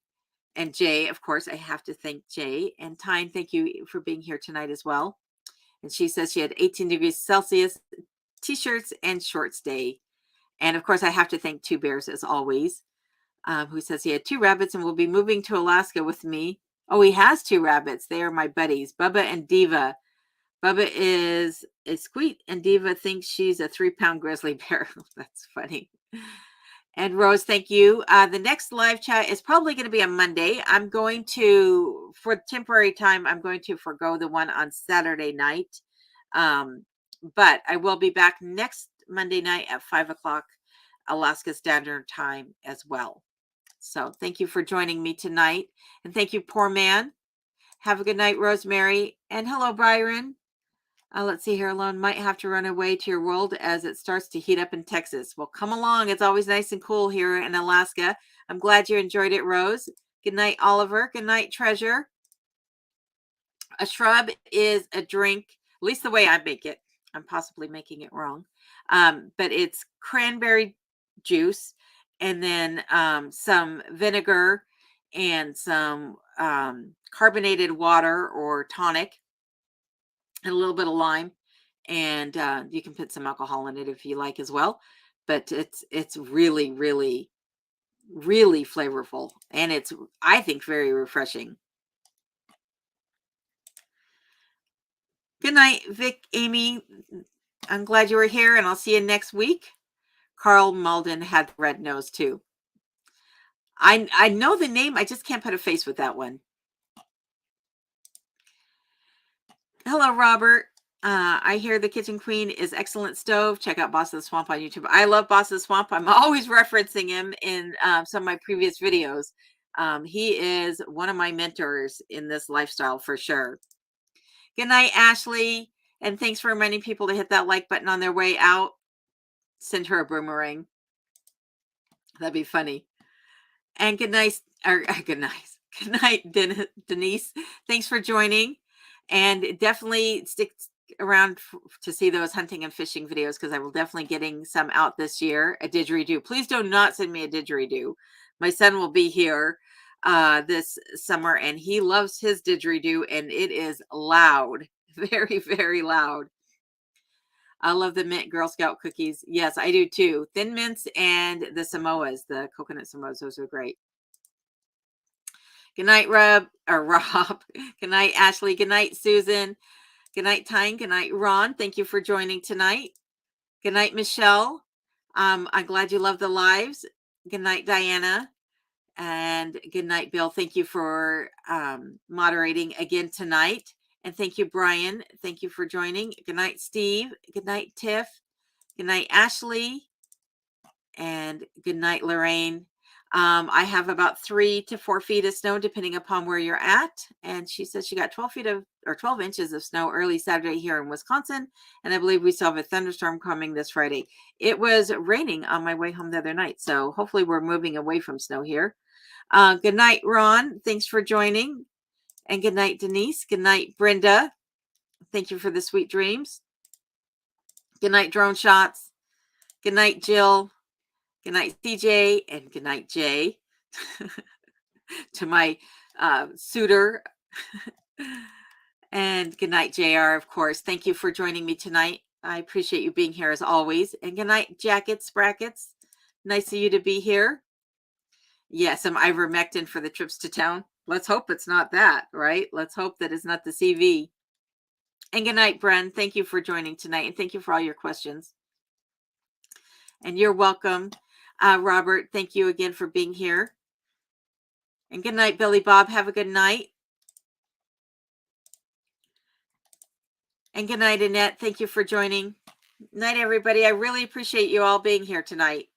Speaker 1: and Jay. Of course, I have to thank Jay. And Tyne, thank you for being here tonight as well. And she says she had 18 degrees Celsius, t-shirts and shorts day. And of course, I have to thank Two Bears as always, who says he had 2 rabbits and will be moving to Alaska with me. Oh, he has 2 rabbits. They are my buddies, Bubba and Diva. Bubba is a squeak and Diva thinks she's a 3-pound grizzly bear. That's funny. And Rose, thank you. The next live chat is probably going to be on Monday. I'm going to, for temporary time, I'm going to forgo the one on Saturday night. But I will be back next Monday night at 5 o'clock Alaska Standard Time as well. So thank you for joining me tonight. And thank you, Poor Man. Have a good night, Rosemary. And hello, Byron. Let's see here. Alone might have to run away to your world as it starts to heat up in Texas. Well, come along. It's always nice and cool here in Alaska. I'm glad you enjoyed it, Rose. Good night, Oliver. Good night, Treasure. A shrub is a drink, at least the way I make it. I'm possibly making it wrong. But it's cranberry juice and then some vinegar and some carbonated water or tonic and a little bit of lime. And you can put some alcohol in it if you like as well. But it's really, really, really flavorful. And it's, I think, very refreshing. Good night, Vic, Amy. I'm glad you were here, and I'll see you next week. Carl Malden had the red nose, too. I know the name. I just can't put a face with that one. Hello, Robert. I hear the Kitchen Queen is excellent stove. Check out Boss of the Swamp on YouTube. I love Boss of the Swamp. I'm always referencing him in some of my previous videos. He is one of my mentors in this lifestyle for sure. Good night, Ashley. And thanks for reminding people to hit that like button on their way out. Send her a boomerang. That'd be funny. And good night, Denise. Thanks for joining. And definitely stick around to see those hunting and fishing videos, because I will definitely getting some out this year. A didgeridoo. Please do not send me a didgeridoo. My son will be here this summer, and he loves his didgeridoo, and it is loud, very, very loud. I love the mint Girl Scout cookies. Yes, I do too. Thin mints and the Samoas, the coconut Samoas. Those are great. Good night, Rob. Good night, Ashley. Good night, Susan. Good night, Tyne. Good night, Ron. Thank you for joining tonight. Good night, Michelle. I'm glad you love the lives. Good night, Diana. And good night, Bill. Thank you for moderating again tonight. And thank you, Brian. Thank you for joining. Good night, Steve. Good night, Tiff. Good night, Ashley. And good night, Lorraine. I have about 3 to 4 feet of snow, depending upon where you're at. And she says she got 12 inches of snow early Saturday here in Wisconsin. And I believe we still have a thunderstorm coming this Friday. It was raining on my way home the other night. So hopefully we're moving away from snow here. Good night, Ron. Thanks for joining. And good night, Denise. Good night, Brenda. Thank you for the sweet dreams. Good night, Drone Shots. Good night, Jill. Good night, CJ, and good night, Jay. To my suitor. And good night, JR, of course. Thank you for joining me tonight. I appreciate you being here as always. And good night, Jackets, Brackets. Nice of you to be here. Yes, some ivermectin for the trips to town. Let's hope it's not that, right? Let's hope that it's not the CV. And good night, Bren. Thank you for joining tonight. And thank you for all your questions. And you're welcome. Robert, thank you again for being here. And good night, Billy Bob. Have a good night. And good night, Annette. Thank you for joining. Night, everybody. I really appreciate you all being here tonight.